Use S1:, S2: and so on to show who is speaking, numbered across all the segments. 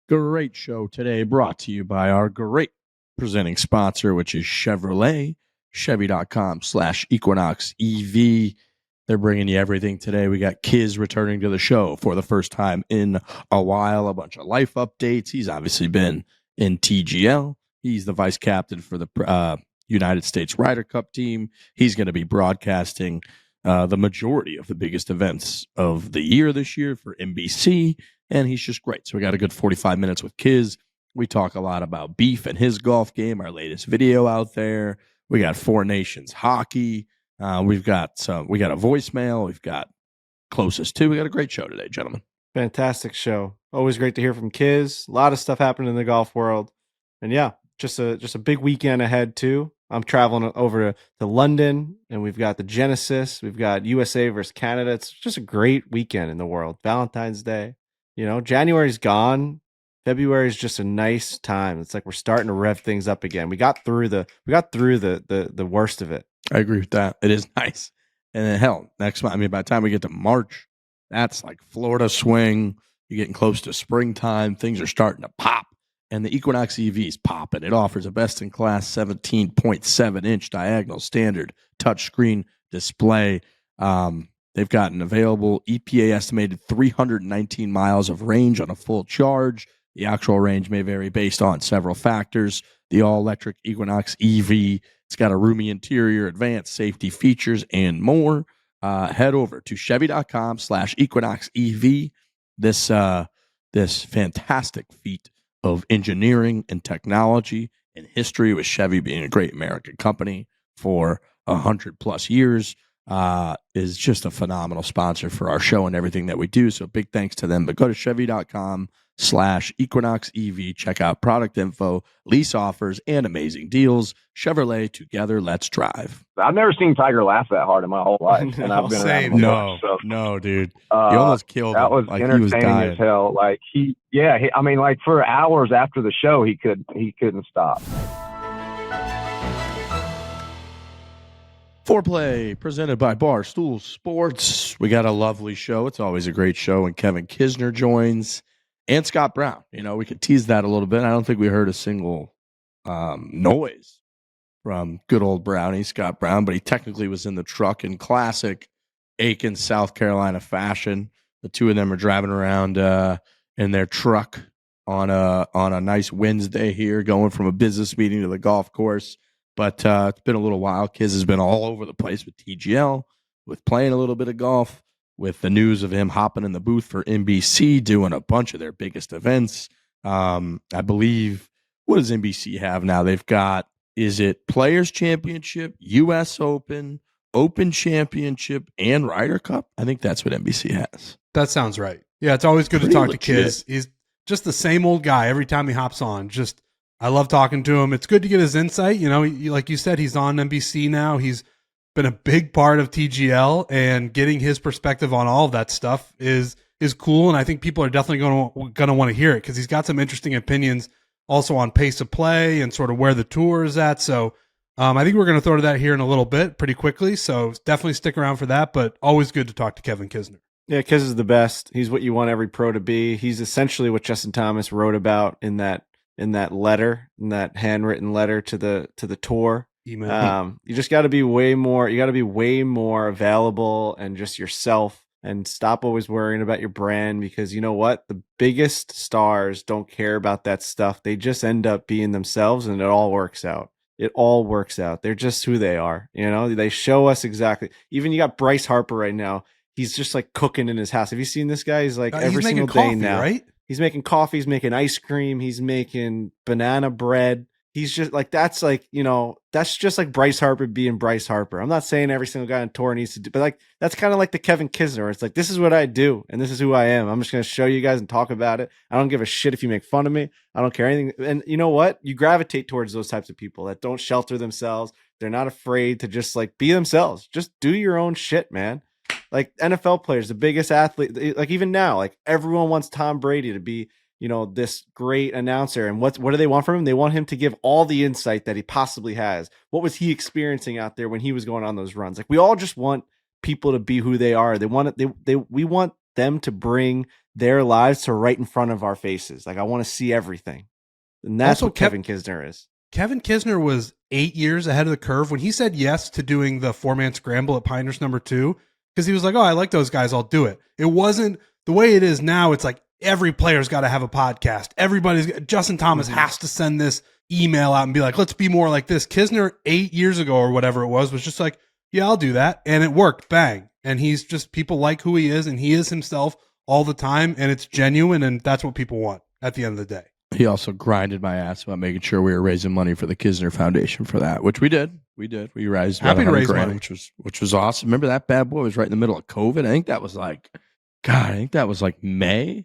S1: Great show today, brought to you by our great presenting sponsor, which is Chevrolet, Chevy.com/Equinox EV. They're bringing you everything today. We got Kiz returning to the show for the first time in a while, a bunch of life updates. He's obviously been in TGL. He's the vice captain for the United States Ryder Cup team. He's going to be broadcasting the majority of the biggest events of the year this year for NBC. And he's just great. So we got a good 45 minutes with Kiz. We talk a lot about beef and his golf game, our latest video out there. We got Four Nations hockey. We got a voicemail. We've got closest to. We got a great show today, gentlemen.
S2: Fantastic show. Always great to hear from Kiz. A lot of stuff happening in the golf world. And yeah, just a big weekend ahead too. I'm traveling over to London, and we've got the Genesis. We've got USA versus Canada. It's just a great weekend in the world. Valentine's Day. You know, January's gone. February is just a nice time. It's like we're starting to rev things up again. We got through the worst of it.
S1: I agree with that. It is nice. And then hell, next month, by the time we get to March, that's like Florida swing. You're getting close to springtime. Things are starting to pop. And the Equinox EV is popping. It offers a best-in-class 17.7-inch diagonal standard touchscreen display. They've got an available EPA estimated 319 miles of range on a full charge. The actual range may vary based on several factors. The all-electric Equinox EV, it's got a roomy interior, advanced safety features, and more. Head over to Chevy.com/Equinox EV. This fantastic feat of engineering and technology and history, with Chevy being a great American company for 100+ years. Is just a phenomenal sponsor for our show and everything that we do. So big thanks to them. But go to Chevy.com/Equinox EV. Check out product info, lease offers, and amazing deals. Chevrolet, together, let's drive.
S3: I've never seen Tiger laugh that hard in my whole life. And I've been around
S1: no, so, no, dude. He almost killed
S3: that
S1: him.
S3: was
S1: like
S3: entertaining as hell. Like for hours after the show, he couldn't stop.
S1: Foreplay, presented by Barstool Sports. We got a lovely show. It's always a great show when Kevin Kisner joins, and Scott Brown. You know, we could tease that a little bit. I don't think we heard a single noise from good old Brownie, Scott Brown, but he technically was in the truck in classic Aiken, South Carolina fashion. The two of them are driving around in their truck on a nice Wednesday here, going from a business meeting to the golf course. But it's been a little while. Kiz has been all over the place with TGL, with playing a little bit of golf, with the news of him hopping in the booth for NBC, doing a bunch of their biggest events. I believe, what does NBC have now? They've got, is it Players Championship, U.S. Open, Open Championship, and Ryder Cup? I think that's what NBC has.
S4: That sounds right. Yeah, it's always good to talk to Kiz. He's just the same old guy every time he hops on. I love talking to him. It's good to get his insight. You know, like you said, he's on NBC now. He's been a big part of TGL, and getting his perspective on all of that stuff is cool. And I think people are definitely going to want to hear it, because he's got some interesting opinions also on pace of play and sort of where the tour is at. So I think we're going to throw to that here in a little bit, pretty quickly. So definitely stick around for that, but always good to talk to Kevin Kisner.
S2: Yeah, Kiz is the best. He's what you want every pro to be. He's essentially what Justin Thomas wrote about in that letter, in that handwritten letter to the tour. You just got to be way more. You got to be way more available and just yourself, and stop always worrying about your brand, because you know what? The biggest stars don't care about that stuff. They just end up being themselves, and it all works out. It all works out. They're just who they are. You know, they show us exactly. Even you got Bryce Harper right now. He's just like cooking in his house. Have you seen this guy? He's like every single day now.
S4: Right?
S2: He's making coffee. He's making ice cream. He's making banana bread. He's just like, that's like, you know, that's just like Bryce Harper being Bryce Harper. I'm not saying every single guy on tour needs to do, but like, that's kind of like the Kevin Kisner. It's like, this is what I do, and this is who I am. I'm just going to show you guys and talk about it. I don't give a shit if you make fun of me. I don't care anything. And you know what? You gravitate towards those types of people that don't shelter themselves. They're not afraid to just like be themselves. Just do your own shit, man. Like NFL players, the biggest athlete, like even now, like everyone wants Tom Brady to be, you know, this great announcer. And what do they want from him? They want him to give all the insight that he possibly has. What was he experiencing out there when he was going on those runs? Like, we all just want people to be who they are. They want it. We want them to bring their lives to right in front of our faces. Like I want to see everything. And that's
S4: Also,
S2: what Kevin Kisner is.
S4: Kevin Kisner was 8 years ahead of the curve when he said yes to doing the 4-man scramble at Pinehurst #2, because he was like, oh, I like those guys, I'll do it. It wasn't the way it is now. It's like every player's got to have a podcast. Justin Thomas has to send this email out and be like, let's be more like this. Kisner 8 years ago or whatever it was just like, yeah, I'll do that. And it worked. Bang. And he's just, people like who he is, and he is himself all the time, and it's genuine, and that's what people want at the end of the day.
S1: He also grinded my ass about making sure we were raising money for the Kisner Foundation for that, which we did. We raised
S4: happy to raise
S1: grand,
S4: money,
S1: which was awesome. Remember that bad boy was right in the middle of COVID. I think that was like May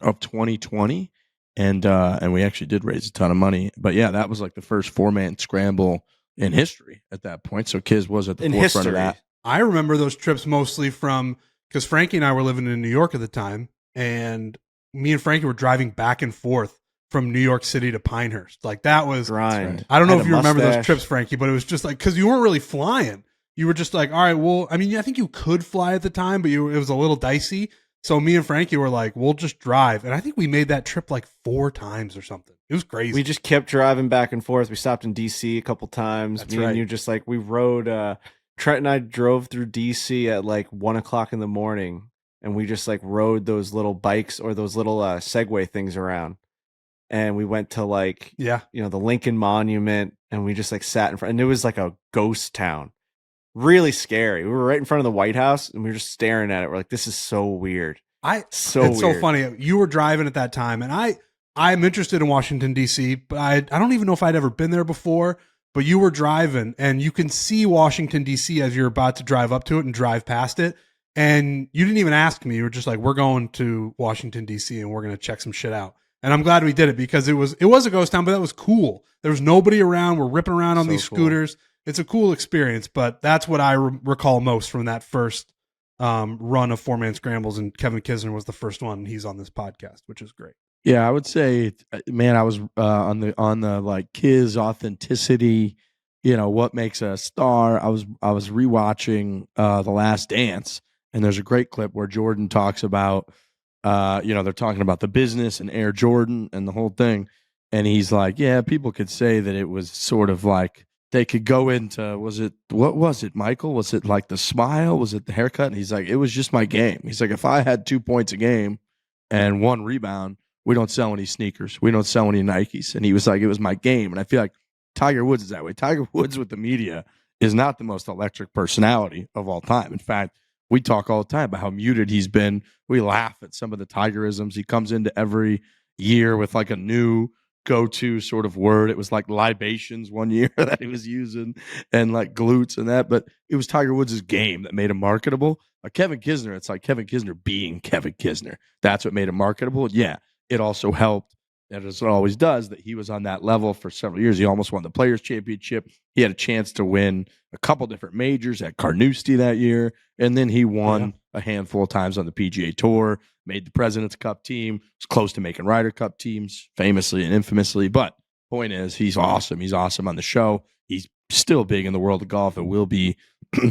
S1: of 2020, and we actually did raise a ton of money. But yeah, that was like the first 4-man scramble in history at that point. So Kiz was at the forefront of that.
S4: I remember those trips mostly from, because Frankie and I were living in New York at the time, and me and Frankie were driving back and forth from New York City to Pinehurst. Like that was
S2: grind.
S4: I don't know if you remember those trips, Frankie, but it was just like, because you weren't really flying. You were just like, all right, well, I mean, I think you could fly at the time, but it was a little dicey. So me and Frankie were like, we'll just drive. And I think we made that trip like 4 times or something. It was crazy.
S2: We just kept driving back and forth. We stopped in DC a couple times.
S4: That's
S2: Me and you just like, we rode, Trent and I drove through DC at like 1 o'clock in the morning, and we just like rode those little bikes or those little Segway things around. And we went to like, the Lincoln Monument, and we just like sat in front, and it was like a ghost town. Really scary. We were right in front of the White House, and we were just staring at it. We're like, this is so weird. It's
S4: so funny. You were driving at that time, and I'm interested in Washington, D.C., but I don't even know if I'd ever been there before. But you were driving, and you can see Washington, D.C. as you're about to drive up to it and drive past it. And you didn't even ask me. You were just like, we're going to Washington, D.C., and we're going to check some shit out. And I'm glad we did it, because it was a ghost town, but that was cool. There was nobody around. We're ripping around on these scooters. It's a cool experience, but that's what I recall most from that first run of 4-man scrambles. And Kevin Kisner was the first one. And he's on this podcast, which is great.
S1: Yeah, I would say, man, I was on the like Kiz authenticity, what makes a star. I was rewatching The Last Dance, and there's a great clip where Jordan talks about, they're talking about the business and Air Jordan and the whole thing, and he's like, yeah, people could say that it was sort of like they could go into, what was it, Michael? Was it like the smile? Was it the haircut? And he's like, it was just my game. He's like, if I had 2 points a game and 1 rebound, we don't sell any sneakers. We don't sell any Nikes. And he was like, it was my game. And I feel like Tiger Woods is that way. Tiger Woods with the media is not the most electric personality of all time. In fact, we talk all the time about how muted he's been. We laugh at some of the Tigerisms. He comes into every year with like a new go-to sort of word. It was like libations one year that he was using, and like glutes and that. But it was Tiger Woods' game that made him marketable. Kevin Kisner, it's like Kevin Kisner being Kevin Kisner. That's what made him marketable. Yeah. It also helped, as it always does, that he was on that level for several years. He almost won the Players' Championship. He had a chance to win a couple different majors at Carnoustie that year, and then he won a handful of times on the PGA Tour, made the President's Cup team, was close to making Ryder Cup teams, famously and infamously. But point is, he's awesome. He's awesome on the show. He's still big in the world of golf and will be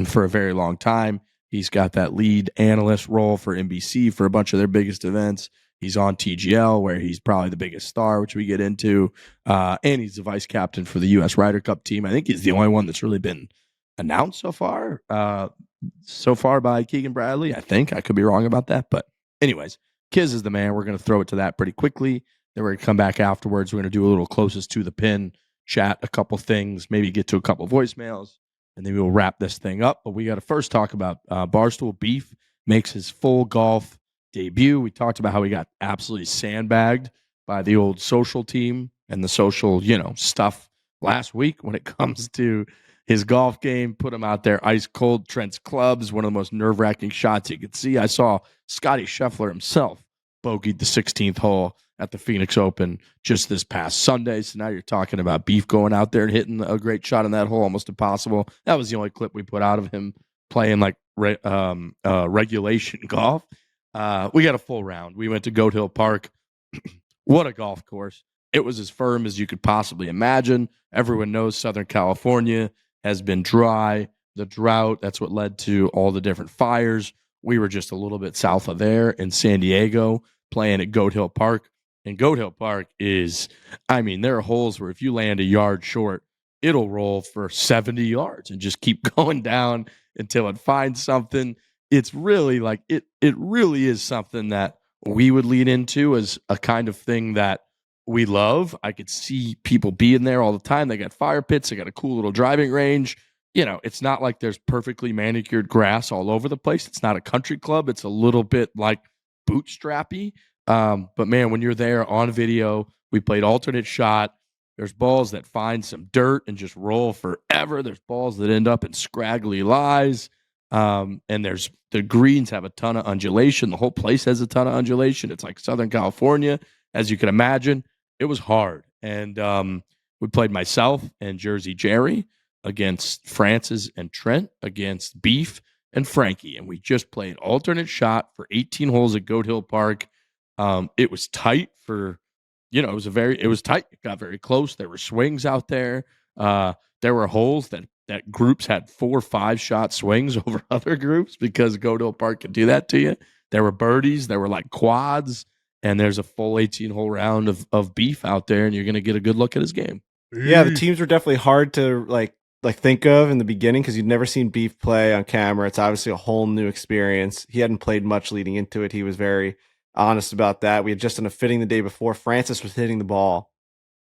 S1: for a very long time. He's got that lead analyst role for NBC for a bunch of their biggest events. He's on TGL, where he's probably the biggest star, which we get into. And he's the vice captain for the U.S. Ryder Cup team. I think he's the only one that's really been announced so far by Keegan Bradley. I think. I could be wrong about that. But anyways, Kiz is the man. We're going to throw it to that pretty quickly. Then we're going to come back afterwards. We're going to do a little closest to the pin, chat a couple things, maybe get to a couple voicemails, and then we'll wrap this thing up. But we got to first talk about Barstool Beef makes his full golf debut. We talked about how he got absolutely sandbagged by the old social team and the social, stuff last week when it comes to his golf game. Put him out there ice cold. Trent's clubs, one of the most nerve-wracking shots you could see. I saw Scotty Scheffler himself bogeyed the 16th hole at the Phoenix Open just this past Sunday. So now you're talking about Beef going out there and hitting a great shot in that hole, almost impossible. That was the only clip we put out of him playing like regulation golf. We got a full round. We went to Goat Hill Park. What a golf course. It was as firm as you could possibly imagine. Everyone knows Southern California has been dry. The drought, that's what led to all the different fires We were just a little bit south of there in San Diego playing at Goat Hill Park. And Goat Hill Park is, I mean, there are holes where if you land a yard short, it'll roll for 70 yards and just keep going down until it finds something. It's really like it really is something that we would lead into as a kind of thing that we love. I could see people being there all the time. They got fire pits, they got a cool little driving range. You know, it's not like there's perfectly manicured grass all over the place. It's not a country club. It's a little bit like bootstrappy. But man, when you're there on video, we played alternate shot. There's balls that find some dirt and just roll forever. There's balls that end up in scraggly lies. And there's the greens have a ton of undulation. The whole place has a ton of undulation. It's like Southern California, as you can imagine. It was hard. And we played myself and Jersey Jerry against Francis and Trent, against Beef and Frankie. And we just played alternate shot for 18 holes at Goat Hill Park. It was tight for, it was tight. It got very close. There were swings out there. There were holes that groups had 4 or 5 shot swings over other groups because Goat Hill Park could do that to you. There were birdies. There were like quads. And there's a full 18-hole round of Beef out there, and you're going to get a good look at his game.
S2: Yeah, the teams were definitely hard to like think of in the beginning because you'd never seen Beef play on camera. It's obviously a whole new experience. He hadn't played much leading into it. He was very honest about that. We had just done a fitting the day before. Francis was hitting the ball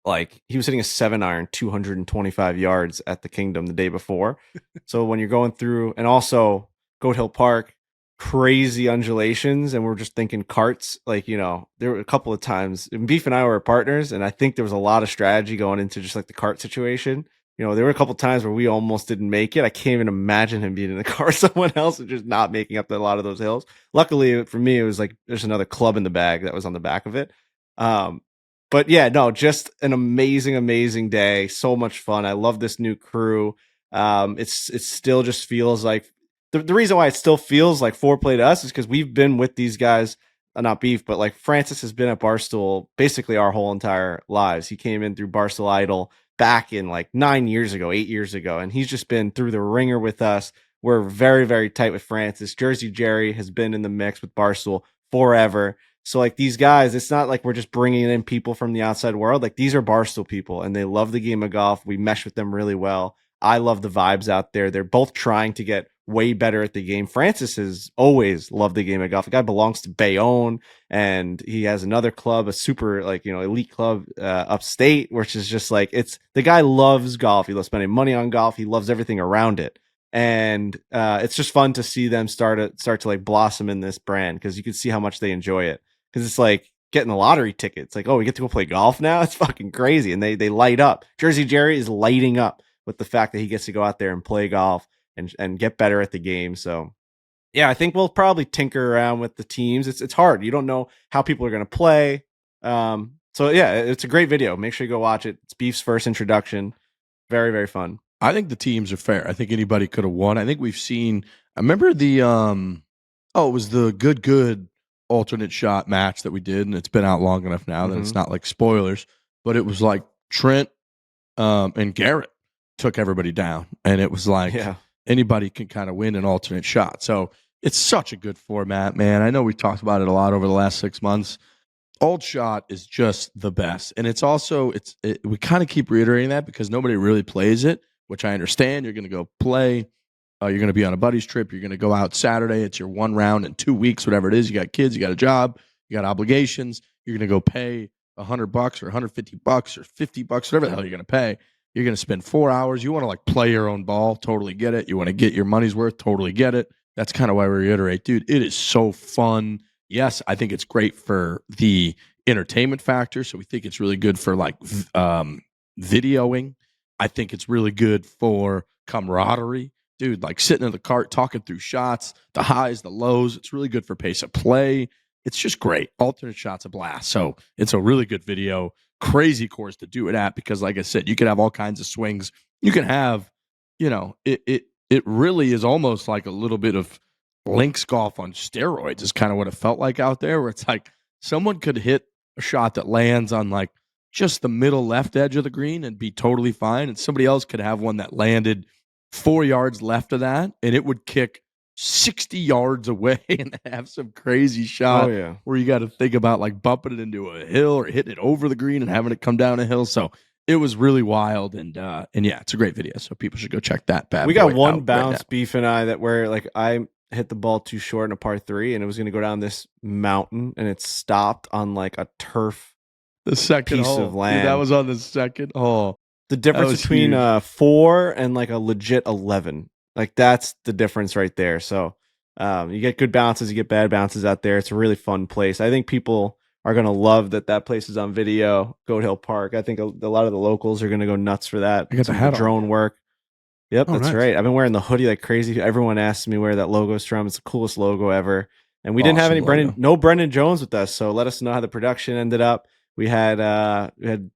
S2: like he was hitting a 7-iron 225 yards at the Kingdom the day before. So when you're going through, and also Goat Hill Park, crazy undulations, and we're just thinking carts. Like, there were a couple of times, and Beef and I were partners, and I think there was a lot of strategy going into just like the cart situation. There were a couple of times where we almost didn't make it. I can't even imagine him being in the car with someone else and just not making up a lot of those hills. Luckily for me, it was like there's another club in the bag that was on the back of it. But yeah, no, just an amazing, amazing day. So much fun. I love this new crew. It still just feels like the reason why it still feels like foreplay to us is because we've been with these guys, not Beef, but like Francis has been at Barstool basically our whole entire lives. He came in through Barstool Idol back in like 8 years ago, and he's just been through the ringer with us. We're very, very tight with Francis. Jersey Jerry has been in the mix with Barstool forever. So like these guys, it's not like we're just bringing in people from the outside world. Like these are Barstool people, and they love the game of golf. We mesh with them really well. I love the vibes out there. They're both trying to get way better at the game. Francis has always loved the game of golf. The guy belongs to Bayonne, and he has another club, a super elite club upstate, which is just like the guy loves golf. He loves spending money on golf. He loves everything around it. And it's just fun to see them start to like blossom in this brand because you can see how much they enjoy it. Because it's like getting a lottery ticket. It's like, oh, we get to go play golf now? It's fucking crazy. And they light up. Jersey Jerry is lighting up with the fact that he gets to go out there and play golf and get better at the game. So yeah, I think we'll probably tinker around with the teams. It's hard. You don't know how people are going to play. So yeah, it's a great video. Make sure you go watch it. It's Beef's first introduction. Very, very fun.
S1: I think the teams are fair. I think anybody could have won. I think we've seen, I remember the, it was the good alternate shot match that we did, and it's been out long enough now that it's not like spoilers, but it was like Trent and Garrett took everybody down, and it was like anybody can kind of win an alternate shot. So it's such a good format, man. I know we talked about it a lot over the last 6 months. Alt shot is just the best, and it's also we kind of keep reiterating that because nobody really plays it, which I understand. You're going to go play. You're going to be on a buddy's trip. You're going to go out Saturday. It's your one round in 2 weeks, whatever it is. You got kids. You got a job. You got obligations. You're going to go pay $100 or $150 or $50, whatever the hell you're going to pay. You're going to spend 4 hours. You want to like play your own ball. Totally get it. You want to get your money's worth. Totally get it. That's kind of why we reiterate, dude, it is so fun. Yes, I think it's great for the entertainment factor. So we think it's really good for like videoing. I think it's really good for camaraderie. Dude, like sitting in the cart, talking through shots, the highs, the lows. It's really good for pace of play. It's just great. Alternate shot's a blast. So it's a really good video. Crazy course to do it at because, like I said, you can have all kinds of swings. You can have, it really is almost like a little bit of links golf on steroids is kind of what it felt like out there, where it's like someone could hit a shot that lands on like just the middle left edge of the green and be totally fine. And somebody else could have one that landed 4 yards left of that, and it would kick 60 yards away and have some crazy shot
S2: Oh yeah.
S1: where you got to think about like bumping it into a hill or hitting it over the green and having it come down a hill. So it was really wild, and yeah, it's a great video. So people should go check that bad.
S2: We
S1: boy
S2: got one
S1: out
S2: bounce,
S1: right
S2: Beef and I, that where like I hit the ball too short in a par 3, and it was going to go down this mountain, and it stopped on like a turf.
S1: The second
S2: piece
S1: hole.
S2: of land.
S1: Dude, that was on the second hole.
S2: The difference
S1: was
S2: between
S1: huge.
S2: 4 and like a legit 11, like that's the difference right there. So you get good bounces, you get bad bounces out there. It's a really fun place. I think people are going to love that place is on video. Goat Hill Park. I think a lot of the locals are going to go nuts for that.
S1: I got the
S2: Some of
S1: hat on.
S2: drone work. Yep,
S4: Oh,
S2: that's
S4: nice.
S2: right. I've been wearing the hoodie like crazy. Everyone asks me where that logo's from. It's the coolest logo ever. And we didn't have
S1: Awesome
S2: any
S1: logo.
S2: no Brendan Jones with us. So let us know how the production ended up. We had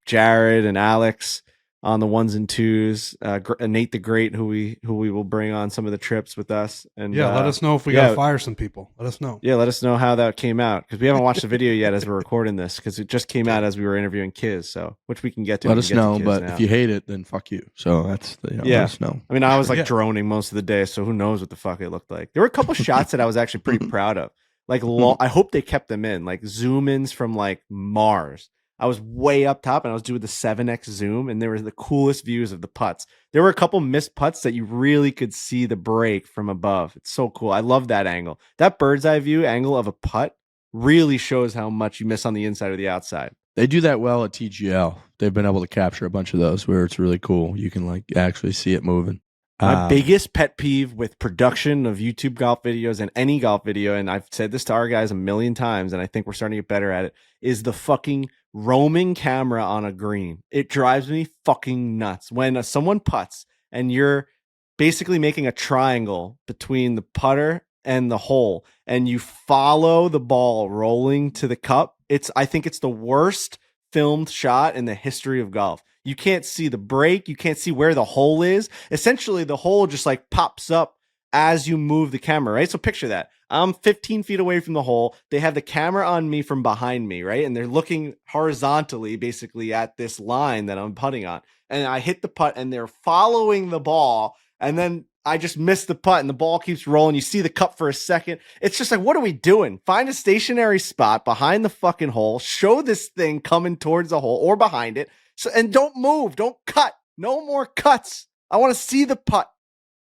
S2: Jared and Alex on the 1s and 2s. Nate the Great, who we will bring on some of the trips with us. And
S4: Yeah, let us know if we
S2: yeah.
S4: got to fire some people. Let us know.
S2: Yeah, let us know how that came out, because we haven't watched the video yet as we're recording this, because it just came out as we were interviewing Kiz. So which we can get to.
S1: Let
S2: We
S1: us
S2: can get to
S1: know,
S2: Kiz
S1: but
S2: now.
S1: if you hate it, then fuck you. So that's
S2: Yeah.
S1: let us know.
S2: I mean, I was like
S4: Yeah.
S2: droning most of the day, so who knows what the fuck it looked like. There were a couple shots that I was actually pretty proud of. Like, I hope they kept them in, like zoom ins from like Mars. I was way up top and I was doing the 7x zoom, and there were the coolest views of the putts. There were a couple missed putts that you really could see the break from above. It's so cool. I love that angle. That bird's eye view angle of a putt really shows how much you miss on the inside or the outside.
S1: They do that well at TGL. They've been able to capture a bunch of those where it's really cool. You can like actually see it moving.
S2: My biggest pet peeve with production of YouTube golf videos and any golf video, and I've said this to our guys a million times, and I think we're starting to get better at it, is the fucking roaming camera on a green. It drives me fucking nuts. When someone putts and you're basically making a triangle between the putter and the hole, and you follow the ball rolling to the cup, I think it's the worst filmed shot in the history of golf. You can't see the break. You can't see where the hole is. Essentially, the hole just like pops up as you move the camera, right? So picture that. I'm 15 feet away from the hole. They have the camera on me from behind me, right? And they're looking horizontally, basically, at this line that I'm putting on. And I hit the putt, and they're following the ball. And then I just miss the putt, and the ball keeps rolling. You see the cup for a second. It's just like, what are we doing? Find a stationary spot behind the fucking hole. Show this thing coming towards the hole or behind it. So, and don't move. Don't cut. No more cuts. I want to see the putt.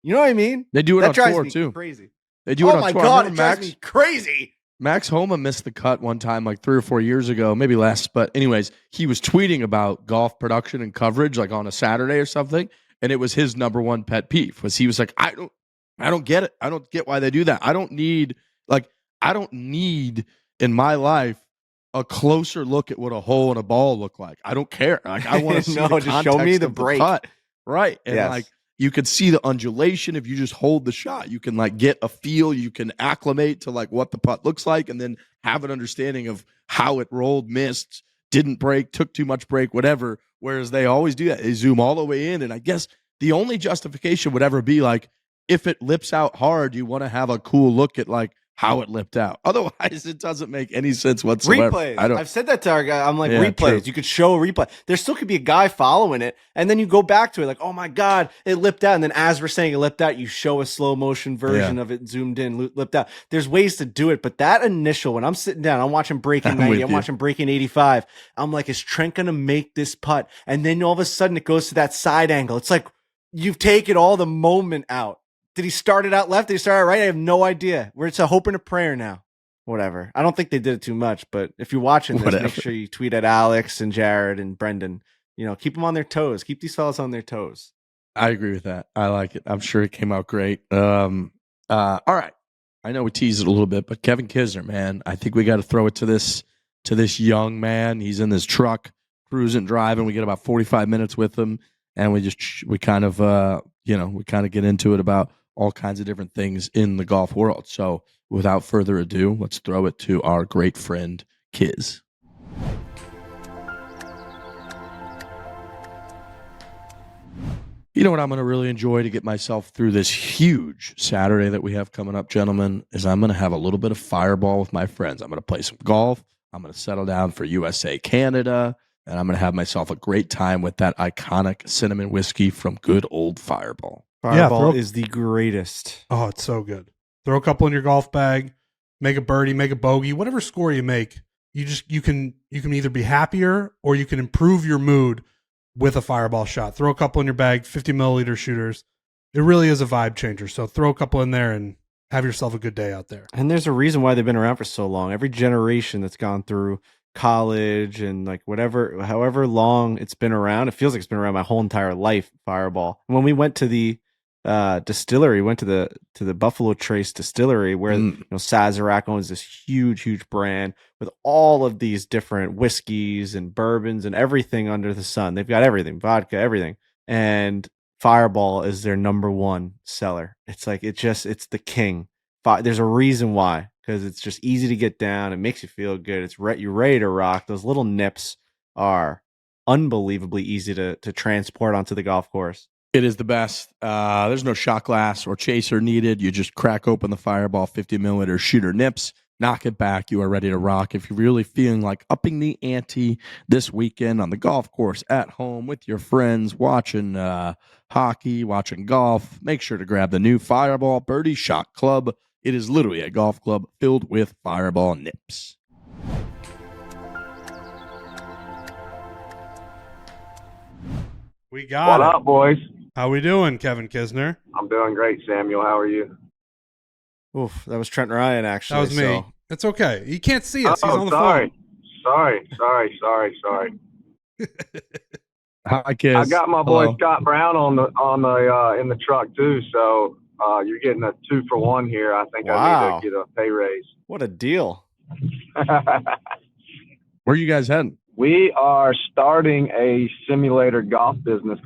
S2: You know what I mean?
S1: They do it
S2: That
S1: on
S2: drives
S1: tour
S2: me
S1: too.
S2: crazy.
S1: They do it
S2: Oh
S1: on
S2: my
S1: tour.
S2: God,
S1: I
S2: it
S1: remember
S2: drives me crazy.
S1: Max Homa missed the cut one time, like 3 or 4 years ago, maybe less. But anyways, he was tweeting about golf production and coverage, like on a Saturday or something, and it was his number one pet peeve. Was he was like, I don't get it. I don't get why they do that. I don't need in my life a closer look at what a hole and a ball look like. I don't care. Like, I want to see
S2: No,
S1: the
S2: just show me
S1: context
S2: the
S1: of
S2: break.
S1: putt. Right. And
S2: Yes.
S1: like you could see the undulation if you just hold the shot. You can like get a feel, you can acclimate to like what the putt looks like, and then have an understanding of how it rolled, missed, didn't break, took too much break, whatever. Whereas they always do that. They zoom all the way in. And I guess the only justification would ever be like, if it lips out hard, you want to have a cool look at like how it lipped out. Otherwise, it doesn't make any sense whatsoever.
S2: Replays.
S1: I don't.
S2: I've said that to our guy. I'm like,
S1: Yeah,
S2: replays.
S1: true.
S2: You could show a replay. There still could be a guy following it, and then you go back to it like, oh my God, it lipped out. And then as we're saying it lipped out, you show a slow motion version of it zoomed in, lipped out. There's ways to do it, but that initial, when I'm sitting down, I'm watching Breaking
S1: I'm
S2: 90,
S1: with
S2: I'm
S1: you.
S2: watching Breaking 85. I'm like, is Trent going to make this putt? And then all of a sudden it goes to that side angle. It's like, you've taken all the moment out. Did he start it out left? Did he start it right? I have no idea. It's a hope and a prayer now. Whatever. I don't think they did it too much, but if you're watching this,
S1: Whatever.
S2: make sure you tweet at Alex and Jared and Brendan. You know, keep them on their toes. Keep these fellas on their toes.
S1: I agree with that. I like it. I'm sure it came out great. All right. I know we teased it a little bit, but Kevin Kisner, man, I think we got to throw it to this young man. He's in this truck, cruising, driving. We get about 45 minutes with him, and we kind of get into it about all kinds of different things in the golf world. So without further ado, let's throw it to our great friend, Kiz. You know what I'm going to really enjoy to get myself through this huge Saturday that we have coming up, gentlemen, is I'm going to have a little bit of fireball with my friends. I'm going to play some golf. I'm going to settle down for USA, Canada, and I'm going to have myself a great time with that iconic cinnamon whiskey from good old Fireball.
S2: Fireball
S4: throw-
S2: is the greatest.
S4: Oh, it's so good. throw a couple in your golf bag, make a birdie, make a bogey, whatever score you make. You can either be happier or you can improve your mood with a fireball shot. Throw a couple in your bag, 50 milliliter shooters. It really is a vibe changer. So throw a couple in there and have yourself a good day out there.
S2: And there's a reason why they've been around for so long. Every generation that's gone through college and like however long it's been around, it feels like it's been around my whole entire life. Fireball. When we went to the distillery, went to the Buffalo Trace distillery where Sazerac owns this huge brand with all of these different whiskeys and bourbons and everything under the sun. They've got everything, vodka, everything, and Fireball is their number one seller. It's like it's the king. There's a reason why, because it's just easy to get down. It makes you feel good. You're ready to rock. Those little nips are unbelievably easy to transport onto the golf course.
S1: It is the best. There's no shot glass or chaser needed. You just crack open the Fireball 50 milliliter shooter nips, knock it back. You are ready to rock. If you're really feeling like upping the ante this weekend on the golf course, at home with your friends, watching hockey, watching golf, make sure to grab the new Fireball Birdie Shot Club. It is literally a golf club filled with Fireball nips.
S4: We got
S3: What
S4: it.
S3: up, boys?
S4: How we doing, Kevin Kisner?
S3: I'm doing great, Samuel. How are you?
S2: Oof, that was Trent Ryan, actually.
S4: That was me.
S2: So.
S4: It's okay. He can't see us. He's
S3: Oh,
S4: on the
S3: sorry.
S4: phone.
S3: Sorry.
S1: Hi, kids.
S3: I got my boy
S1: Hello.
S3: Scott Brown on the in the truck too. So you're getting a 2-for-1 here. I think I
S2: Wow.
S3: need to get a pay raise.
S2: What a deal.
S1: Where are you guys heading?
S3: We are starting a simulator golf business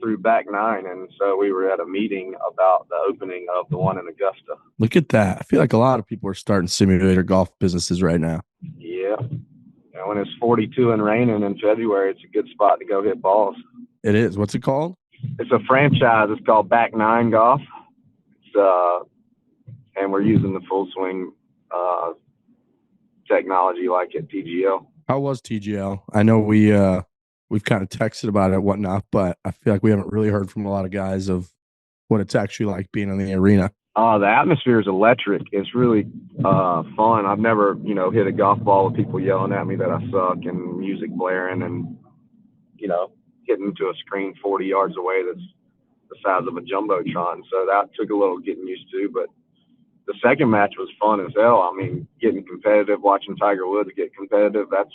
S3: through Back Nine, and so we were at a meeting about the opening of the one in Augusta.
S1: Look at that. I feel like a lot of people are starting simulator golf businesses right now.
S3: Yeah. And when it's 42 and raining in February, it's a good spot to go hit balls.
S1: It is. What's it called?
S3: It's a franchise. It's called Back Nine Golf. And we're using the full swing technology like at TGL.
S1: How was TGL? I know we've kind of texted about it and whatnot, but I feel like we haven't really heard from a lot of guys of what it's actually like being in the arena.
S3: The atmosphere is electric. It's really fun. I've never, hit a golf ball with people yelling at me that I suck and music blaring and, hitting into a screen 40 yards away that's the size of a jumbotron. So that took a little getting used to, but the second match was fun as hell. I mean, getting competitive, watching Tiger Woods get competitive, that's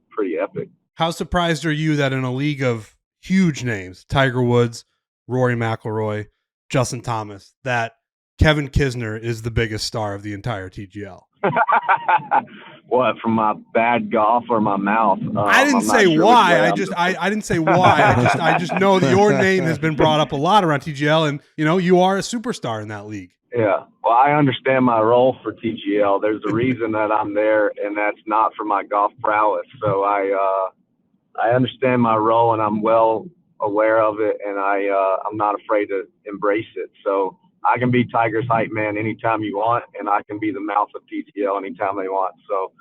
S3: pretty epic.
S4: How surprised are you that in a league of huge names, Tiger Woods, Rory McIlroy, Justin Thomas, that Kevin Kisner is the biggest star of the entire TGL?
S3: What, from my bad golf or my mouth?
S4: I didn't say why. I didn't say why. I just know that your name has been brought up a lot around TGL, and you are a superstar in that league.
S3: Yeah. Well, I understand my role for TGL. There's a reason that I'm there, and that's not for my golf prowess. So I understand my role, and I'm well aware of it, and I'm not afraid to embrace it. So I can be Tiger's hype man anytime you want, and I can be the mouth of TGL anytime they want. So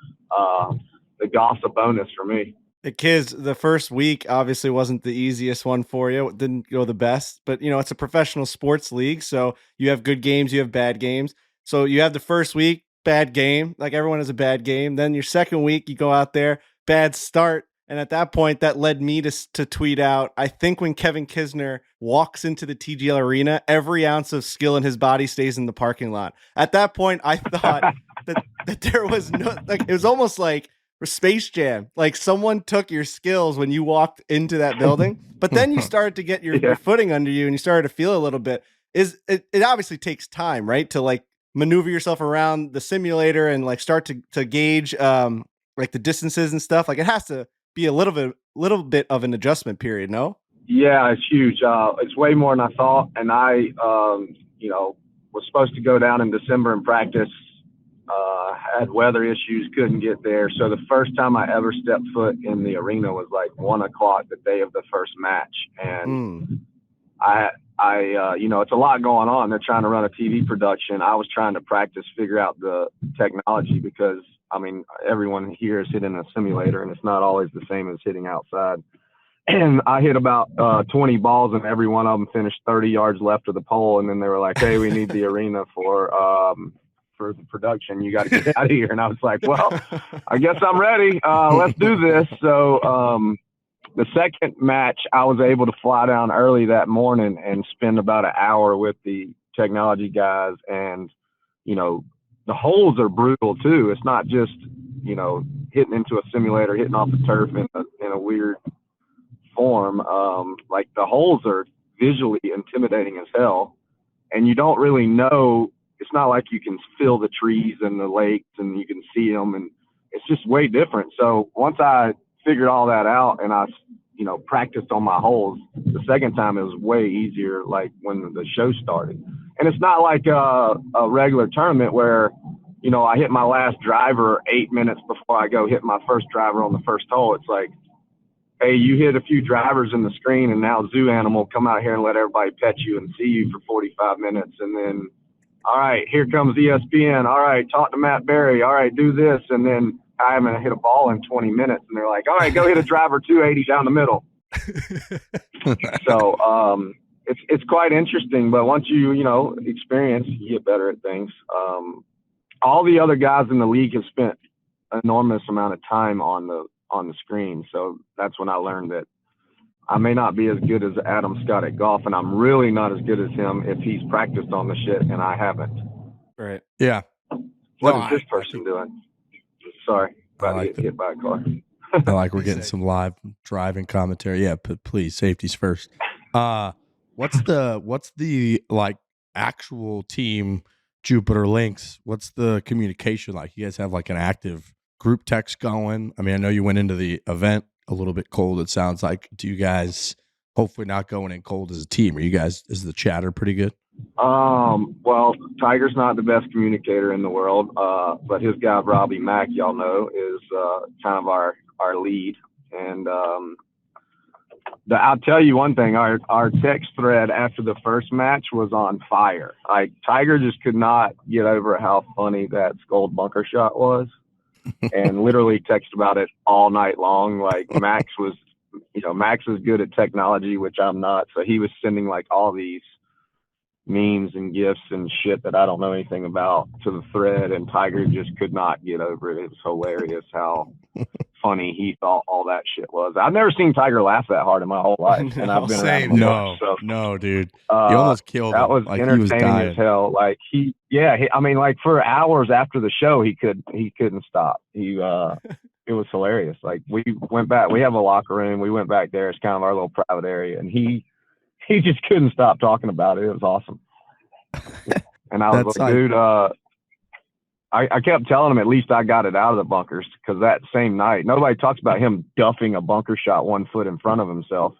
S3: the golf's a bonus for me.
S2: The kids, the first week obviously wasn't the easiest one for you. It didn't go the best, but it's a professional sports league. So you have good games, you have bad games. So you have the first week, bad game. Like everyone has a bad game. Then your second week, you go out there, bad start. And at that point, that led me to tweet out, I think when Kevin Kisner walks into the TGL arena, every ounce of skill in his body stays in the parking lot. At that point, I thought that there was it was almost like Space Jam. Like someone took your skills when you walked into that building, but then you started to get your footing under you and you started to feel a little bit. It obviously takes time, right? To like maneuver yourself around the simulator and like start to gauge like the distances and stuff. Like it has to be a little bit of an adjustment period, no?
S3: Yeah, it's huge. It's way more than I thought. And I, was supposed to go down in December and practice. Had weather issues, couldn't get there. So the first time I ever stepped foot in the arena was like 1:00 the day of the first match. And it's a lot going on. They're trying to run a TV production. I was trying to practice, figure out the technology because, I mean, everyone here is hitting a simulator and it's not always the same as hitting outside. and I hit about 20 balls, and every one of them finished 30 yards left of the pole. And then they were like, "Hey, we need the arena for the production. You got to get out of here." And I was like, "Well, I guess I'm ready. Let's do this." So the second match, I was able to fly down early that morning and spend about an hour with the technology guys. And the holes are brutal too. It's not just hitting into a simulator, hitting off the turf in a weird form. Like the holes are visually intimidating as hell, and you don't really know. It's not like you can feel the trees and the lakes and you can see them, and it's just way different. So once I figured all that out and I practiced on my holes, the second time it was way easier, like when the show started. And it's not like a regular tournament where I hit my last driver 8 minutes before I go hit my first driver on the first hole. It's like, hey, you hit a few drivers in the screen, and now Zoo Animal come out here and let everybody pet you and see you for 45 minutes. And then, all right, here comes ESPN. All right, talk to Matt Berry. All right, do this. And then I haven't hit a ball in 20 minutes. And they're like, all right, go hit a driver 280 down the middle. So it's quite interesting. But once you experience, you get better at things. All the other guys in the league have spent an enormous amount of time on the screen. So that's when I learned that I may not be as good as Adam Scott at golf, and I'm really not as good as him if he's practiced on the shit and I haven't.
S2: Right.
S1: Yeah.
S3: What is this person doing? Sorry, about to get hit by a car.
S1: I like we're getting some live driving commentary. Yeah, but please, safety's first. What's the like actual team Jupiter Links? What's the communication like? You guys have like an active group text going? I mean, I know you went into the event a little bit cold, it sounds like. Do you guys hopefully not going in cold as a team? Is the chatter pretty good?
S3: Well, Tiger's not the best communicator in the world, but his guy Robbie Mack, y'all know, is kind of our lead. And I'll tell you one thing, our text thread after the first match was on fire. Like Tiger just could not get over how funny that scold bunker shot was. And literally text about it all night long. Like Max is good at technology, which I'm not. So he was sending like all these memes and gifs and shit that I don't know anything about to the thread, and Tiger just could not get over it. It was hilarious how funny he thought all that shit was. I've never seen Tiger laugh that hard in my whole life, and I've been around him much, so.
S1: No, dude, you almost killed him.
S3: That was like, entertaining as hell. Like I mean, like for hours after the show, he couldn't stop. It was hilarious. Like we went back. We have a locker room. We went back there. It's kind of our little private area, and he just couldn't stop talking about it. It was awesome. And I was like, dude, I kept telling him at least I got it out of the bunkers, because that same night, nobody talks about him duffing a bunker shot 1 foot in front of himself,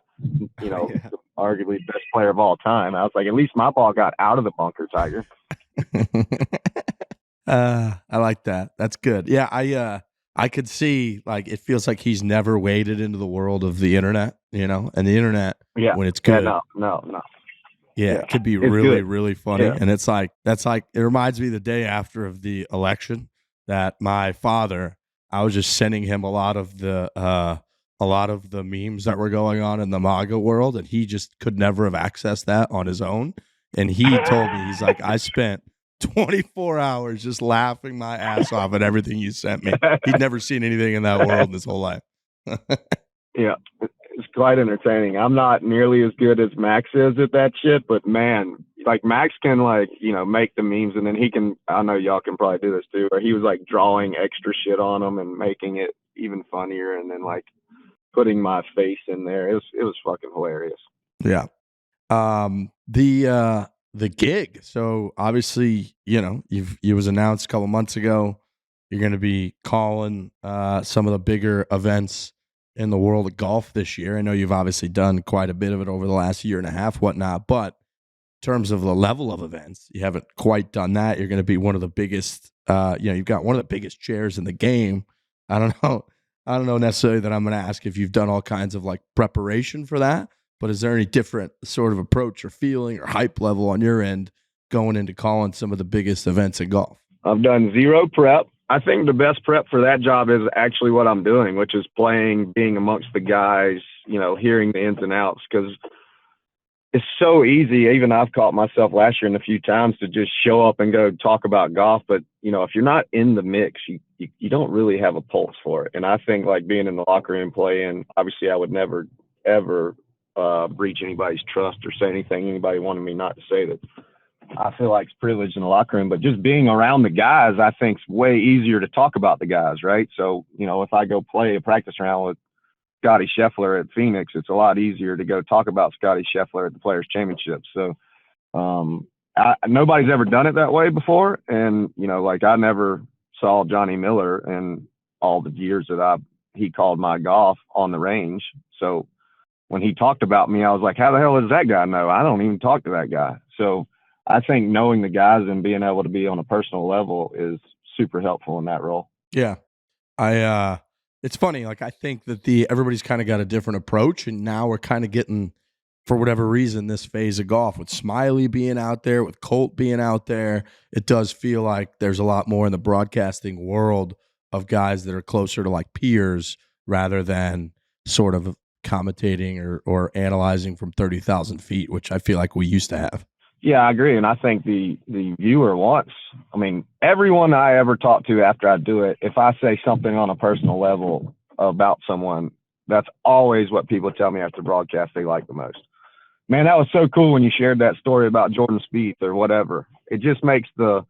S3: arguably best player of all time. I was like, at least my ball got out of the bunker, Tiger.
S1: I like that. That's good. Yeah, I could see, like, it feels like he's never waded into the world of the internet, and the internet, when it's good.
S3: Yeah, no.
S1: Yeah, it could be really,
S3: good.
S1: really funny. Yeah. And it's like, it reminds me the day after of the election that my father, I was just sending him a lot of the memes that were going on in the MAGA world, and he just could never have accessed that on his own. And he told me, he's like, I spent 24 hours just laughing my ass off at everything you sent me. He'd never seen anything in that world in his whole life.
S3: Yeah, it's quite entertaining. I'm not nearly as good as Max is at that shit, but man, like Max can make the memes, and then he can, I know y'all can probably do this too, where he was like drawing extra shit on them and making it even funnier, and then like putting my face in there. It was fucking hilarious.
S1: Yeah. The gig. So obviously, it was announced a couple months ago. You're going to be calling some of the bigger events in the world of golf this year. I know you've obviously done quite a bit of it over the last year and a half, whatnot, but in terms of the level of events, you haven't quite done that. You're going to be one of the biggest, you've got one of the biggest chairs in the game. I don't know necessarily that I'm going to ask if you've done all kinds of like preparation for that, but is there any different sort of approach or feeling or hype level on your end going into calling some of the biggest events in golf?
S3: I've done zero prep. I think the best prep for that job is actually what I'm doing, which is being amongst the guys, hearing the ins and outs, because it's so easy. Even I've caught myself last year and a few times to just show up and go talk about golf. But, if you're not in the mix, you don't really have a pulse for it. And I think like being in the locker room playing, obviously I would never, ever breach anybody's trust or say anything anybody wanted me not to say that I feel like it's privileged in the locker room. But just being around the guys, I think is way easier to talk about the guys, right? So, if I go play a practice round with Scotty Scheffler at Phoenix, it's a lot easier to go talk about Scotty Scheffler at the Players Championship. So nobody's ever done it that way before. And, like I never saw Johnny Miller in all the years that he called my golf on the range. So when he talked about me, I was like, how the hell does that guy know? I don't even talk to that guy. So I think knowing the guys and being able to be on a personal level is super helpful in that role.
S1: Yeah. It's funny. Like, I think that everybody's kind of got a different approach, and now we're kind of getting, for whatever reason, this phase of golf with Smiley being out there, with Colt being out there. It does feel like there's a lot more in the broadcasting world of guys that are closer to like peers rather than sort of commentating or analyzing from 30,000 feet, which I feel like we used to have.
S3: Yeah, I agree. And I think the viewer wants, everyone I ever talk to after I do it, if I say something on a personal level about someone, that's always what people tell me after broadcast they like the most. Man, that was so cool when you shared that story about Jordan Spieth or whatever. It just makes the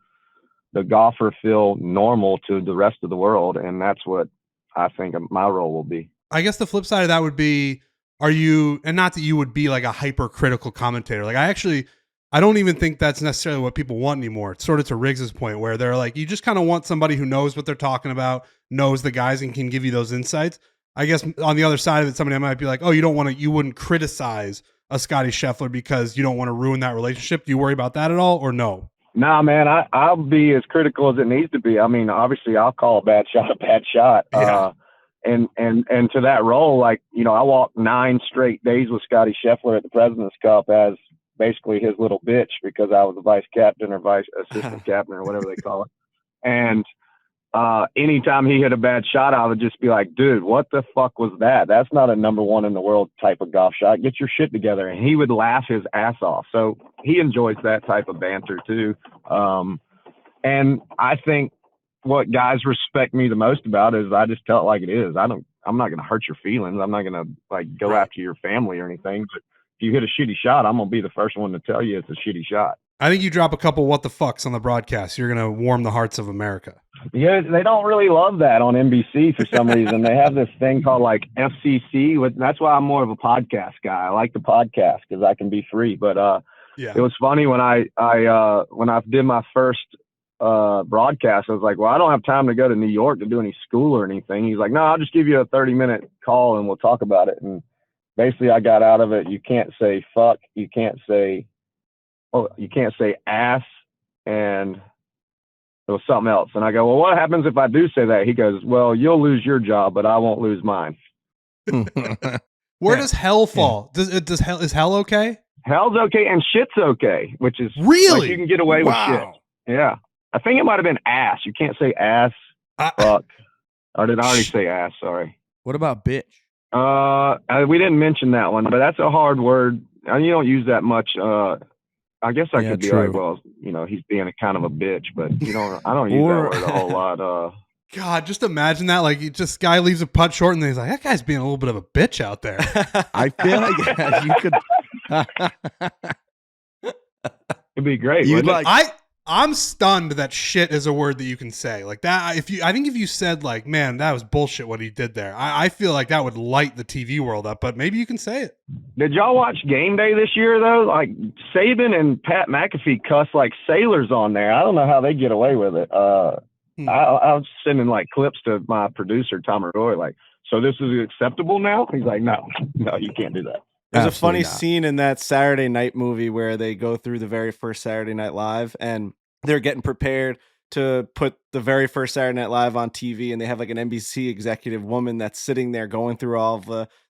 S3: golfer feel normal to the rest of the world. And that's what I think my role will be.
S4: I guess the flip side of that would be, and not that you would be like a hypercritical commentator. Like I don't even think that's necessarily what people want anymore. It's sort of to Riggs's point where they're like, you just kind of want somebody who knows what they're talking about, knows the guys, and can give you those insights. I guess on the other side of it, somebody might be like, oh, you wouldn't criticize a Scotty Scheffler because you don't want to ruin that relationship. Do you worry about that at all, or no?
S3: Nah, man, I'll be as critical as it needs to be. Obviously I'll call a bad shot a bad shot.
S4: Yeah.
S3: And to that role, like, I walked 9 straight days with Scotty Scheffler at the President's Cup as basically his little bitch, because I was the vice captain or vice assistant captain or whatever they call it. And anytime he hit a bad shot, I would just be like, dude, what the fuck was that? That's not a number one in the world type of golf shot. Get your shit together. And he would laugh his ass off. So he enjoys that type of banter too. And I think what guys respect me the most about is I just tell it like it is. I'm not going to hurt your feelings. I'm not going to go after your family or anything, but if you hit a shitty shot, I'm going to be the first one to tell you it's a shitty shot.
S4: I think you drop a couple what the fucks on the broadcast, you're going to warm the hearts of America.
S3: Yeah, they don't really love that on NBC for some reason. They have this thing called like FCC. That's why I'm more of a podcast guy. I like the podcast because I can be free. But It was funny when I did my first broadcast. I was like, well, I don't have time to go to New York to do any school or anything. He's like, no, I'll just give you a 30-minute call and we'll talk about it. And basically I got out of it, you can't say fuck, you can't say ass, and there was something else. And I go, well, what happens if I do say that? He goes, well, you'll lose your job, but I won't lose mine.
S4: Where does hell fall? Is hell okay?
S3: Hell's okay and shit's okay, which is
S4: really,
S3: like you can get away with shit. Yeah. I think it might have been ass. You can't say ass, fuck. Or did I already say ass? Sorry.
S1: What about bitch?
S3: We didn't mention that one, but that's a hard word. You don't use that much. I guess I could be like, well, he's being a kind of a bitch, but I don't use that word a whole lot.
S4: God, just imagine that. Like, guy leaves a putt short, and he's like, that guy's being a little bit of a bitch out there.
S1: I feel like you could.
S3: It'd be great.
S4: I'm stunned that shit is a word that you can say like that. I think if you said like, man, that was bullshit what he did there, I feel like that would light the TV world up, but maybe you can say it.
S3: Did y'all watch Game Day this year though? Like Saban and Pat McAfee cuss like sailors on there. I don't know how they get away with it. I was sending like clips to my producer, Tom Roy, like, so this is acceptable now? He's like, no, you can't do that.
S2: There's a funny scene in that Saturday Night movie where they go through the very first Saturday Night Live and they're getting prepared to put the very first Saturday Night Live on TV, and they have like an NBC executive woman that's sitting there going through all of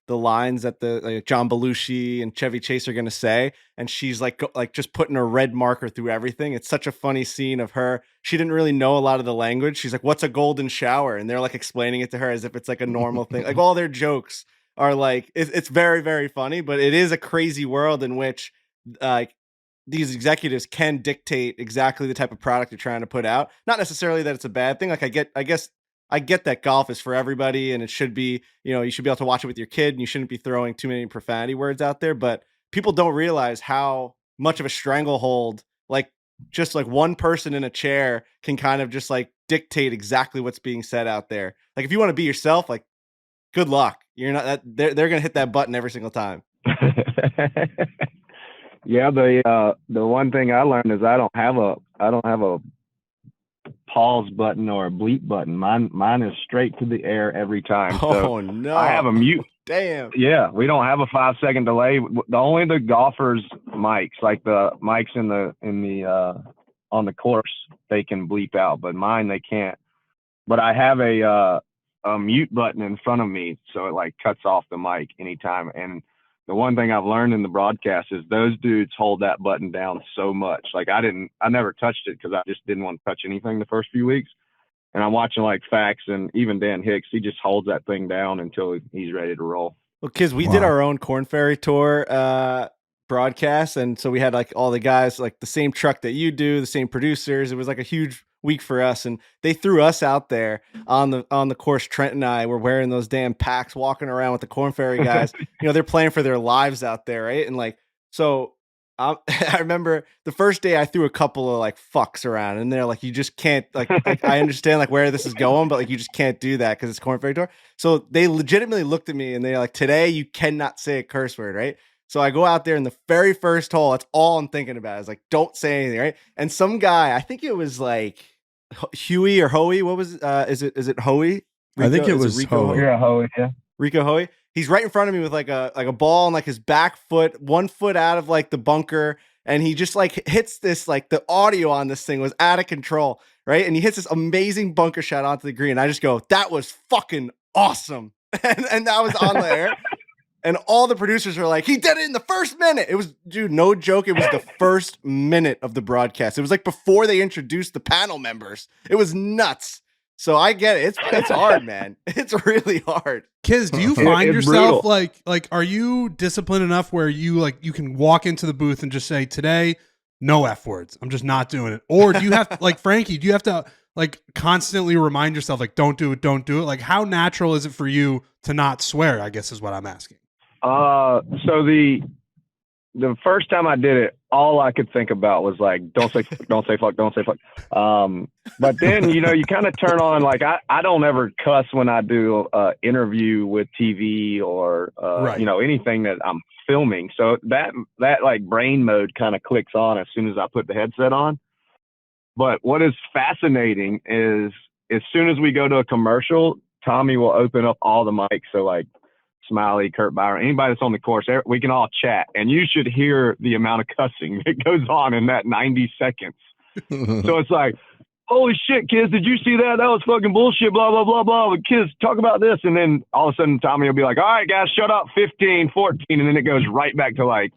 S2: the lines that the John Belushi and Chevy Chase are going to say, and she's like just putting a red marker through everything. It's such a funny scene of her. She didn't really know a lot of the language. She's like, "What's a golden shower?" And they're like explaining it to her as if it's like a normal thing, like all their jokes are like, it's very, very funny, but it is a crazy world in which these executives can dictate exactly the type of product you're trying to put out. Not necessarily that it's a bad thing. Like I guess I get that golf is for everybody and it should be, you should be able to watch it with your kid and you shouldn't be throwing too many profanity words out there, but people don't realize how much of a stranglehold, like just like one person in a chair can kind of just like dictate exactly what's being said out there. Like if you want to be yourself, like good luck. You're not that they're going to hit that button every single time.
S3: Yeah, the one thing I learned is I don't have a pause button or a bleep button. Mine is straight to the air every time.
S2: Oh no!
S3: I have a mute.
S2: Damn.
S3: Yeah, we don't have a 5-second delay. Only the golfers' mics, like the mics in the on the course, they can bleep out, but mine they can't. But I have a mute button in front of me, so it like cuts off the mic anytime. And the one thing I've learned in the broadcast is those dudes hold that button down so much. Like I never touched it because I just didn't want to touch anything the first few weeks. And I'm watching like Fax and even Dan Hicks, he just holds that thing down until he's ready to roll.
S2: Well, kids, we did our own Corn Ferry Tour broadcast. And so we had like all the guys, like the same truck that you do, the same producers. It was like a huge week for us. And they threw us out there on the course. Trent and I were wearing those damn packs, walking around with the Corn Ferry guys. They're playing for their lives out there. Right. And like, so I remember the first day I threw a couple of like fucks around and they're like, you just can't like I understand like where this is going, but like, you just can't do that because it's Corn Ferry Tour. So they legitimately looked at me and they're like, today you cannot say a curse word. Right. So I go out there in the very first hole. That's all I'm thinking about is like, don't say anything. Right. And some guy, I think it was like Huey or Hoey. What was is it Hoey?
S1: I think it was Rico.
S3: Yeah, Hoey. Yeah.
S2: Rico Hoey. He's right in front of me with like a ball and like his back foot, 1 foot out of like the bunker. And he just like hits this, like the audio on this thing was out of control. Right. And he hits this amazing bunker shot onto the green. I just go, that was fucking awesome. And that was on the air. And all the producers were like, he did it in the first minute. It was, dude, no joke. It was the first minute of the broadcast. It was like before they introduced the panel members. It was nuts. So I get it. It's hard, man. It's really hard.
S4: Kiz, do you find yourself like, are you disciplined enough where you can walk into the booth and just say, today, no F words. I'm just not doing it. Or do you have to, like Frankie, do you have to like constantly remind yourself, like, don't do it. Like, how natural is it for you to not swear, I guess is what I'm asking.
S3: So the first time I did it, all I could think about was like, don't say fuck. But then, you kind of turn on, like, I don't ever cuss when I do interview with TV or,
S4: right.
S3: Anything that I'm filming. So that like brain mode kind of clicks on as soon as I put the headset on. But what is fascinating is as soon as we go to a commercial, Tommy will open up all the mics. So like Smiley, Kurt Byron, anybody that's on the course, we can all chat. And you should hear the amount of cussing that goes on in that 90 seconds. So it's like, holy shit, kids, did you see that? That was fucking bullshit, blah, blah, blah, blah. But kids, talk about this. And then all of a sudden, Tommy will be like, all right, guys, shut up, 15, 14. And then it goes right back to like,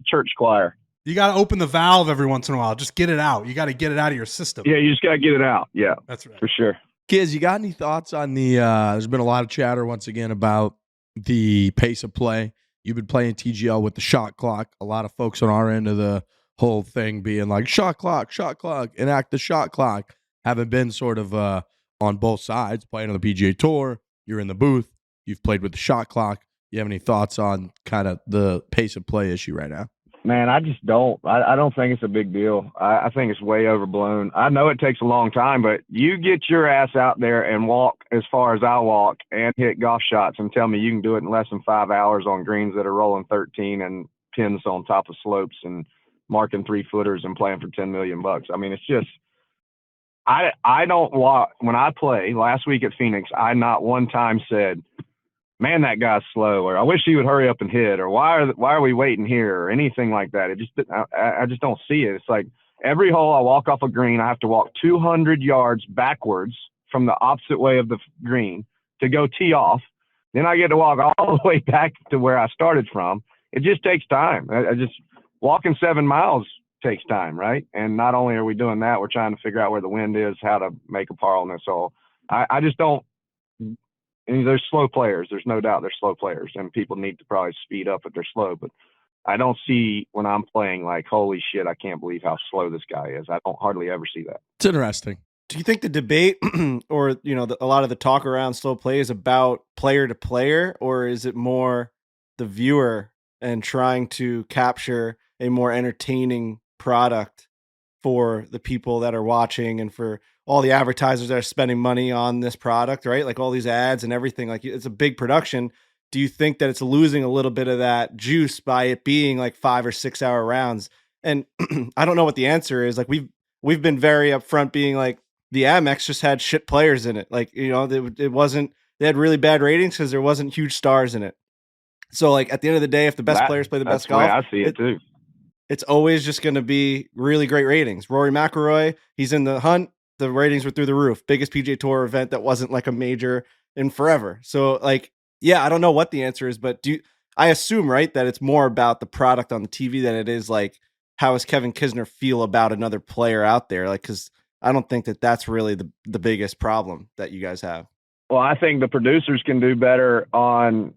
S3: church choir.
S4: You got to open the valve every once in a while. Just get it out. You got to get it out of your system.
S3: Yeah, you just got to get it out. Yeah,
S4: that's right.
S3: For sure.
S1: Kiz, you got any thoughts on the there's been a lot of chatter once again about the pace of play. You've been playing TGL with the shot clock. A lot of folks on our end of the whole thing being like, shot clock, enact the shot clock. Haven't been sort of on both sides, playing on the PGA Tour. You're in the booth. You've played with the shot clock. You have any thoughts on kind of the pace of play issue right now?
S3: Man, I just don't. I don't think it's a big deal. I think it's way overblown. I know it takes a long time, but you get your ass out there and walk as far as I walk and hit golf shots and tell me you can do it in less than 5 hours on greens that are rolling 13 and pins on top of slopes and marking 3-footers and playing for $10 million. I mean, it's just, I don't walk. When I play last week at Phoenix, I not one time said, man, that guy's slow, or I wish he would hurry up and hit, or why are we waiting here, or anything like that. I just don't see it. It's like every hole I walk off a green, I have to walk 200 yards backwards from the opposite way of the green to go tee off. Then I get to walk all the way back to where I started from. It just takes time. I just walking 7 miles takes time, right? And not only are we doing that, we're trying to figure out where the wind is, how to make a par on this hole. I just don't. and there's slow players. There's no doubt there's slow players, and people need to probably speed up if they're slow. But I don't see when I'm playing like, holy shit, I can't believe how slow this guy is. I don't hardly ever see that.
S1: It's interesting.
S2: Do you think the debate or, you know, a lot of the talk around slow play is about player to player, or is it more the viewer and trying to capture a more entertaining product for the people that are watching and for all the advertisers that are spending money on this product, right? Like all these ads and everything, like it's a big production. Do you think that it's losing a little bit of that juice by it being like 5 or 6 hour rounds? And I don't know what the answer is. Like we've been very upfront being like the Amex just had shit players in it. Like, you know, it wasn't, they had really bad ratings because there wasn't huge stars in it. So like at the end of the day, if the best players play the best golf,
S3: I see it too.
S2: It's always just going to be really great ratings. Rory McIlroy, he's in the hunt. The ratings were through the roof. Biggest PGA Tour event that wasn't like a major in forever. So like, yeah, I don't know what the answer is, but I assume, right, that it's more about the product on the TV than it is like, how does Kevin Kisner feel about another player out there? Like, because I don't think that that's really the biggest problem that you guys have.
S3: Well, I think the producers can do better on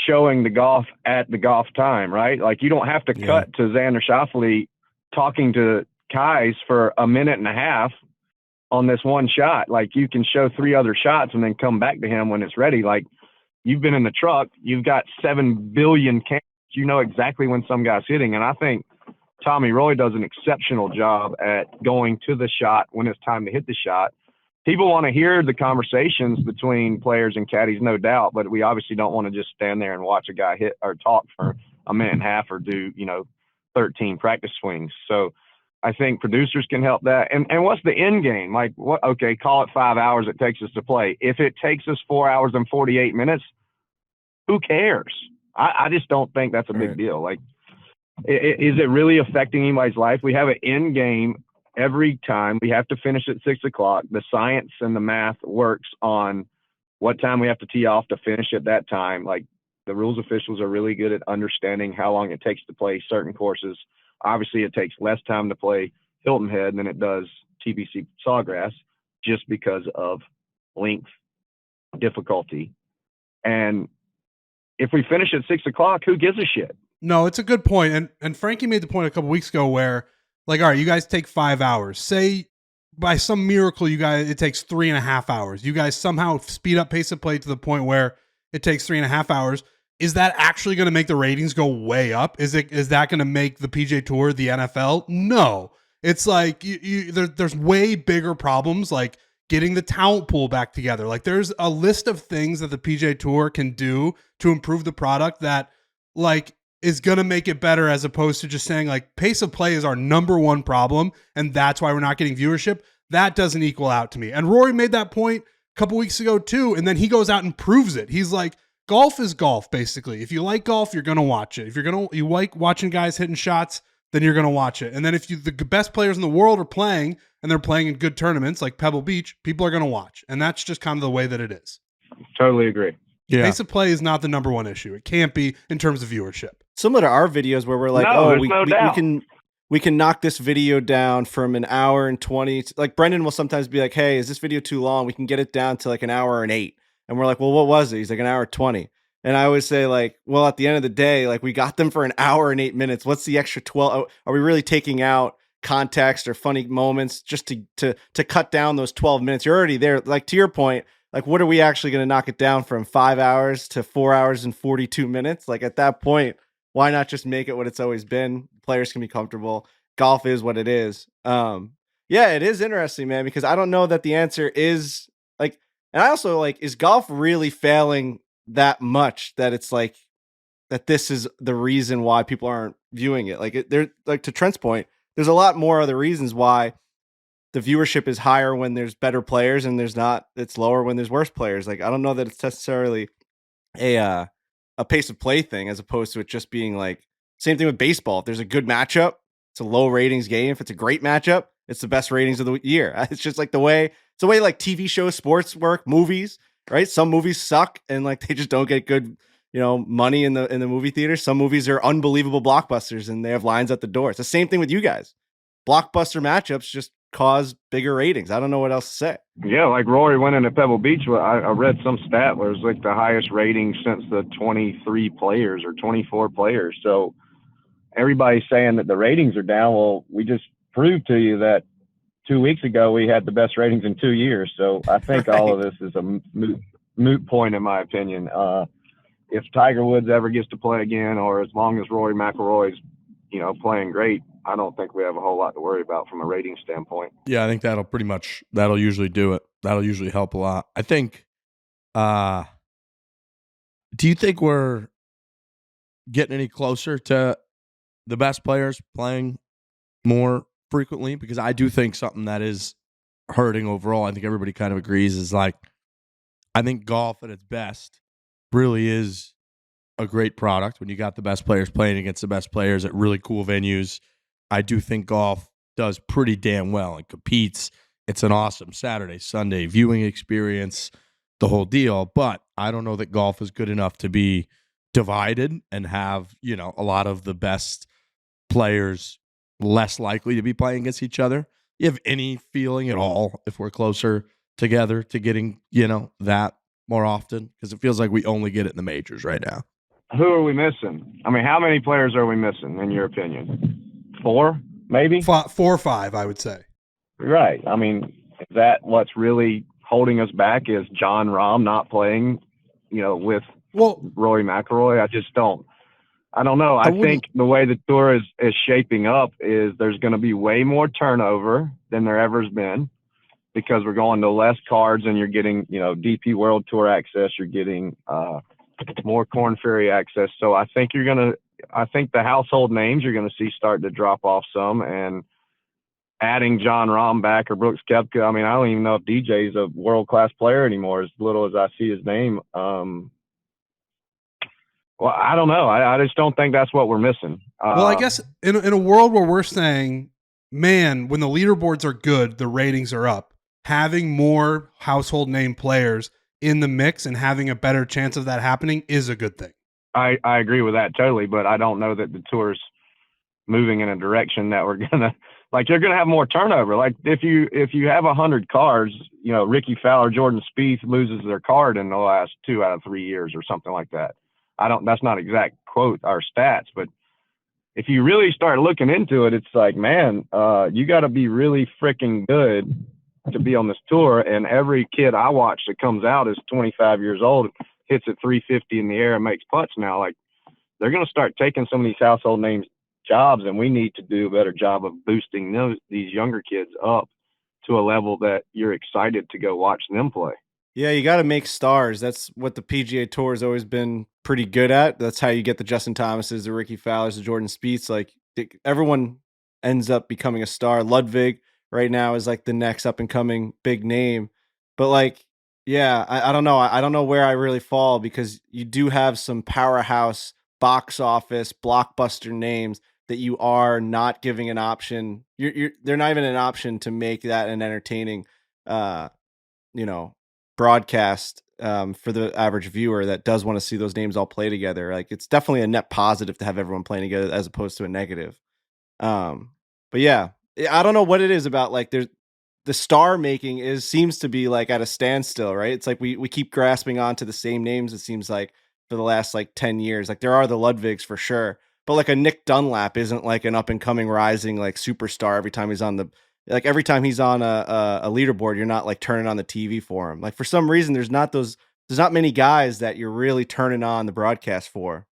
S3: showing the golf at the golf time, right? Like you don't have to cut to Xander Schauffele talking to Kais for a minute and a half on this one shot. Like you can show 3 other shots and then come back to him when it's ready. Like you've been in the truck, you've got 7 billion cameras. You know exactly when some guy's hitting. And I think Tommy Roy does an exceptional job at going to the shot when it's time to hit the shot. People want to hear the conversations between players and caddies, no doubt, but we obviously don't want to just stand there and watch a guy hit or talk for a minute and a half or do, 13 practice swings. So I think producers can help that. And what's the end game? Like, what? Okay, call it 5 hours it takes us to play. If it takes us 4 hours and 48 minutes, who cares? I just don't think that's a big deal. Like, is it really affecting anybody's life? We have an end game every time. We have to finish at 6 o'clock. The science and the math works on what time we have to tee off to finish at that time. Like the rules officials are really good at understanding how long it takes to play certain courses. Obviously it takes less time to play Hilton Head than it does TPC Sawgrass just because of length, difficulty. And if we finish at 6 o'clock, who gives a shit?
S4: No, it's a good point. And Frankie made the point a couple weeks ago where, like, all right, you guys take 5 hours. Say by some miracle, it takes 3.5 hours. You guys somehow speed up pace of play to the point where it takes 3.5 hours. Is that actually going to make the ratings go way up? Is that going to make the PGA Tour the NFL? No. It's like there's way bigger problems, like getting the talent pool back together. Like there's a list of things that the PGA Tour can do to improve the product that like is going to make it better, as opposed to just saying like pace of play is our number one problem and that's why we're not getting viewership. That doesn't equal out to me. And Rory made that point a couple weeks ago too, and then he goes out and proves it. He's like, golf is golf, basically. If you like golf, you're going to watch it. If you like watching guys hitting shots, then you're going to watch it. And then if the best players in the world are playing and they're playing in good tournaments like Pebble Beach, people are going to watch. And that's just kind of the way that it is.
S3: Totally agree.
S4: Yeah. Pace of play is not the number one issue. It can't be in terms of viewership.
S2: Similar to our videos where we're like, we can knock this video down from an hour and 20. Like Brendan will sometimes be like, hey, is this video too long? We can get it down to like an hour and 8. And we're like, well, what was it? He's like an hour 20. And I always say like, well, at the end of the day, like we got them for an hour and 8 minutes. What's the extra 12? Are we really taking out context or funny moments just to cut down those 12 minutes? You're already there. Like to your point, like what are we actually going to knock it down from 5 hours to 4 hours and 42 minutes? Like at that point, why not just make it what it's always been? Players can be comfortable. Golf is what it is. Yeah, it is interesting, man, because I don't know that the answer is like, and I also like, is golf really failing that much that it's like that this is the reason why people aren't viewing it? Like they're like, to Trent's point, there's a lot more other reasons why the viewership is higher when there's better players and there's not, it's lower when there's worse players. Like I don't know that it's necessarily a pace of play thing, as opposed to it just being like same thing with baseball. If there's a good matchup, it's a low ratings game. If it's a great matchup, it's the best ratings of the year. It's just like it's the way like TV shows, sports work, movies, right? Some movies suck and like they just don't get good, money in the movie theater. Some movies are unbelievable blockbusters and they have lines at the door. It's the same thing with you guys. Blockbuster matchups just cause bigger ratings. I don't know what else to say.
S3: Yeah, like Rory went into Pebble Beach. I read some stat where it was like the highest rating since the 23 players or 24 players. So everybody's saying that the ratings are down. Well, we just proved to you that 2 weeks ago we had the best ratings in 2 years. So I think all of this is a moot point in my opinion. If Tiger Woods ever gets to play again, or as long as Rory McIlroy's, playing great, I don't think we have a whole lot to worry about from a rating standpoint.
S1: Yeah, I think that'll usually do it. That'll usually help a lot. I think, do you think we're getting any closer to the best players playing more frequently? Because I do think something that is hurting overall, I think everybody kind of agrees, is like, I think golf at its best really is a great product when you got the best players playing against the best players at really cool venues. I do think golf does pretty damn well and competes. It's an awesome Saturday, Sunday viewing experience, the whole deal. But I don't know that golf is good enough to be divided and have, a lot of the best players less likely to be playing against each other. You have any feeling at all if we're closer together to getting, that more often? Because it feels like we only get it in the majors right now.
S3: Who are we missing? I mean, how many players are we missing, in your opinion? 4, maybe?
S4: 4 or 5, I would say.
S3: Right. I mean, is that what's really holding us back? Is Jon Rahm not playing, with Rory McIlroy? I don't know. I think the way the tour is shaping up is there's going to be way more turnover than there ever's been, because we're going to less cards and you're getting, DP World Tour access. You're getting more Korn Ferry access. So I think the household names you're going to see start to drop off some, and adding Jon Rahm back or Brooks Koepka. I mean, I don't even know if DJ's a world-class player anymore, as little as I see his name. Well, I don't know. I just don't think that's what we're missing.
S4: Well, I guess in a world where we're saying, man, when the leaderboards are good, the ratings are up, having more household name players in the mix and having a better chance of that happening is a good thing.
S3: I agree with that totally, but I don't know that the tour's moving in a direction that we're gonna you're gonna have more turnover. Like if you have 100 cards, Ricky Fowler, Jordan Spieth loses their card in the last 2 out of 3 years or something like that. That's not exact quote our stats, but if you really start looking into it, it's like, man, you got to be really freaking good to be on this tour. And every kid I watch that comes out is 25 years old, hits at 350 in the air and makes putts now. Like, they're going to start taking some of these household names jobs, and we need to do a better job of boosting these younger kids up to a level that you're excited to go watch them play.
S2: Yeah, you got to make stars. That's what the PGA Tour has always been pretty good at. That's how you get the Justin Thomases, the Ricky Fowlers, the Jordan Spieths. Like, everyone ends up becoming a star. Ludwig right now is like the next up and coming big name. But I don't know. I don't know where I really fall, because you do have some powerhouse box office blockbuster names that you are not giving an option. They're not even an option to make that an entertaining, broadcast for the average viewer that does want to see those names all play together. Like, it's definitely a net positive to have everyone playing together as opposed to a negative. But yeah, I don't know what it is about, like, the star making seems to be like at a standstill, right? It's like we keep grasping onto the same names, it seems like, for the last 10 years. Like, there are the Ludwigs for sure, but like a Nick Dunlap isn't like an up and coming rising superstar every time he's on every time he's on a leaderboard, you're not turning on the TV for him. Like, for some reason, there's not many guys that you're really turning on the broadcast for.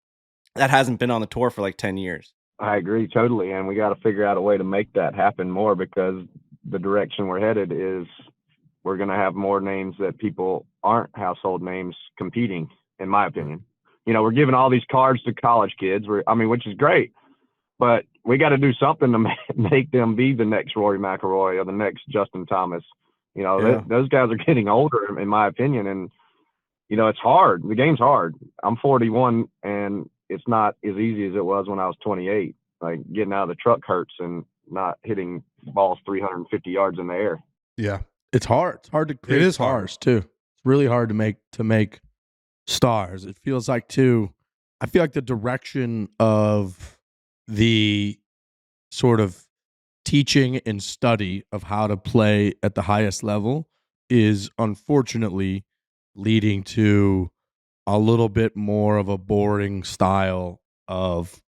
S2: That hasn't been on the tour for 10 years.
S3: I agree totally. And we got to figure out a way to make that happen more, because the direction we're headed is we're going to have more names that people aren't household names competing, in my opinion. We're giving all these cards to college kids, which is great, but we got to do something to make them be the next Rory McIlroy or the next Justin Thomas. Those guys are getting older, in my opinion, and it's hard. The game's hard. I'm 41, and it's not as easy as it was when I was 28. Like, getting out of the truck hurts and not hitting balls 350 yards in the air.
S4: Yeah,
S1: it's hard. It's hard to create stars too. It's really hard to make stars. It feels like I feel like the direction of the sort of teaching and study of how to play at the highest level is unfortunately leading to a little bit more of a boring style of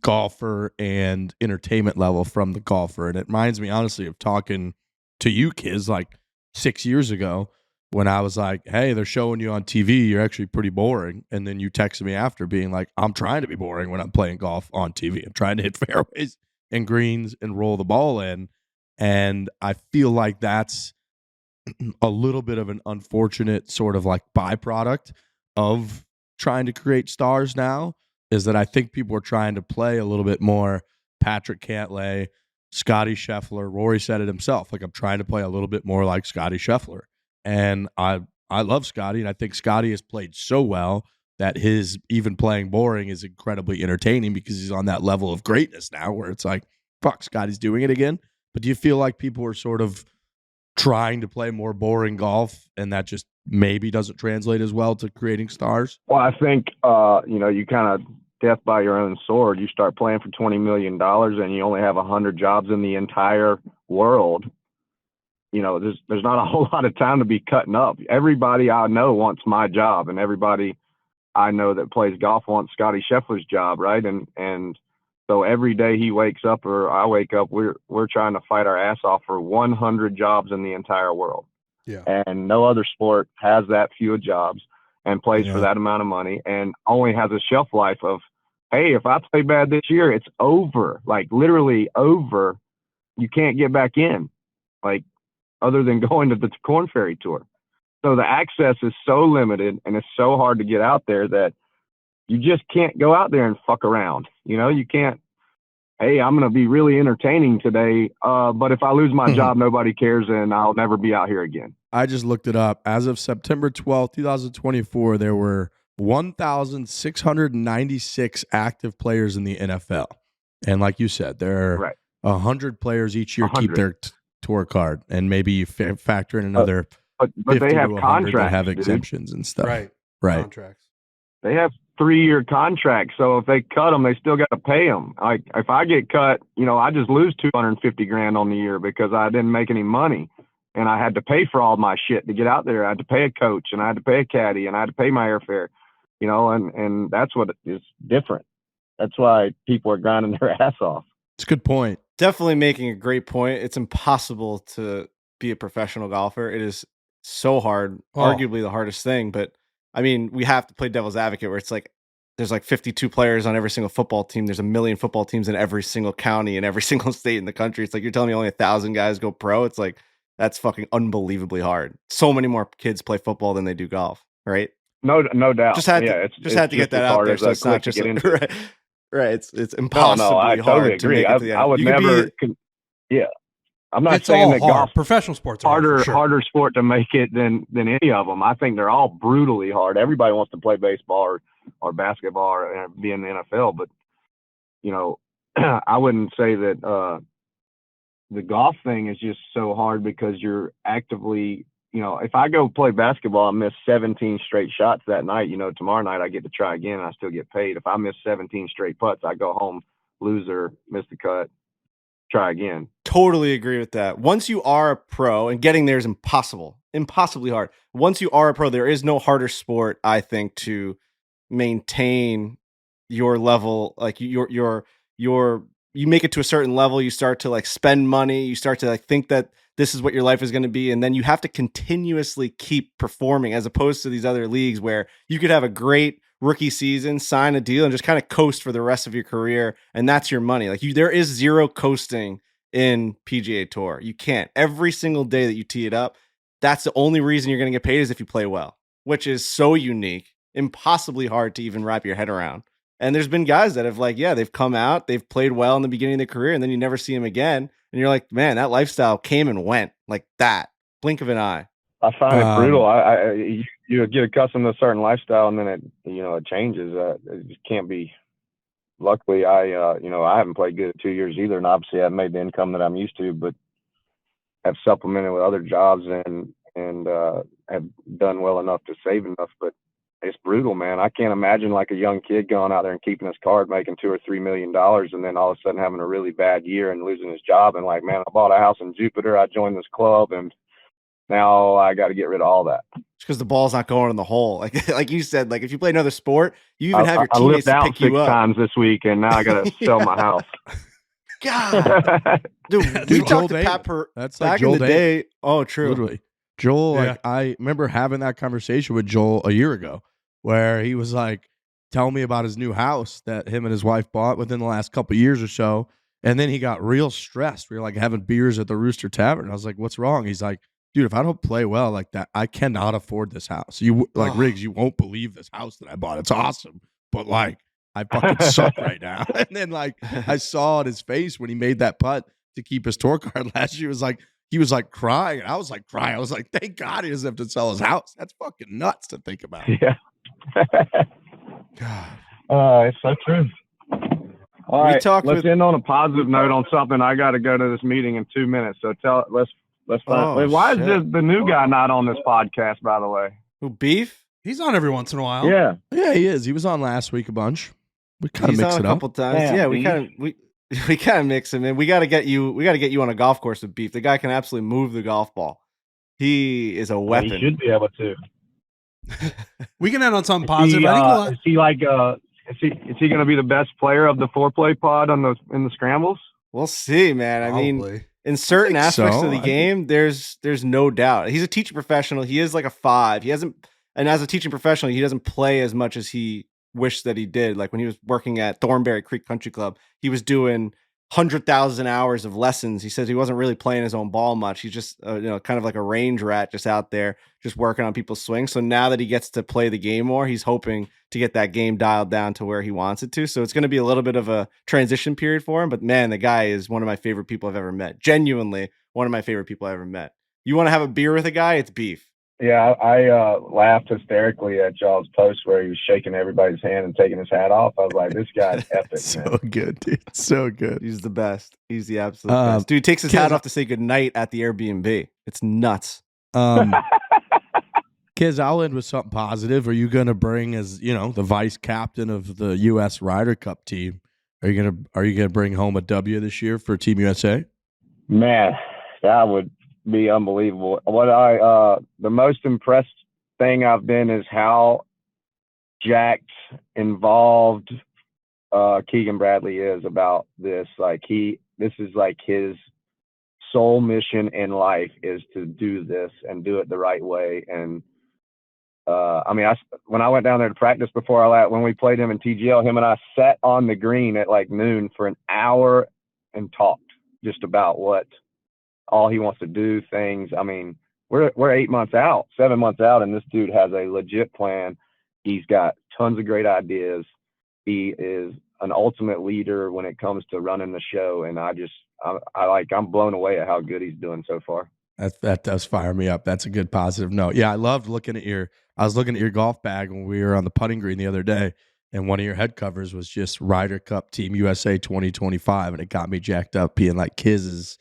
S1: golfer and entertainment level from the golfer. And it reminds me, honestly, of talking to you kids like 6 years ago when I was like, hey, they're showing you on TV, you're actually pretty boring. And then you texted me after being like, I'm trying to be boring when I'm playing golf on TV. I'm trying to hit fairways and greens and roll the ball in. And I feel like that's a little bit of an unfortunate sort of like byproduct of trying to create stars now, is that I think people are trying to play a little bit more Patrick Cantlay, Scotty Scheffler. Rory said it himself. Like, I'm trying to play a little bit more like Scotty Scheffler. And I love Scotty, and I think Scotty has played so well that his even playing boring is incredibly entertaining because he's on that level of greatness now where it's like, fuck, Scotty's doing it again. But do you feel like people are sort of trying to play more boring golf and that just maybe doesn't translate as well to creating stars?
S3: Well, I think, you kind of death by your own sword. You start playing for $20 million and you only have 100 jobs in the entire world. There's not a whole lot of time to be cutting up. Everybody I know wants my job, and everybody I know that plays golf wants Scotty Scheffler's job, right? And so every day he wakes up or I wake up, we're trying to fight our ass off for 100 jobs in the entire world.
S4: Yeah.
S3: And no other sport has that few jobs and plays for that amount of money and only has a shelf life of, hey, if I play bad this year, it's over, like literally over. You can't get back in, like other than going to the Corn Ferry Tour. So the access is so limited and it's so hard to get out there that you just can't go out there and fuck around. You can't, hey, I'm going to be really entertaining today, but if I lose my job, nobody cares and I'll never be out here again.
S1: I just looked it up. As of September 12th, 2024, there were 1,696 active players in the NFL. And like you said, there are 100 players each year
S3: 100.
S1: keep their tour card. And maybe you factor in another
S3: but
S1: 50
S3: they have
S1: to 100
S3: contracts,
S1: that have
S3: dude.
S1: exemptions and stuff.
S4: Right. Contracts.
S3: They have 3-year contracts. So if they cut them, they still got to pay them. Like if I get cut, I just lose $250,000 on the year because I didn't make any money. And I had to pay for all my shit to get out there. I had to pay a coach and I had to pay a caddy and I had to pay my airfare, and that's what is different. That's why people are grinding their ass off.
S1: It's a good point.
S2: Definitely making a great point. It's impossible to be a professional golfer. It is so hard, arguably the hardest thing. But I mean, we have to play devil's advocate where it's like, there's like 52 players on every single football team. There's 1 million football teams in every single county and every single state in the country. It's like, you're telling me only 1,000 guys go pro. It's like, that's fucking unbelievably hard. So many more kids play football than they do golf, right?
S3: No doubt.
S2: Just had to get that out there. So it's not just right. It's impossibly
S3: I totally
S2: hard
S3: agree.
S2: to make it to the
S3: I would never. I'm not
S4: it's
S3: saying
S4: all
S3: that
S4: hard.
S3: golf
S4: Professional sports are
S3: harder sport to make it than any of them. I think they're all brutally hard. Everybody wants to play baseball or basketball or be in the NFL, but I wouldn't say that the golf thing is just so hard because you're actively, if I go play basketball and miss 17 straight shots that night, tomorrow night I get to try again and I still get paid. If I miss 17 straight putts, I go home, loser, miss the cut, try again.
S2: Totally agree with that. Once you are a pro, and getting there is impossibly hard. Once you are a pro, there is no harder sport, I think, to maintain your level. Like you make it to a certain level, you start to like spend money, you start to like think that this is what your life is going to be, and then you have to continuously keep performing, as opposed to these other leagues where you could have a great rookie season, sign a deal, and just kind of coast for the rest of your career, and that's your money. Like there is zero coasting in PGA Tour. You can't. Every single day that you tee it up, that's the only reason you're going to get paid is if you play well, which is so unique, impossibly hard to even wrap your head around. And there's been guys that have they've come out, they've played well in the beginning of their career, and then you never see them again. And you're like, man, that lifestyle came and went like that. Blink of an eye.
S3: I find it brutal. You get accustomed to a certain lifestyle and then it changes. It just can't be. Luckily, I haven't played good in 2 years either. And obviously I've made the income that I'm used to, but have supplemented with other jobs and have done well enough to save enough. But it's brutal, man. I can't imagine like a young kid going out there and keeping his card, making $2 or $3 million, and then all of a sudden having a really bad year and losing his job. And like, man, I bought a house in Jupiter. I joined this club, and now I got to get rid of all that.
S2: It's because the ball's not going in the hole. Like you said, like if you play another sport, you even have your teammates to pick you up.
S3: I lived out 6 times this week, and now I got to sell my house.
S2: God, dude, we talked to Pat
S1: That's
S2: back
S1: like Joel
S2: in the day. Oh, true.
S1: Literally. Joel,
S4: Yeah.
S1: like I remember having that conversation with Joel a year ago where he was like telling me about his new house that him and his wife bought within the last couple of years or so. And then he got real stressed. We were like having beers at the Rooster Tavern. I was like, what's wrong? He's like, dude, if I don't play well like that, I cannot afford this house. You like Riggs, you won't believe this house that I bought. It's awesome. But like, I fucking suck right now. And then like I saw on his face when he made that putt to keep his tour card last year, he was like crying. And I was like crying. I was like, thank God he doesn't have to sell his house. That's fucking nuts to think about.
S3: Yeah.
S1: God.
S3: It's so true. All right, let's end on a positive note on something. I got to go to this meeting in 2 minutes. So let's find. Why is the new guy not on this podcast, by the way?
S2: Who, Beef?
S4: He's on every once in a while.
S3: Yeah,
S1: he is. He was on last week a bunch. We kind of
S2: He's
S1: mix
S2: on
S1: it
S2: a
S1: up.
S2: couple times.
S3: Damn,
S2: yeah,
S3: Beef.
S2: we kind of mix him in. We got to get you on a golf course with Beef. The guy can absolutely move the golf ball. He is a weapon.
S3: He should be able to.
S4: We can end on something positive.
S3: Is he like is he going to be the best player of the foreplay pod in the scrambles?
S2: We'll see, man. I mean, in certain aspects of the game, there's no doubt. He's a teaching professional. He is like a 5. And as a teaching professional, he doesn't play as much as he wished that he did. Like when he was working at Thornberry Creek Country Club, he was doing 100,000 hours of lessons. He says he wasn't really playing his own ball much. He's just, kind of like a range rat, just out there, just working on people's swings. So now that he gets to play the game more, he's hoping to get that game dialed down to where he wants it to. So it's going to be a little bit of a transition period for him. But man, the guy is one of my favorite people I've ever met. Genuinely one of my favorite people I've ever met. You want to have a beer with a guy? It's Beef.
S3: Yeah, I laughed hysterically at y'all's post where he was shaking everybody's hand and taking his hat off. I was like, this guy's epic,
S1: So
S3: man.
S1: good, dude. So good.
S2: He's the best. He's the absolute best. Dude takes his hat off to say goodnight at the Airbnb. It's nuts.
S1: Kids, I'll end with something positive. Are you going to bring, as the vice captain of the U.S. Ryder Cup team? Are you gonna bring home a W this year for Team USA?
S3: Man, that would be unbelievable. What the most impressed thing I've been is how jacked, involved Keegan Bradley is about this. Like this is like his sole mission in life is to do this and do it the right way. And when I went down there to practice when we played him in TGL, him and I sat on the green at like noon for an hour and talked just about all he wants to do, things. I mean, we're 7 months out, and this dude has a legit plan. He's got tons of great ideas. He is an ultimate leader when it comes to running the show, and I'm blown away at how good he's doing so far.
S1: That does fire me up. That's a good positive note. Yeah, I loved looking at I was looking at your golf bag when we were on the putting green the other day, and one of your head covers was just Ryder Cup Team USA 2025, and it got me jacked up being like Kiz's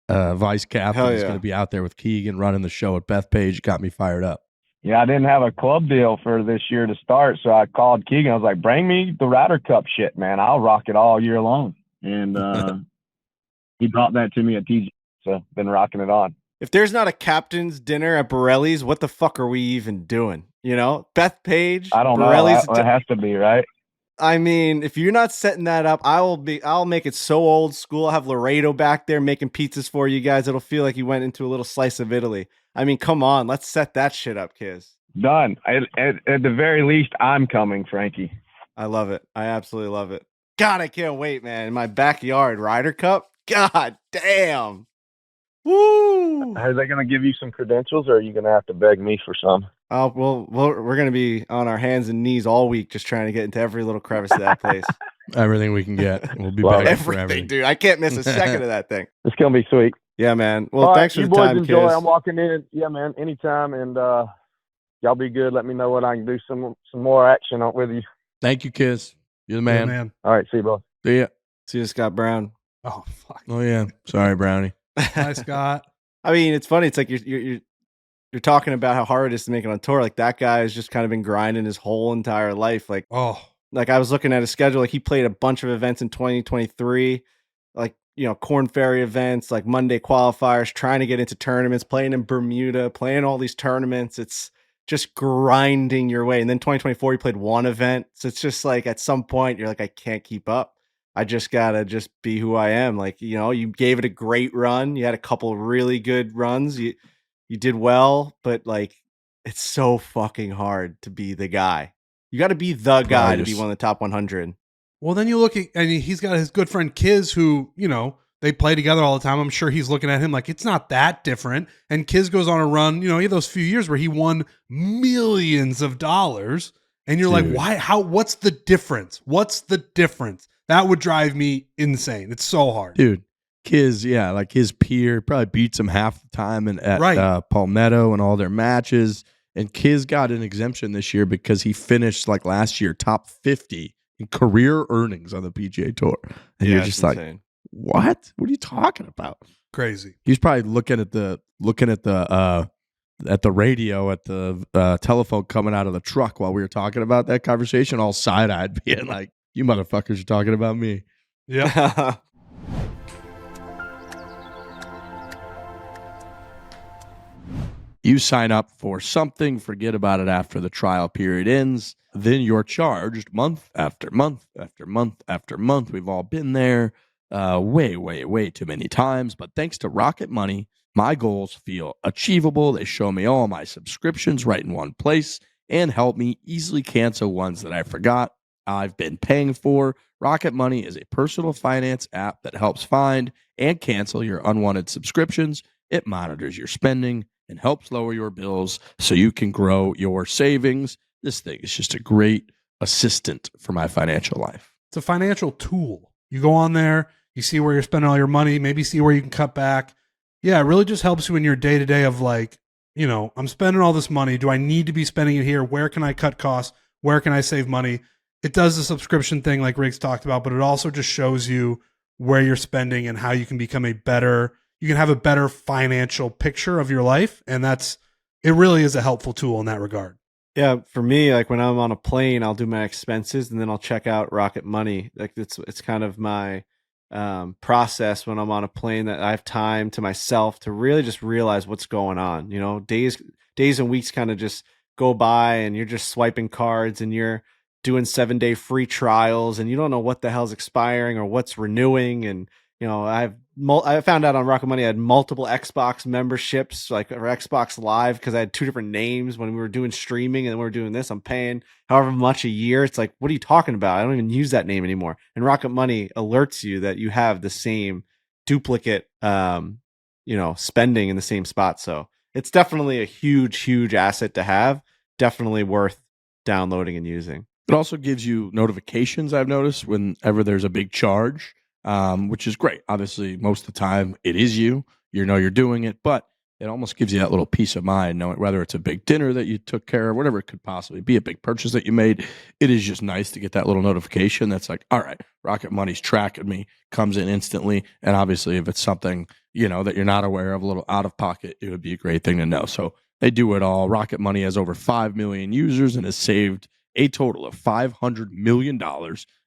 S1: vice captain is going to be out there with Keegan running the show at Bethpage. Got me fired up.
S3: Yeah, I didn't have a club deal for this year to start, so I called Keegan. I was like, bring me the Ryder Cup shit, man. I'll rock it all year long. And he brought that to me at TG, so been rocking it on.
S2: If there's not a captain's dinner at Borelli's, what the fuck are we even doing? Bethpage.
S3: I don't
S2: Borelli's
S3: know. That has to be, right?
S2: I mean, if you're not setting that up, I'll make it so old school. I'll have Laredo back there making pizzas for you guys. It'll feel like you went into a little slice of Italy. I mean, come on, let's set that shit up, Kiz.
S3: Done. At the very least, I'm coming, Frankie.
S2: I love it. I absolutely love it. God, I can't wait, man. In my backyard, Ryder Cup. God damn. Woo!
S3: Are they going to give you some credentials, or are you going to have to beg me for some?
S2: Well, we're going to be on our hands and knees all week just trying to get into every little crevice of that place.
S1: Everything we can get. We'll be begging for everything.
S2: Dude. I can't miss a second of that thing.
S3: It's going to be sweet.
S2: Yeah, man. Well, thanks for the time,
S3: boys enjoy.
S2: Kiz.
S3: I'm walking in. Yeah, man, anytime. And y'all be good. Let me know what I can do some more action with you.
S1: Thank you, Kiz. You're the man.
S4: Yeah, man.
S3: All right, see you, both.
S1: See ya.
S2: See you, Scott Brown.
S4: Oh, fuck.
S1: Oh, yeah. Sorry, Brownie.
S4: Hi, Scott.
S2: I mean, it's funny. It's like you're you're talking about how hard it is to make it on tour. Like that guy has just kind of been grinding his whole entire life. Like I was looking at his schedule. Like he played a bunch of events in 2023, like, Corn Ferry events, like Monday qualifiers, trying to get into tournaments, playing in Bermuda, playing all these tournaments. It's just grinding your way. And then 2024, he played one event. So it's just like at some point you're like, I can't keep up. I just gotta just be who I am. Like, you gave it a great run. You had a couple really good runs. You did well, but like, it's so fucking hard to be the guy. You got to be the guy to be one of the top 100.
S4: Well, then you look at, and he's got his good friend Kiz, who, they play together all the time. I'm sure he's looking at him like it's not that different. And Kiz goes on a run, he had those few years where he won millions of dollars. And you're like, why? What's the difference? What's the difference? That would drive me insane. It's so hard.
S1: Dude, Kiz, like his peer probably beats him half the time at Palmetto and all their matches. And Kiz got an exemption this year because he finished like last year top 50 in career earnings on the PGA Tour. And you're just like, what? What are you talking about?
S4: Crazy.
S1: He's probably looking at the radio at the telephone coming out of the truck while we were talking about that conversation, all side-eyed, being like, you motherfuckers are talking about me.
S4: Yeah.
S1: You sign up for something, forget about it after the trial period ends, then you're charged month after month after month after month. We've all been there way too many times, but thanks to Rocket Money, my goals feel achievable. They show me all my subscriptions right in one place and help me easily cancel ones that I forgot I've been paying for. Rocket Money is a personal finance app that helps find and cancel your unwanted subscriptions. It monitors your spending and helps lower your bills so you can grow your savings. This thing is just a great assistant for my financial life.
S4: It's a financial tool. You go on there, you see where you're spending all your money, maybe see where you can cut back. Yeah, it really just helps you in your day-to-day of like, I'm spending all this money. Do I need to be spending it here? Where can I cut costs? Where can I save money? It does the subscription thing like Riggs talked about, but it also just shows you where you're spending and how you can become you can have a better financial picture of your life. And it really is a helpful tool in that regard.
S2: Yeah. For me, like when I'm on a plane, I'll do my expenses and then I'll check out Rocket Money. Like it's kind of my process when I'm on a plane, that I have time to myself to really just realize what's going on. Days and weeks kind of just go by and you're just swiping cards and you're doing 7-day free trials and you don't know what the hell's expiring or what's renewing. And, I found out on Rocket Money I had multiple Xbox memberships, like or Xbox Live, because I had two different names when we were doing streaming and we were doing this. I'm paying however much a year. It's like, what are you talking about? I don't even use that name anymore. And Rocket Money alerts you that you have the same duplicate, spending in the same spot. So it's definitely a huge asset to have. Definitely worth downloading and using.
S1: It also gives you notifications, I've noticed, whenever there's a big charge. Which is great. Obviously, most of the time it is you're doing it, but it almost gives you that little peace of mind, knowing whether it's a big dinner that you took care of, whatever it could possibly be, a big purchase that you made. It is just nice to get that little notification that's like, all right, Rocket Money's tracking me, comes in instantly. And obviously, if it's something, that you're not aware of, a little out of pocket, it would be a great thing to know. So they do it all. Rocket Money has over 5 million users and has saved a total of $500 million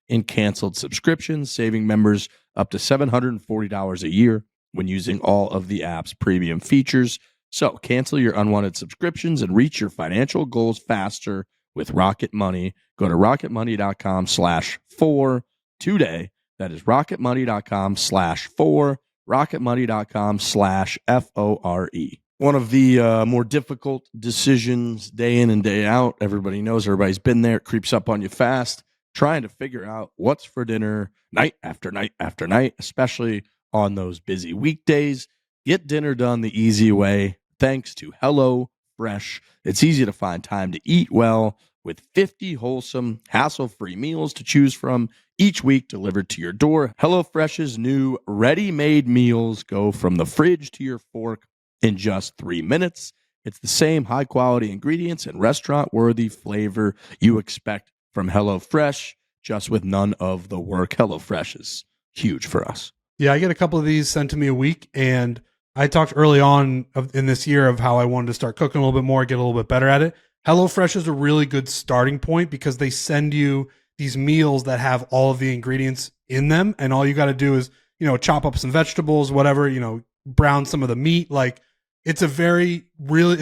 S1: in canceled subscriptions, saving members up to $740 a year when using all of the app's premium features. So cancel your unwanted subscriptions and reach your financial goals faster with Rocket Money. Go to rocketmoney.com/Fore today. That is rocketmoney.com/Fore, rocketmoney.com/FORE. One of the more difficult decisions day in and day out. Everybody knows, everybody's been there. It creeps up on you fast. Trying to figure out what's for dinner night after night after night, especially on those busy weekdays. Get dinner done the easy way thanks to Hello Fresh. It's easy to find time to eat well with 50 wholesome, hassle-free meals to choose from each week delivered to your door. HelloFresh's new ready-made meals go from the fridge to your fork in just 3 minutes. It's the same high-quality ingredients and restaurant-worthy flavor you expect from HelloFresh, just with none of the work. HelloFresh is huge for us.
S4: Yeah, I get a couple of these sent to me a week, and I talked early on in this year of how I wanted to start cooking a little bit more, get a little bit better at it. HelloFresh is a really good starting point because they send you these meals that have all of the ingredients in them, and all you got to do is, chop up some vegetables, whatever, brown some of the meat. Like, it's a really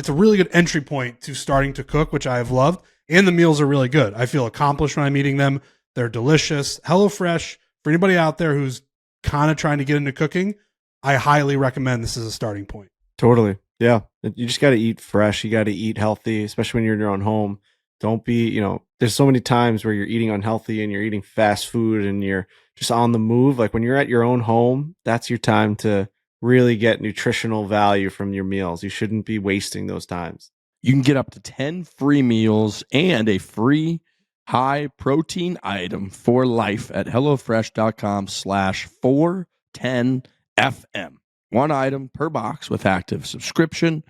S4: good entry point to starting to cook, which I have loved. And the meals are really good. I feel accomplished when I'm eating them. They're delicious. HelloFresh, for anybody out there who's kind of trying to get into cooking, I highly recommend this as a starting point.
S2: Totally. Yeah. You just got to eat fresh. You got to eat healthy, especially when you're in your own home. Don't be, there's so many times where you're eating unhealthy and you're eating fast food and you're just on the move. Like when you're at your own home, that's your time to really get nutritional value from your meals. You shouldn't be wasting those times.
S1: You can get up to 10 free meals and a free high protein item for life at HelloFresh.com/410FM. One item per box with active subscription.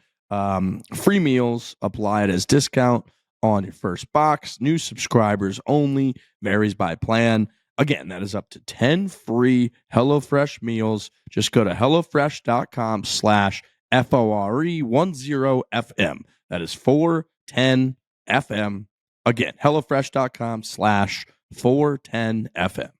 S1: Free meals applied as discount on your first box. New subscribers only. Varies by plan. Again, that is up to 10 free HelloFresh meals. Just go to HelloFresh.com/FORE10FM. That is 410FM. Again, HelloFresh.com/410FM.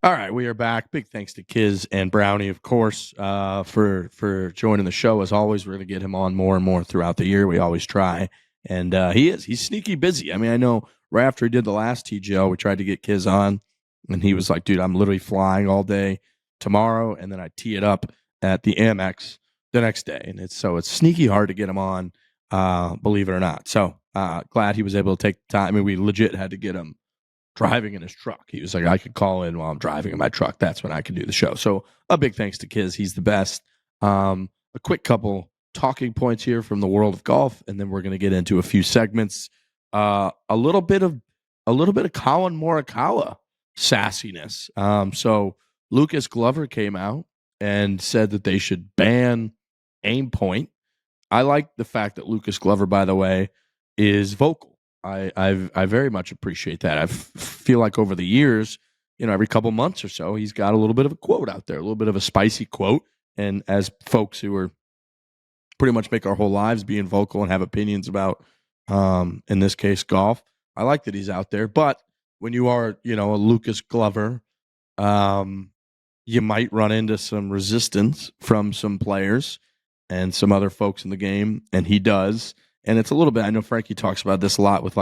S1: All right, we are back. Big thanks to Kiz and Brownie, of course, for joining the show. As always, we're going to get him on more and more throughout the year. We always try. And he's sneaky busy. I mean, I know right after he did the last TGO, we tried to get Kiz on, and he was like, dude, I'm literally flying all day tomorrow, and then I tee it up at the Amex the next day. And it's sneaky hard to get him on, believe it or not. So glad he was able to take the time. I mean, we legit had to get him driving in his truck. He was like, I could call in while I'm driving in my truck. That's when I can do the show. So a big thanks to Kiz. He's the best. A quick couple talking points here from the world of golf, and then we're going to get into a few segments. A little bit of Colin Morikawa sassiness. So Lucas Glover came out and said that they should ban Aimpoint. I like the fact that Lucas Glover, by the way, is vocal. I very much appreciate that. I feel like over the years, every couple months or so, he's got a little bit of a quote out there, a little bit of a spicy quote. And as folks who are pretty much make our whole lives being vocal and have opinions about, in this case, golf, I like that he's out there. But when you are, a Lucas Glover, you might run into some resistance from some players and some other folks in the game, and he does. And it's a little bit, I know Frankie talks about this a lot with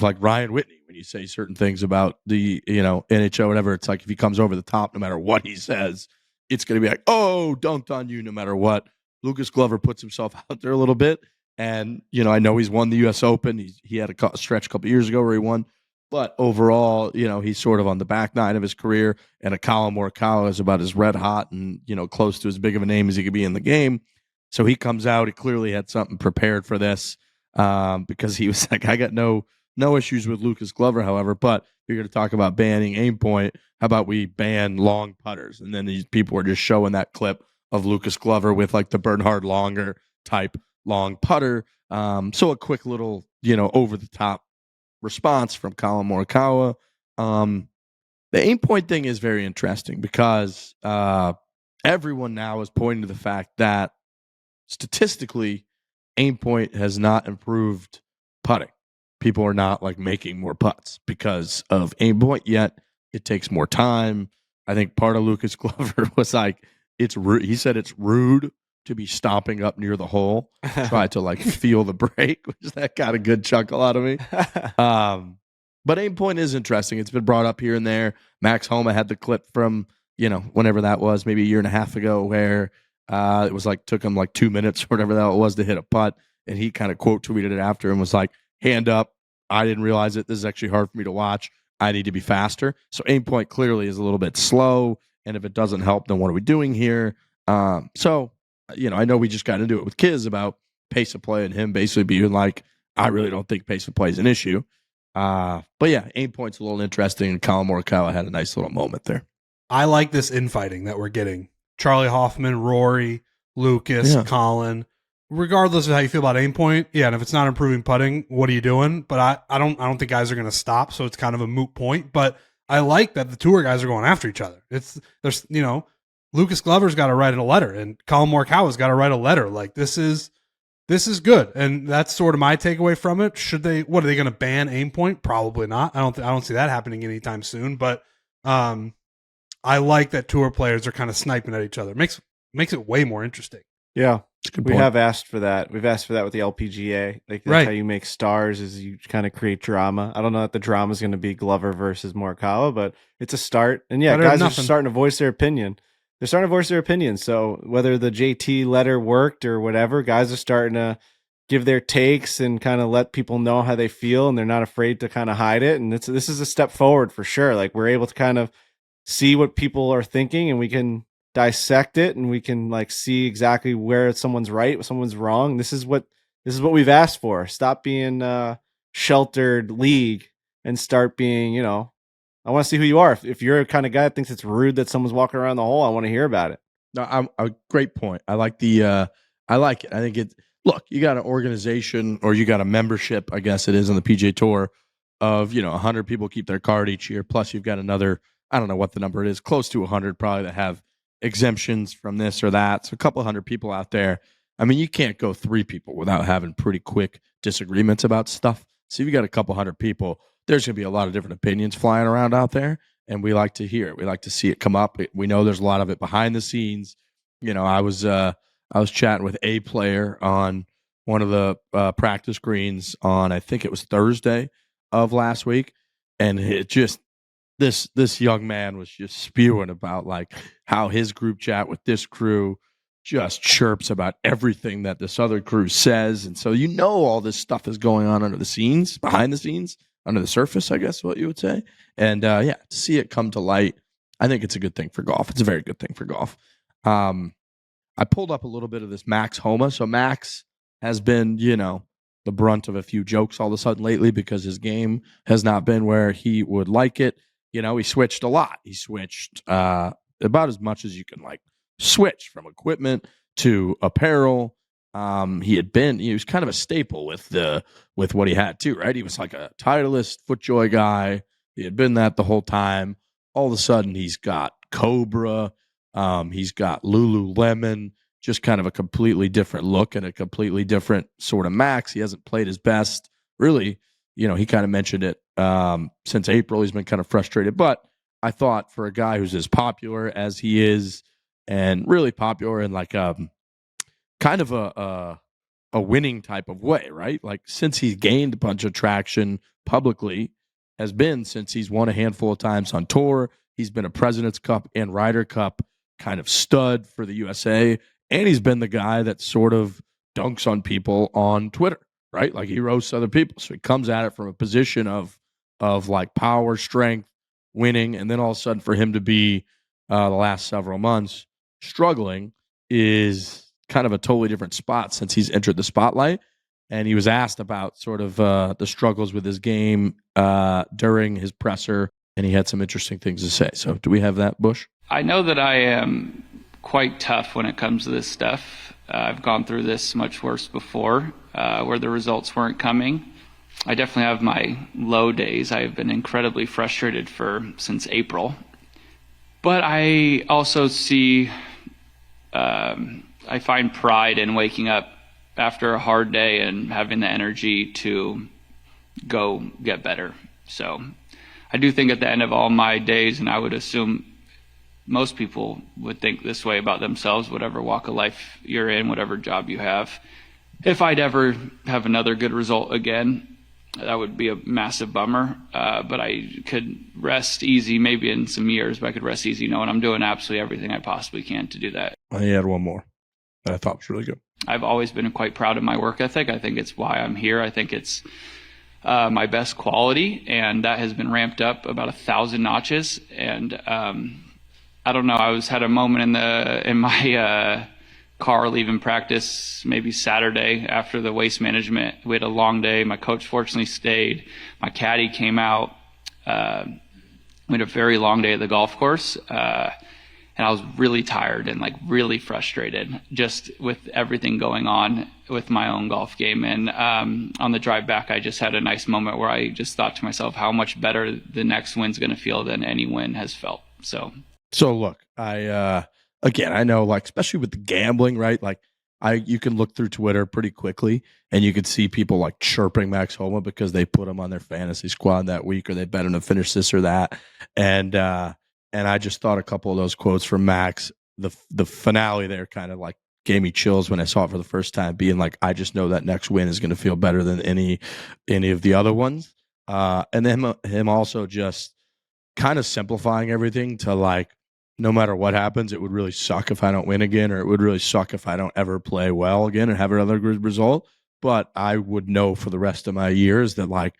S1: Ryan Whitney, when you say certain things about the, NHL, whatever. It's like if he comes over the top, no matter what he says, it's going to be like, oh, dunked on you no matter what. Lucas Glover puts himself out there a little bit. And, I know he's won the U.S. Open. He had a stretch a couple years ago where he won. But overall, he's sort of on the back nine of his career. And a Colin Morikawa is about as red hot and, close to as big of a name as he could be in the game. So he comes out. He clearly had something prepared for this, because he was like, I got no issues with Lucas Glover, however, but you're going to talk about banning Aimpoint. How about we ban long putters? And then these people were just showing that clip of Lucas Glover with like the Bernhard Longer type long putter. So a quick little, over the top response from Colin Morikawa. The Aimpoint thing is very interesting because everyone now is pointing to the fact that statistically, Aimpoint has not improved putting. People are not like making more putts because of Aimpoint yet. It takes more time. I think part of Lucas Glover was like, he said it's rude to be stomping up near the hole, try to like feel the break, which that got a good chuckle out of me. But Aimpoint is interesting. It's been brought up here and there. Max Homa had the clip from, whenever that was, maybe a year and a half ago, where it was like, took him like 2 minutes or whatever that was to hit a putt. And he kind of quote tweeted it after and was like, hand up. I didn't realize it. This is actually hard for me to watch. I need to be faster. So Aimpoint clearly is a little bit slow. And if it doesn't help, then what are we doing here? So, I know we just got into it with Kiz about pace of play and him basically being like, I really don't think pace of play is an issue. But yeah, Aimpoint's a little interesting. And Colin Morikawa had a nice little moment there.
S4: I like this infighting that we're getting. Charlie Hoffman, Rory, Lucas, Colin. Regardless of how you feel about Aimpoint, and if it's not improving putting, what are you doing? But I don't think guys are going to stop, so it's kind of a moot point. But I like that the tour guys are going after each other. There's Lucas Glover's got to write a letter, and Colin Morikawa's got to write a letter. Like this is good, and that's sort of my takeaway from it. What are they going to ban Aimpoint? Probably not. I don't see that happening anytime soon. But I like that tour players are kind of sniping at each other. Makes it way more interesting.
S2: Yeah, we
S1: point.
S2: have asked for that. We've asked for that with the LPGA. Like that's how you make stars, is you kind of create drama. I don't know that the drama is going to be Glover versus Morikawa, but it's a start. And yeah, guys are starting to voice their opinion. They're starting to voice their opinion. So whether the JT letter worked or whatever, guys are starting to give their takes and kind of let people know how they feel, and they're not afraid to kind of hide it. And this is a step forward for sure. Like we're able to kind of see what people are thinking, and we can dissect it, and we can like see exactly where someone's right, where someone's wrong. This is what we've asked for. Stop being sheltered league and start being, I want to see who you are. If you're a kind of guy that thinks it's rude that someone's walking around the hole, I want to hear about it.
S1: No, a great point. I like I like it. I think look, you got an organization, or you got a membership, I guess it is, on the PGA Tour of, 100 people keep their card each year. Plus you've got another, I don't know what the number is, close to 100 probably, that have exemptions from this or that. So a couple hundred people out there. I mean, you can't go 3 people without having pretty quick disagreements about stuff. So if you got a couple hundred people, there's going to be a lot of different opinions flying around out there, and we like to hear it. We like to see it come up. We know there's a lot of it behind the scenes. I was chatting with a player on one of the practice greens on, I think it was Thursday of last week, and it just, this young man was just spewing about like how his group chat with this crew just chirps about everything that this other crew says. And so all this stuff is going on under the scenes, behind the scenes, under the surface, I guess what you would say. And to see it come to light, I think it's a good thing for golf. It's a very good thing for golf. I pulled up a little bit of this Max Homa. So Max has been, the brunt of a few jokes all of a sudden lately because his game has not been where he would like it. He switched a lot. He switched about as much as you can like switch, from equipment to apparel. He was kind of a staple with what he had too, right? He was like a Titleist FootJoy guy. He had been that the whole time. All of a sudden he's got Cobra. He's got Lululemon, just kind of a completely different look and a completely different sort of Max. He hasn't played his best, really. He kind of mentioned it since April. He's been kind of frustrated. But I thought for a guy who's as popular as he is, and really popular in like kind of a winning type of way, right? Like since he's gained a bunch of traction publicly, has been since he's won a handful of times on tour. He's been a President's Cup and Ryder Cup kind of stud for the USA. And he's been the guy that sort of dunks on people on Twitter, right? Like he roasts other people. So he comes at it from a position of like power, strength, winning. And then all of a sudden for him to be the last several months struggling is kind of a totally different spot since he's entered the spotlight. And he was asked about sort of the struggles with his game during his presser, and he had some interesting things to say. So do we have that, Bush?
S5: I know that I am quite tough when it comes to this stuff. I've gone through this much worse before, where the results weren't coming. I definitely have my low days. I've been incredibly frustrated since April. But I also I find pride in waking up after a hard day and having the energy to go get better. So I do think at the end of all my days, and I would assume most people would think this way about themselves, whatever walk of life you're in, whatever job you have. If I'd ever have another good result again, that would be a massive bummer. But I could rest easy, maybe in some years, but I could rest easy knowing I'm doing absolutely everything I possibly can to do that.
S1: I had one more that I thought was really good.
S5: I've always been quite proud of my work ethic. I think it's why I'm here. I think it's my best quality, and that has been ramped up about 1,000 notches. And I don't know. I had a moment in my car leaving practice, maybe Saturday after the waste management. We had a long day. My coach fortunately stayed. My caddy came out. We had a very long day at the golf course. and I was really tired and like really frustrated just with everything going on with my own golf game. And on the drive back, I just had a nice moment where I just thought to myself how much better the next win's going to feel than any win has felt. So
S1: look, I know, like, especially with the gambling, right? Like, you can look through Twitter pretty quickly and you can see people like chirping Max Homa because they put him on their fantasy squad that week, or they bet him to finish this or that. And I just thought a couple of those quotes from Max, the finale there kind of like gave me chills when I saw it for the first time, being like, I just know that next win is going to feel better than any of the other ones. And then him also just kind of simplifying everything to like, no matter what happens, it would really suck if I don't win again, or it would really suck if I don't ever play well again and have another good result. But I would know for the rest of my years that like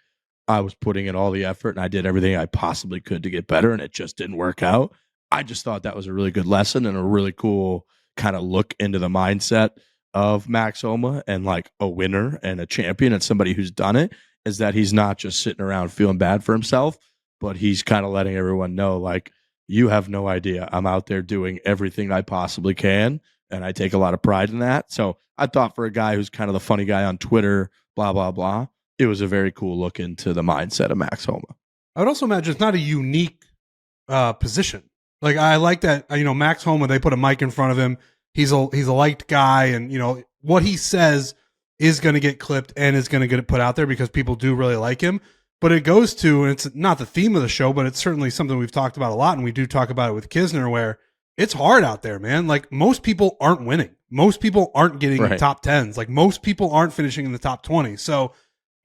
S1: I was putting in all the effort and I did everything I possibly could to get better, and it just didn't work out. I just thought that was a really good lesson and a really cool kind of look into the mindset of Max Homa and like a winner and a champion and somebody who's done it, is that he's not just sitting around feeling bad for himself, but he's kind of letting everyone know, like, you have no idea. I'm out there doing everything I possibly can, and I take a lot of pride in that. So I thought, for a guy who's kind of the funny guy on Twitter, blah, blah, blah, it was a very cool look into the mindset of Max Homa.
S4: I would also imagine it's not a unique position. Like, I like that, Max Homa, they put a mic in front of him. He's a liked guy, and, what he says is going to get clipped and is going to get put out there because people do really like him. But it goes to, and it's not the theme of the show, but it's certainly something we've talked about a lot, and we do talk about it with Kisner, where it's hard out there, man. Like, most people aren't winning. Most people aren't getting top 10s. Like, most people aren't finishing in the top 20. So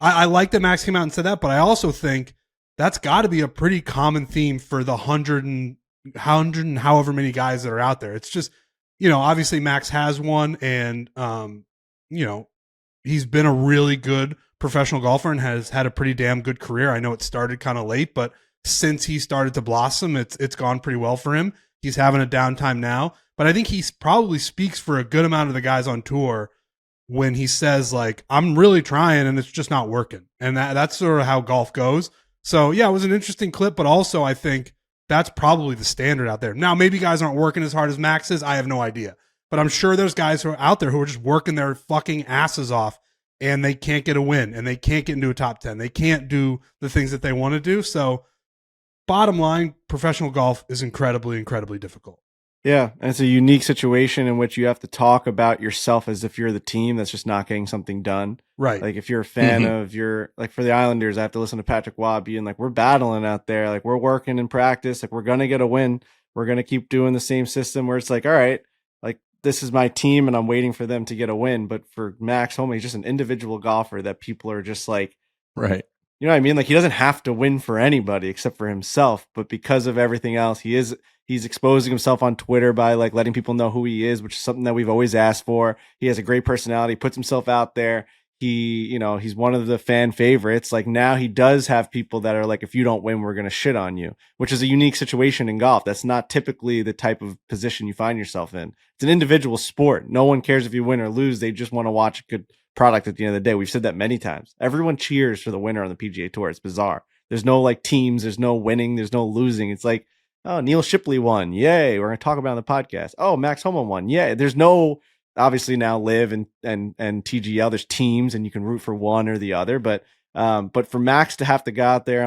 S4: I like that Max came out and said that, but I also think that's got to be a pretty common theme for the 100 and however many guys that are out there. It's just, obviously Max has won, and, he's been a really good professional golfer and has had a pretty damn good career. I know it started kind of late, but since he started to blossom, it's gone pretty well for him. He's having a downtime now, but I think he probably speaks for a good amount of the guys on tour when he says, like, I'm really trying and it's just not working. And that's sort of how golf goes. So yeah, it was an interesting clip, but also I think that's probably the standard out there. Now, maybe guys aren't working as hard as Max is. I have no idea, but I'm sure there's guys who are out there who are just working their fucking asses off, and they can't get a win, and they can't get into a top 10. They can't do the things that they want to do. So bottom line, professional golf is incredibly, incredibly difficult.
S2: Yeah, and it's a unique situation in which you have to talk about yourself as if you're the team that's just not getting something done.
S4: Right.
S2: Like, if you're a fan of like, for the Islanders, I have to listen to Patrick Waugh being like, we're battling out there. Like, we're working in practice. Like, we're going to get a win. We're going to keep doing the same system where it's like, all right, like, this is my team and I'm waiting for them to get a win. But for Max Homa, he's just an individual golfer that people are just like,
S1: right.
S2: You know what I mean? Like, he doesn't have to win for anybody except for himself, but because of everything else, he's exposing himself on Twitter by like letting people know who he is, which is something that we've always asked for. He has a great personality, puts himself out there. He's one of the fan favorites. Like, now he does have people that are like, if you don't win, we're going to shit on you, which is a unique situation in golf. That's not typically the type of position you find yourself in. It's an individual sport. No one cares if you win or lose. They just want to watch a good product at the end of the day. We've said that many times. Everyone cheers for the winner on the PGA Tour. It's bizarre. There's no like teams. There's no winning. There's no losing. It's like, oh, Neil Shipley won. Yay. We're going to talk about it on the podcast. Oh, Max Homa won. Yay. There's no, obviously now Live and TGL, there's teams and you can root for one or the other. But for Max to have to go out there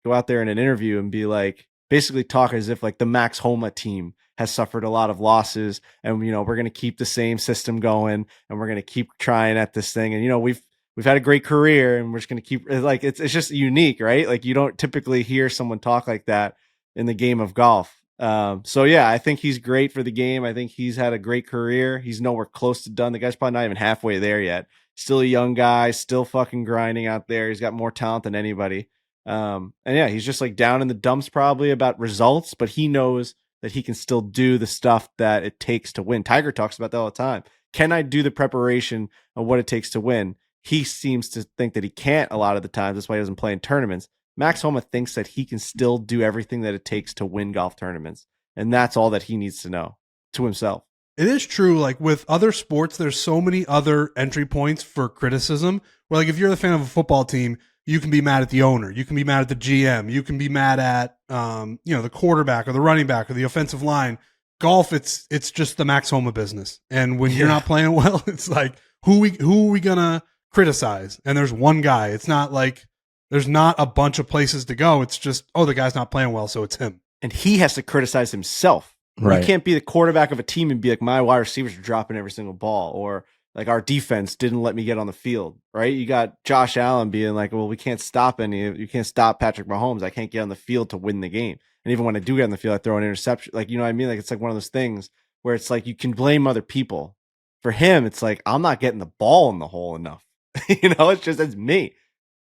S2: go out there in an interview and be like, basically talk as if like the Max Homa team has suffered a lot of losses, and we're going to keep the same system going, and we're going to keep trying at this thing, and we've had a great career, and we're just going to keep, like, it's just unique, right? Like, you don't typically hear someone talk like that in the game of golf. So yeah, I think he's great for the game. I think he's had a great career. He's nowhere close to done. The guy's probably not even halfway there yet. Still a young guy, still fucking grinding out there. He's got more talent than anybody. And yeah, he's just like down in the dumps probably about results, but he knows that he can still do the stuff that it takes to win. Tiger talks about that all the time. Can I do the preparation of what it takes to win? He seems to think that he can't a lot of the times. That's why he doesn't play in tournaments. Max Homa thinks that he can still do everything that it takes to win golf tournaments. And that's all that he needs to know to himself.
S4: It is true. Like, with other sports, there's so many other entry points for criticism where, like, if you're the fan of a football team, you can be mad at the owner, you can be mad at the GM, you can be mad at the quarterback or the running back or the offensive line. Golf, it's just the Max Homa business. And when you're not playing well, it's like who are we gonna criticize? And there's one guy. It's not like there's not a bunch of places to go. It's just, oh, the guy's not playing well, so it's him.
S2: And he has to criticize himself.
S1: Right.
S2: You can't be the quarterback of a team and be like, my wide receivers are dropping every single ball, or like our defense didn't let me get on the field, right? You got Josh Allen being like, well, you can't stop Patrick Mahomes. I can't get on the field to win the game. And even when I do get on the field, I throw an interception. Like, you know what I mean? Like, it's like one of those things where it's like you can blame other people. For him, it's like, I'm not getting the ball in the hole enough. It's me.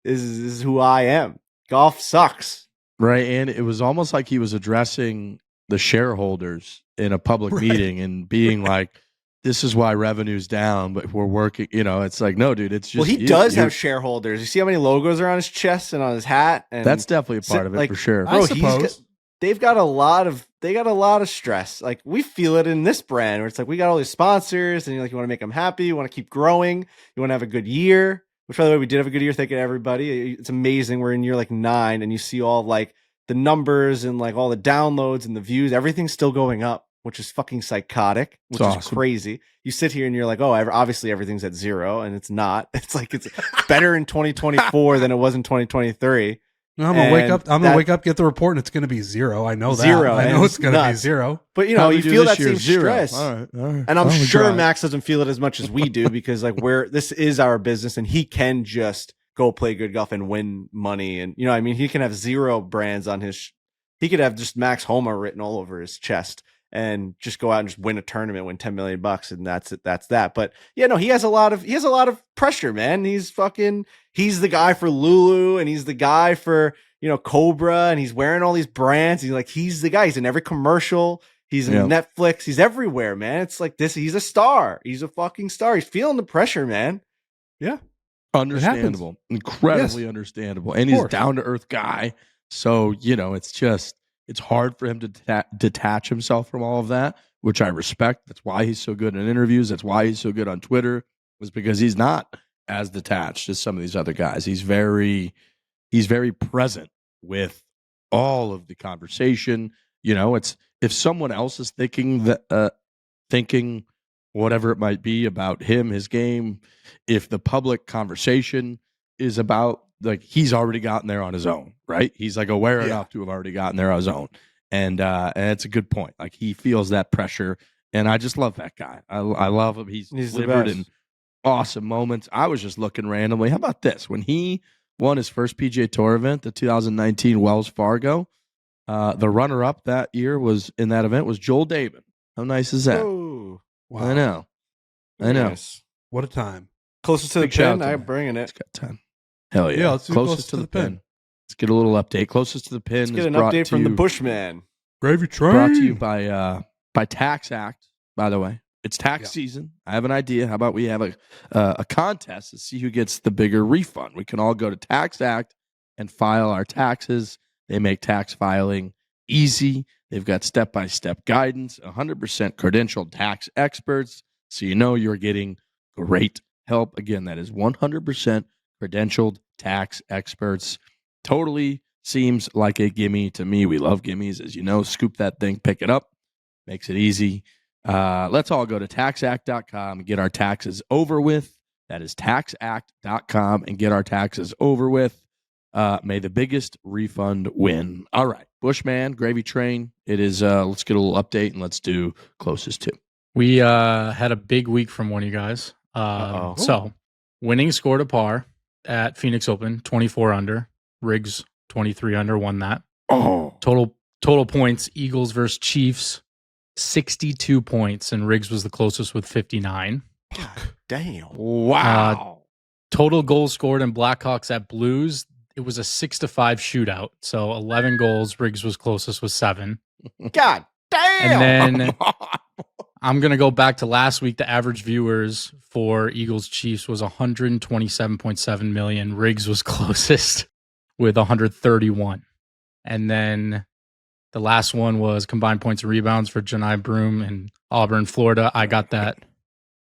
S2: This is who I am. Golf sucks.
S1: Right. And it was almost like he was addressing the shareholders in a public meeting and being like, this is why revenue's down, but we're working, it's like, no, dude, it's just.
S2: Well, he does have shareholders. You see how many logos are on his chest and on his hat? And
S1: that's definitely a part of it, for sure.
S4: I suppose.
S2: They've got a lot of stress. Like, we feel it in this brand where it's like, we got all these sponsors and you want to make them happy. You want to keep growing. You want to have a good year, which, by the way, we did have a good year. Thank you to everybody. It's amazing. We're in year like 9 and you see all like the numbers and like all the downloads and the views, everything's still going up, which is fucking psychotic, which is awesome. Crazy. You sit here and you're like, oh, obviously everything's at 0, and it's not. It's like it's better in 2024 than it was in 2023.
S4: No, I'm gonna wake up, get the report, and it's gonna be 0. I know that.
S2: 0.
S4: I know it's gonna be 0.
S2: But you feel that same
S1: 0.
S2: stress,
S1: all right.
S2: And I'm sure Max doesn't feel it as much as we do because like this is our business, and he can just go play good golf and win money, and he can have 0 brands on his. He could have just Max Homa written all over his chest and just go out and just win a tournament, win $10 million, and that's it. That's that. But he has a lot of pressure, man. He's the guy for Lulu, and he's the guy for Cobra, and he's wearing all these brands. He's the guy. He's in every commercial. He's in Netflix. He's everywhere, man. It's like this. He's a star. He's a fucking star. He's feeling the pressure, man.
S4: Yeah,
S1: understandable, incredibly understandable, and he's a down to earth guy. So it's hard for him to detach himself from all of that, which I respect. That's why he's so good in interviews. That's why he's so good on Twitter, was because he's not as detached as some of these other guys. He's very present with all of the conversation. It's if someone else is thinking whatever it might be about him, his game, if the public conversation is about, like, he's already gotten there on his own, right? He's like aware enough to have already gotten there on his own. And it's a good point. Like, he feels that pressure. And I just love that guy. I love him. He's delivered in awesome moments. I was just looking randomly. How about this? When he won his first PGA Tour event, the 2019 Wells Fargo, the runner-up that year was Joel Damon. How nice is that?
S2: Oh,
S1: wow. I know.
S2: Nice.
S4: What a time.
S2: Closest to the pin, I'm bringing it.
S1: It's got time. Hell yeah.
S4: Let's do closest to the pin.
S1: Let's get a little update. Closest to the pin.
S2: Let's get an update from the Bushman.
S4: Gravy train.
S1: Brought to you by Tax Act, by the way. It's tax season. I have an idea. How about we have a contest to see who gets the bigger refund? We can all go to Tax Act and file our taxes. They make tax filing easy. They've got step-by-step guidance, 100% credentialed tax experts, so you're getting great help. Again, that is 100% credentialed tax experts. Totally seems like a gimme to me. We love gimmies, as you know. Scoop that thing, pick it up. Makes it easy. Let's all go to taxact.com and get our taxes over with. That is taxact.com and get our taxes over with. May the biggest refund win. All right, Bushman, Gravy Train. It is, let's get a little update and let's do closest to.
S6: We had a big week from one of you guys. So winning scored a par at Phoenix Open, 24 under. Riggs, 23 under, won that.
S1: Oh.
S6: Total points, Eagles versus Chiefs, 62 points, and Riggs was the closest with 59.
S2: God damn.
S1: Wow.
S6: Total goals scored in Blackhawks at Blues. It was a 6-5 shootout. So 11 goals. Riggs was closest with 7.
S2: God damn.
S6: And then I'm going to go back to last week. The average viewers for Eagles Chiefs was 127.7 million. Riggs was closest with 131. And then the last one was combined points and rebounds for Janai Broom in Auburn, Florida. I got that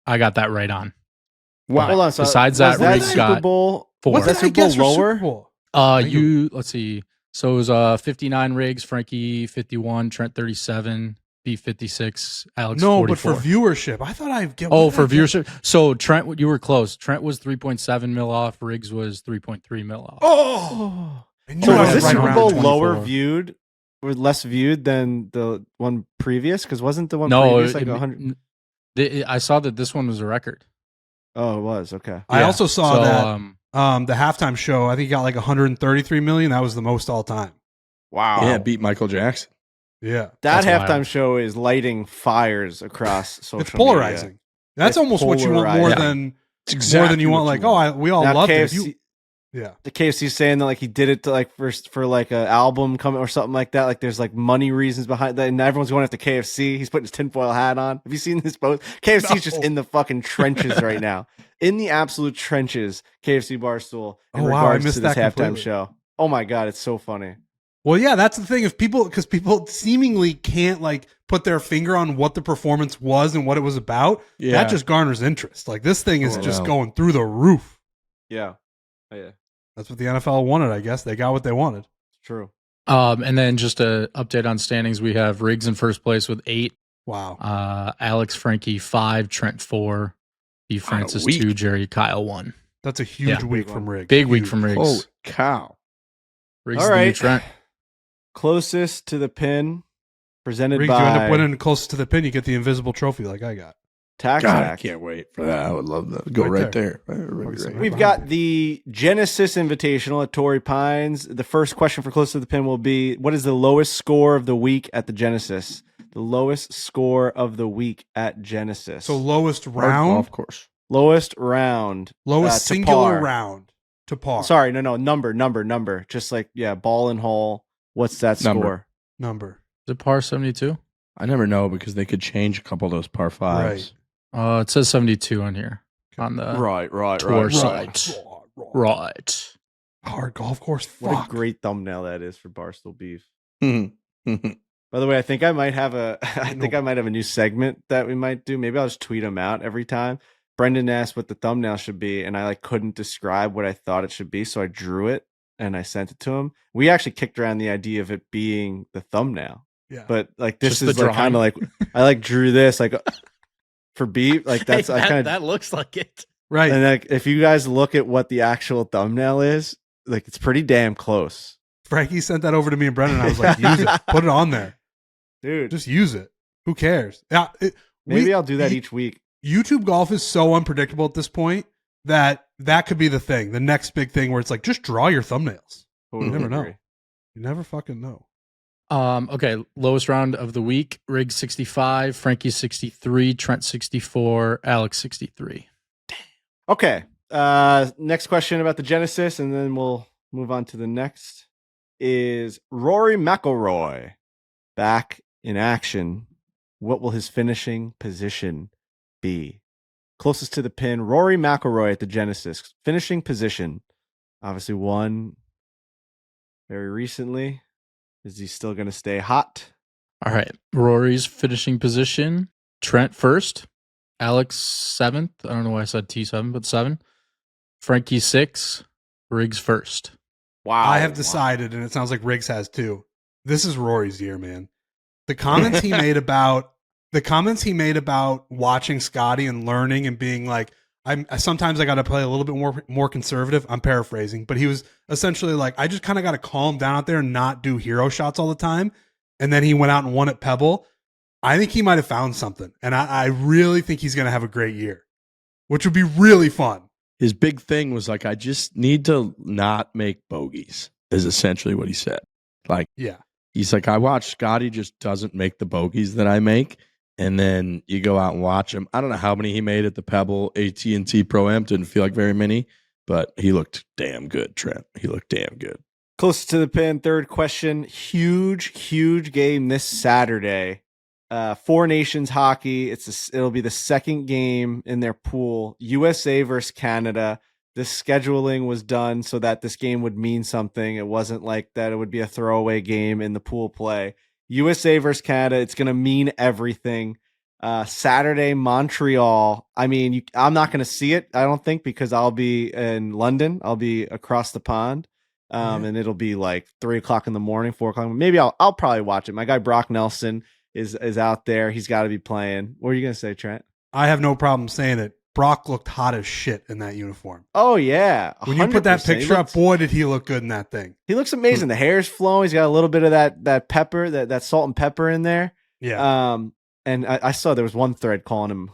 S6: right on.
S1: Wow.
S2: Hold on. So
S6: besides
S2: was
S6: that, Riggs
S2: Super
S6: got
S2: Bowl
S6: 4.
S4: What did I
S2: Super
S4: guess
S2: Bowl
S4: for
S2: lower?
S4: Super Bowl?
S6: Let's see. So it was 59 Riggs, Frankie 51, Trent 37, B 56, Alex
S4: No,
S6: 44.
S4: but for viewership, I thought I'd get.
S6: Oh,
S4: what did
S6: for
S4: I get?
S6: viewership. So Trent, you were close. Trent was 3.7 mil off. Riggs was 3.3 mil off.
S4: Oh, I knew
S2: So
S4: I
S2: was
S4: was
S2: this
S4: right
S2: Super
S4: around
S2: Bowl
S6: 24.
S2: lower viewed or less viewed than the one previous? Because wasn't the one
S6: No,
S2: previous like 100?
S6: I saw that this one was a record.
S2: Oh, it was. Okay.
S4: I
S6: Yeah.
S4: also saw
S6: So,
S4: that the halftime show. I think he got like 133 million. That was the most all time.
S2: Wow.
S1: Yeah, beat Michael Jackson.
S4: Yeah,
S2: That
S6: That's
S2: halftime
S6: wild.
S2: show is lighting fires across social
S4: it's polarizing.
S2: media.
S4: That's
S2: It's
S4: almost what you want more
S2: polarizing.
S1: It's
S4: than you want.
S1: what
S4: Like, we all
S2: Now
S4: loved it.
S2: KFC,
S4: Yeah,
S2: the KFC saying that like he did it to like for like an album coming or something like that. Like there's like money reasons behind that, and everyone's going after KFC. He's putting his tinfoil hat on. Have you seen this post? KFC's just
S4: No.
S2: in the fucking trenches right now, in the absolute trenches. KFC Barstool in
S4: Oh, wow, I
S2: regards
S4: missed
S2: to this
S4: that
S2: halftime
S4: completely.
S2: show. Oh my god, it's so funny.
S4: Well, yeah, that's the thing. If because people seemingly can't like put their finger on what the performance was and what it was about,
S1: Yeah.
S4: that just garners interest. Like this thing is
S1: Oh,
S4: just
S1: wow.
S4: going through the roof.
S2: Yeah, yeah,
S4: That's what the NFL wanted, I guess. They got what they wanted.
S2: it's true.
S6: And then just a update on standings. We have Riggs in first place with 8.
S4: Wow,
S6: Alex, Frankie 5, Trent 4, B Francis
S1: week.
S6: 2, Jerry Kyle 1.
S4: that's a huge
S6: Yeah.
S4: week
S2: Big
S4: from
S2: one.
S4: Riggs.
S6: Big week
S4: Huge.
S6: from Riggs.
S1: Holy cow.
S6: Riggs
S2: All
S6: the new
S2: right,
S6: Trent.
S2: closest to the pin, presented
S4: Riggs,
S2: by
S4: you end up winning closest to the pin. You get the invisible trophy like I got.
S2: Tax
S1: God, I
S2: Act.
S1: can't wait for that. I would love that. Go
S4: Right
S1: right there. Right.
S2: We've got the Genesis Invitational at Torrey Pines. The first question for Close to the Pin will be, what is the lowest score of the week at the Genesis? The lowest score of the week at Genesis.
S4: So lowest
S1: Hard
S4: round,
S1: golf course.
S2: lowest round.
S4: lowest
S2: to
S4: singular
S2: par.
S4: round to par.
S2: Sorry, no, number. Just like, yeah, ball and hole. What's that
S1: Number.
S2: score?
S4: Number.
S6: Is it par 72?
S1: I never know because they could change a couple of those par fives.
S6: It says 72 on here on the
S2: Right.
S6: tour site. Right.
S4: Hard golf course.
S2: What
S4: Fuck.
S2: a great thumbnail that is for Barstool Beef.
S1: Right.
S2: By the way, I think I might have a
S4: No.
S2: I might have a new segment that we might do. Maybe I'll just tweet them out every time. Brendan asked what the thumbnail should be, and I like couldn't describe what I thought it should be, so I drew it and I sent it to him. We actually kicked around the idea of it being the thumbnail,
S4: Yeah.
S2: but like this
S6: Just
S2: is
S6: the
S2: like kind of like I like drew this like for beef. Like that's I kind of
S6: that looks like it.
S4: Right.
S2: and like if you guys look at what the actual thumbnail is, like it's pretty damn close,
S4: Frankie sent that over to me and Brendan. I was like, use it. Put it on there.
S2: dude.
S4: Just use it. Who cares? Yeah.
S2: Maybe I'll do that each week.
S4: YouTube golf is so unpredictable at this point that could be the thing, the next big thing where it's like, just draw your thumbnails.
S2: Totally
S4: never know.
S2: agree.
S4: You never fucking know.
S6: Okay, lowest round of the week. Riggs 65, Frankie 63, Trent 64, Alex 63.
S2: Okay. Next question about the Genesis, and then we'll move on to the next. Is Rory McIlroy back in action? What will his finishing position be? Closest to the pin, Rory McIlroy at the Genesis. Finishing position. Obviously won very recently. Is he still going to stay hot?
S6: All right, Rory's finishing position. Trent first, Alex 7th. I don't know why I said T7, but 7. Frankie 6, Riggs first.
S2: Wow.
S4: I have decided, and it sounds like Riggs has too. This is Rory's year, man. The comments he made about watching Scotty and learning and being like, sometimes I got to play a little bit more conservative. I'm paraphrasing, but he was essentially like, I just kind of got to calm down out there and not do hero shots all the time. And then he went out and won at Pebble. I think he might have found something, and I really think he's going to have a great year, which would be really fun.
S1: His big thing was like, I just need to not make bogeys, is essentially what he said. Like,
S4: Yeah.
S1: he's like, I watch Scotty just doesn't make the bogeys that I make. And then you go out and watch him. I don't know how many he made at the Pebble AT&T Pro-Am. Didn't feel like very many, but he looked damn good, Trent. He looked damn good.
S2: Close to the pin, third question. Huge game this Saturday. Four Nations hockey. It'll be the second game in their pool. USA versus Canada. This scheduling was done so that this game would mean something. It wasn't like that it would be a throwaway game in the pool play. USA versus Canada. It's going to mean everything. Saturday, Montreal. I mean, I'm not going to see it, I don't think, because I'll be in London. I'll be across the pond. And it'll be like 3 o'clock in the morning, 4 o'clock. Maybe I'll probably watch it. My guy Brock Nelson is out there. He's got to be playing. What are you going to say, Trent?
S4: I have no problem saying it. Brock looked hot as shit in that uniform.
S2: Oh yeah, 100%.
S4: When you put that picture up, boy, did he look good in that thing.
S2: He looks amazing. The hair's flowing. He's got a little bit of that pepper, that salt and pepper in there.
S4: Yeah.
S2: And I saw there was one thread calling him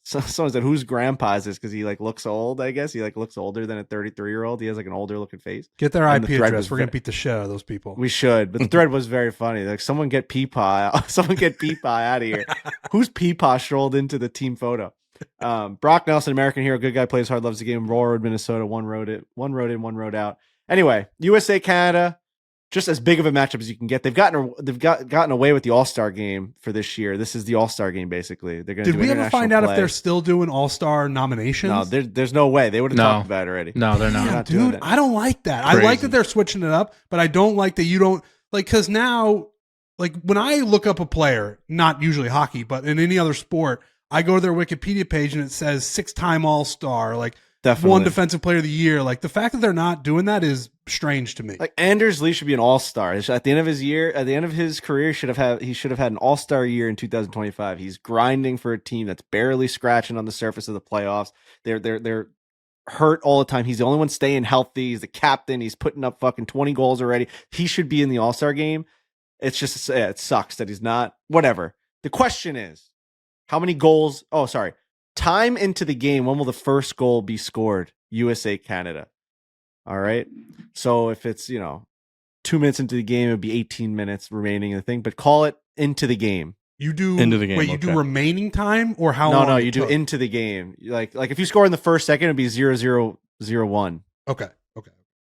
S2: someone said whose grandpa is this, because he like looks old. I guess he like looks older than a 33-year-old. He has like an older looking face.
S4: Get their
S2: And
S4: IP
S2: the thread
S4: address.
S2: was
S4: We're gonna beat the shit out of those people.
S2: We should, but the thread was very funny. Like, someone get Peepaw, someone get Peepaw out of here. Who's Peepaw strolled into the team photo? Brock Nelson, American hero, good guy, plays hard, loves the game. Roar, Minnesota, one road in, one road out. Anyway, USA Canada, just as big of a matchup as you can get. They've gotten away with the All-Star game for this year. This is the All-Star game, basically. They're going to.
S4: Did we ever find out if they're still doing All-Star nominations?
S2: No, there's no way. They would have talked about it already.
S6: No, they're not.
S4: Yeah, dude, I don't like that.
S1: Crazy.
S4: I like that they're switching it up, but I don't like that you don't like, because now, like, when I look up a player, not usually hockey, but in any other sport, I go to their Wikipedia page and it says 6-time All-Star, like
S2: Definitely.
S4: 1 Defensive Player of the Year. Like, the fact that they're not doing that is strange to me.
S2: Like, Anders Lee should be an All-Star. At the end of his year, at the end of his career, he should have had an All-Star year in 2025. He's grinding for a team that's barely scratching on the surface of the playoffs. They're hurt all the time. He's the only one staying healthy. He's the captain. He's putting up fucking 20 goals already. He should be in the All-Star game. It's just, it sucks that he's not. Whatever. The question is, how many goals? Oh, sorry. Time into the game. When will the first goal be scored? USA, Canada. All right. So if it's, 2 minutes into the game, it would be 18 minutes remaining in the thing, but call it into the game.
S4: You do
S1: into the game.
S4: Wait, you do remaining time or how
S2: no,
S4: long?
S2: No, you do into the game. Like if you score in the first second, it'd be 0-0-0-1.
S4: Okay.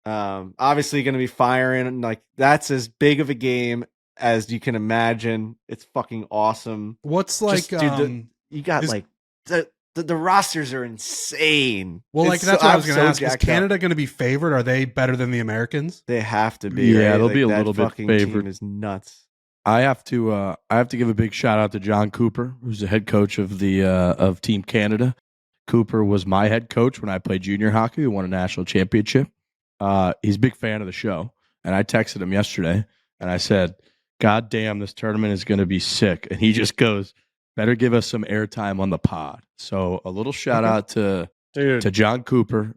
S2: Obviously going to be firing. Like, that's as big of a game as you can imagine. It's fucking awesome.
S4: What's like,
S2: dude, you got the rosters are insane.
S4: Well, like, that's what I was going to ask. Is Canada going to be favored? Are they better than the Americans?
S2: They have to be.
S1: Yeah,
S2: right?
S1: they'll be a
S2: that
S1: little bit
S2: fucking
S1: favored.
S2: Team is nuts.
S1: I have to give a big shout out to John Cooper, who's the head coach of the of Team Canada. Cooper was my head coach when I played junior hockey. We won a national championship. He's a big fan of the show, and I texted him yesterday and I said, "God damn, this tournament is going to be sick." And he just goes, "Better give us some airtime on the pod." So a little shout out to John Cooper,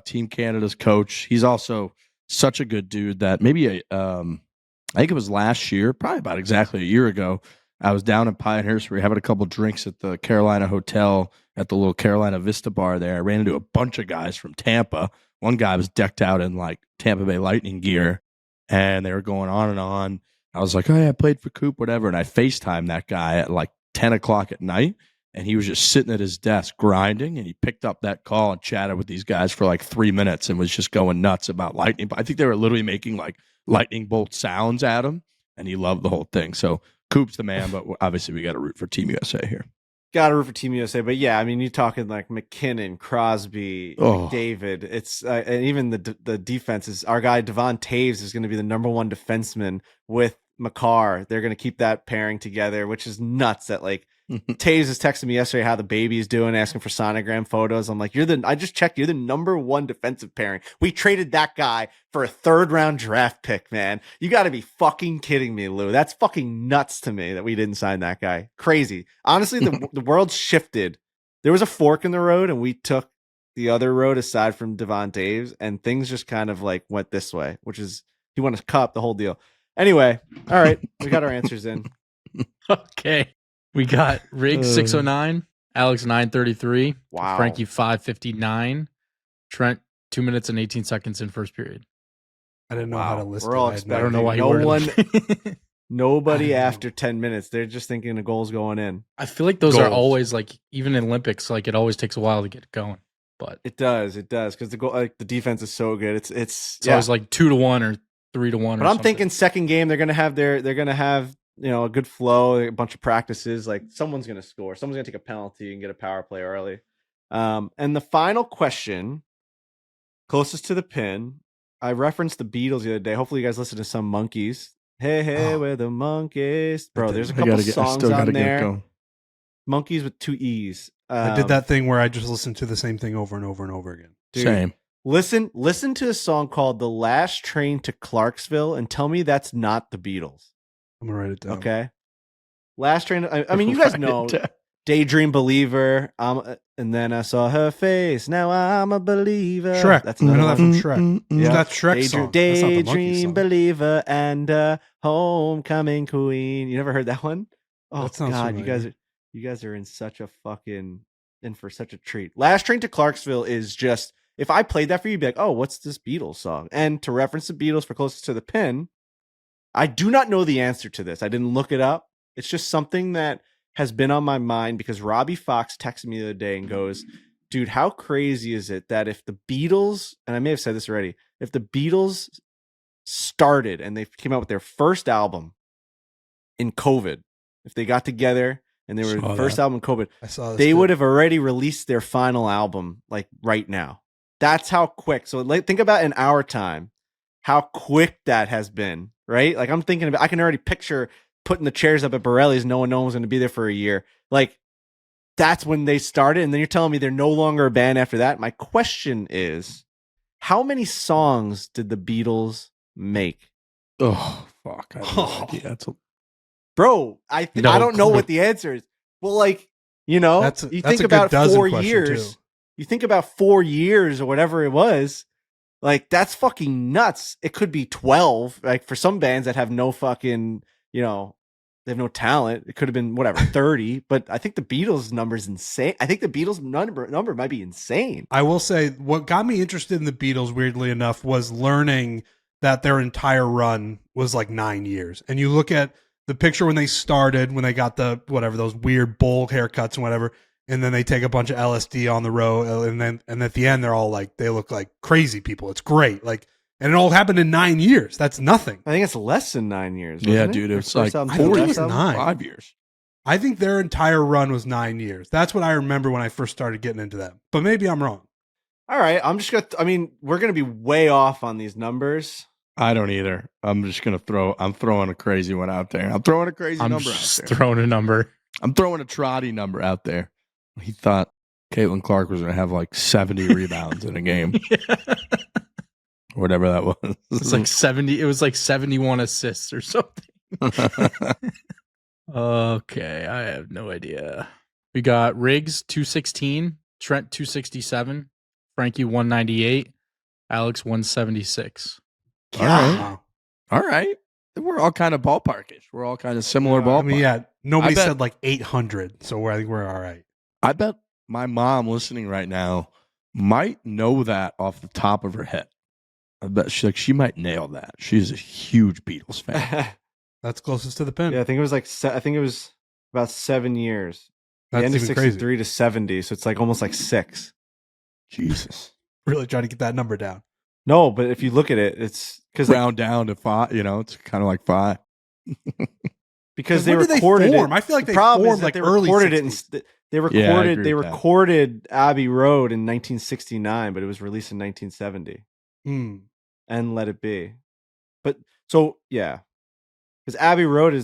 S1: Team Canada's coach. He's also such a good dude that maybe I think it was last year, probably about exactly a year ago, I was down in Pinehurst. We were having a couple drinks at the Carolina Hotel at the little Carolina Vista bar there. I ran into a bunch of guys from Tampa. One guy was decked out in like Tampa Bay Lightning gear, and they were going on and on. I was like, "Oh yeah, I played for Coop, whatever." And I FaceTimed that guy at like 10 o'clock at night, and he was just sitting at his desk grinding, and he picked up that call and chatted with these guys for like 3 minutes and was just going nuts about lightning. But I think they were literally making like lightning bolt sounds at him, and he loved the whole thing. So Coop's the man, but obviously we got to root for Team USA here.
S2: Got to root for Team USA, but yeah, I mean, you're talking like McKinnon, Crosby, David. It's and even the defense is, our guy Devon Taves is going to be the number 1 defenseman with Makar. They're going to keep that pairing together, which is nuts. That like Taves is texting me yesterday how the baby's doing, asking for sonogram photos. I'm like, I just checked, you're the number 1 defensive pairing. We traded that guy for a 3rd round draft pick, man. You got to be fucking kidding me, Lou. That's fucking nuts to me that we didn't sign that guy. Crazy. Honestly, the world shifted. There was a fork in the road, and we took the other road aside from Devon Taves, and things just kind of like went this way, which is he won a cup, the whole deal. Anyway, all right, we got our answers in.
S6: Okay. We got Riggs 609, Alex 933,
S2: Wow.
S6: Frankie 559, Trent 2 minutes and 18 seconds in first period.
S4: I didn't know how to list
S2: We're all
S4: it.
S2: expecting.
S6: I don't know why
S2: no
S6: you
S2: one,
S6: worded
S2: nobody after 10 minutes. They're just thinking the goal's going in.
S6: I feel like those are
S1: Goals.
S6: always like, even in Olympics, like it always takes a while to get it going. But
S2: It does, because the goal, like the defense is so good. It's
S6: always like 2-1 or 3-1.
S2: But I'm thinking second game they're gonna have a good flow, a bunch of practices. Like someone's gonna score, someone's gonna take a penalty and get a power play early. And the final question, closest to the pin, I referenced the Beatles the other day. Hopefully you guys listen to some Monkeys. Hey, we're the Monkeys, bro. There's a couple songs on there. Monkeys with 2 E's.
S4: I did that thing where I just listened to the same thing over and over and over again.
S2: Dude,
S1: Same.
S2: Listen to a song called "The Last Train to Clarksville" and tell me that's not the Beatles.
S4: I'm gonna write it down.
S2: Okay. Last Train. I mean, you guys know "Daydream Believer." And then I saw her face. Now I'm a believer.
S4: Shrek.
S2: That's
S4: I know that from
S2: one.
S4: Shrek.
S2: Yeah.
S4: That's Shrek song. That's not the Monkey
S2: Daydream
S4: song.
S2: Believer and Homecoming Queen. You never heard that one? Oh
S4: That sounds
S2: God,
S4: familiar.
S2: you guys are in such a fucking in for such a treat. Last Train to Clarksville is just, if I played that for you, you'd be like, oh, what's this Beatles song? And to reference the Beatles for closest to the pin, I do not know the answer to this. I didn't look it up. It's just something that has been on my mind because Robbie Fox texted me the other day and goes, dude, how crazy is it that if the Beatles, and I may have said this already, if the Beatles started and they came out with their first album in COVID, if they got together and they were the first album in COVID,
S4: I saw this
S2: they
S4: too.
S2: would have already released their final album like right now. That's how quick. So like, think about in our time, how quick that has been, right? Like I'm thinking about, I can already picture putting the chairs up at Borelli's, knowing no one was going to be there for a year. Like that's when they started. And then you're telling me they're no longer a band after that. My question is, how many songs did the Beatles make?
S1: Oh, fuck. I have no idea. That's
S2: Bro, I don't know what the answer is. Well, like, you know,
S4: That's
S2: you
S4: a
S2: think
S4: good
S2: about
S4: dozen
S2: 4
S4: question,
S2: years.
S4: too.
S2: You think about 4 years or whatever it was. Like, that's fucking nuts. It could be 12. Like, for some bands that have no fucking, you know, they have no talent. It could have been, whatever, 30. But I think the Beatles number is insane. I think the Beatles number might be insane.
S4: I will say what got me interested in the Beatles, weirdly enough, was learning that their entire run was like 9 years. And you look at the picture when they started, when they got the whatever, those weird bowl haircuts and whatever, and then they take a bunch of LSD on the road, and at the end they're all like, they look like crazy people. It's great. Like, and it all happened in 9 years. That's nothing.
S2: I think it's less than 9 years.
S1: yeah,
S2: wasn't it?
S1: dude.
S2: Their
S1: It's
S2: first
S1: like
S2: album,
S1: 4
S2: last
S1: years,
S2: album?
S4: 9.
S1: 5 years.
S4: I think their entire run was 9 years. That's what I remember when I first started getting into them. But maybe I'm wrong.
S2: All right. I'm just going to, I mean, we're going to be way off on these numbers.
S1: I don't either. I'm just going to I'm throwing a crazy one out there. I'm throwing a crazy
S6: I'm
S1: number
S6: just
S1: out there.
S6: throwing a number.
S1: I'm throwing a trotty number out there. He thought Caitlin Clark was going to have like 70 rebounds in a game. Whatever that was.
S6: It's like 70. It was like 71 assists or something. Okay, I have no idea. We got Riggs 216, Trent 267, Frankie 198, Alex 176.
S1: All right.
S4: Wow.
S1: All right. We're all kind of ballparkish. We're all kind of similar ballpark.
S4: I mean, yeah, nobody
S1: I bet-
S4: said like 800, so I think we're all right.
S1: I bet my mom listening right now might know that off the top of her head. I bet she might nail that. She's a huge Beatles fan.
S2: Yeah,
S4: That's closest to the pin.
S2: I think it was like, I think it was about 7 years. The
S4: That's
S2: end of
S4: even crazy.
S2: 63 to 70. So it's like almost like 6.
S1: Jesus.
S4: Really trying to get that number down.
S2: No, but if you look at it, it's because
S1: Round down to 5, it's kind of like 5.
S2: because they
S4: when did
S2: recorded
S4: they form?
S2: it.
S4: I feel like
S2: The
S4: they
S2: problem is
S4: formed
S2: that
S4: like
S2: they
S4: early
S2: recorded it.
S4: 60s.
S2: They
S1: Yeah, I
S2: recorded.
S1: agree
S2: They
S1: with that.
S2: recorded Abbey Road in 1969, but it was released in 1970.
S4: Hmm.
S2: And Let It Be. But so yeah, because Abbey Road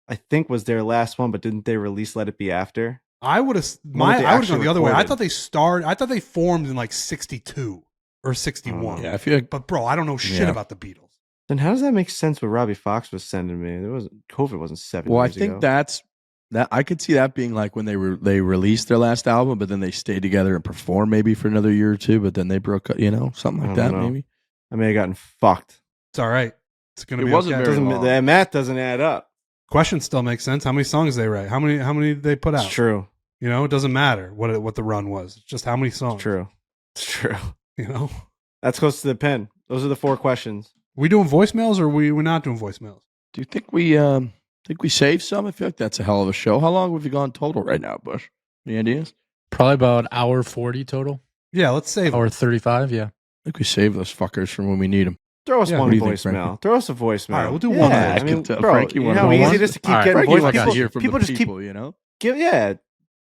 S2: I think was their last one, but didn't they release Let It Be after?
S4: I would have
S2: One that they
S4: I would have
S2: actually
S4: gone the other way. I
S2: recorded.
S4: thought they formed in like 62 or 61.
S1: Yeah, I feel like
S4: But bro, I don't know shit
S1: Yeah.
S4: about the Beatles.
S2: Then how does that make sense? What Robbie Fox was sending me, COVID wasn't 7
S1: Well, I
S2: years
S1: think
S2: ago.
S1: that I could see that being like when they released their last album, but then they stayed together and performed maybe for another year or two, but then they broke up, something
S2: I
S1: like
S2: don't
S1: that
S2: know.
S1: maybe.
S2: I may have gotten fucked.
S4: It's all right. It's gonna
S1: It
S4: be
S1: wasn't
S4: okay.
S1: very
S2: Doesn't
S1: long.
S2: that math doesn't add up?
S4: Question still makes sense. How many songs they write? How many did they put out?
S2: It's true.
S4: You know, it doesn't matter what the run was. It's just how many songs.
S2: It's true. It's true.
S4: You know,
S2: That's close to the pen. Those are the 4 questions.
S4: we doing voicemails or we're not doing voicemails?
S1: Do you think we saved some? I feel like that's a hell of a show. How long have we gone total right now, Bush? Any ideas?
S6: Probably about hour 40 total.
S4: Yeah, let's save
S6: Hour
S4: it.
S6: 35, yeah.
S1: I think we saved those fuckers from when we need them.
S2: Throw us
S4: Yeah,
S2: one
S1: what do you think,
S2: voicemail.
S1: Frankie?
S2: Throw us a voicemail.
S4: All right, we'll do one
S2: Yeah,
S4: voicemail.
S2: I mean,
S1: Tell
S2: bro,
S1: Frankie
S2: you know
S1: one
S2: how
S1: of
S2: easy
S1: one.
S2: it is to keep
S6: All right,
S2: getting
S1: Frankie
S2: voice.
S1: wants to
S2: People,
S1: hear from
S2: people
S1: the
S2: just
S1: people,
S2: keep yeah.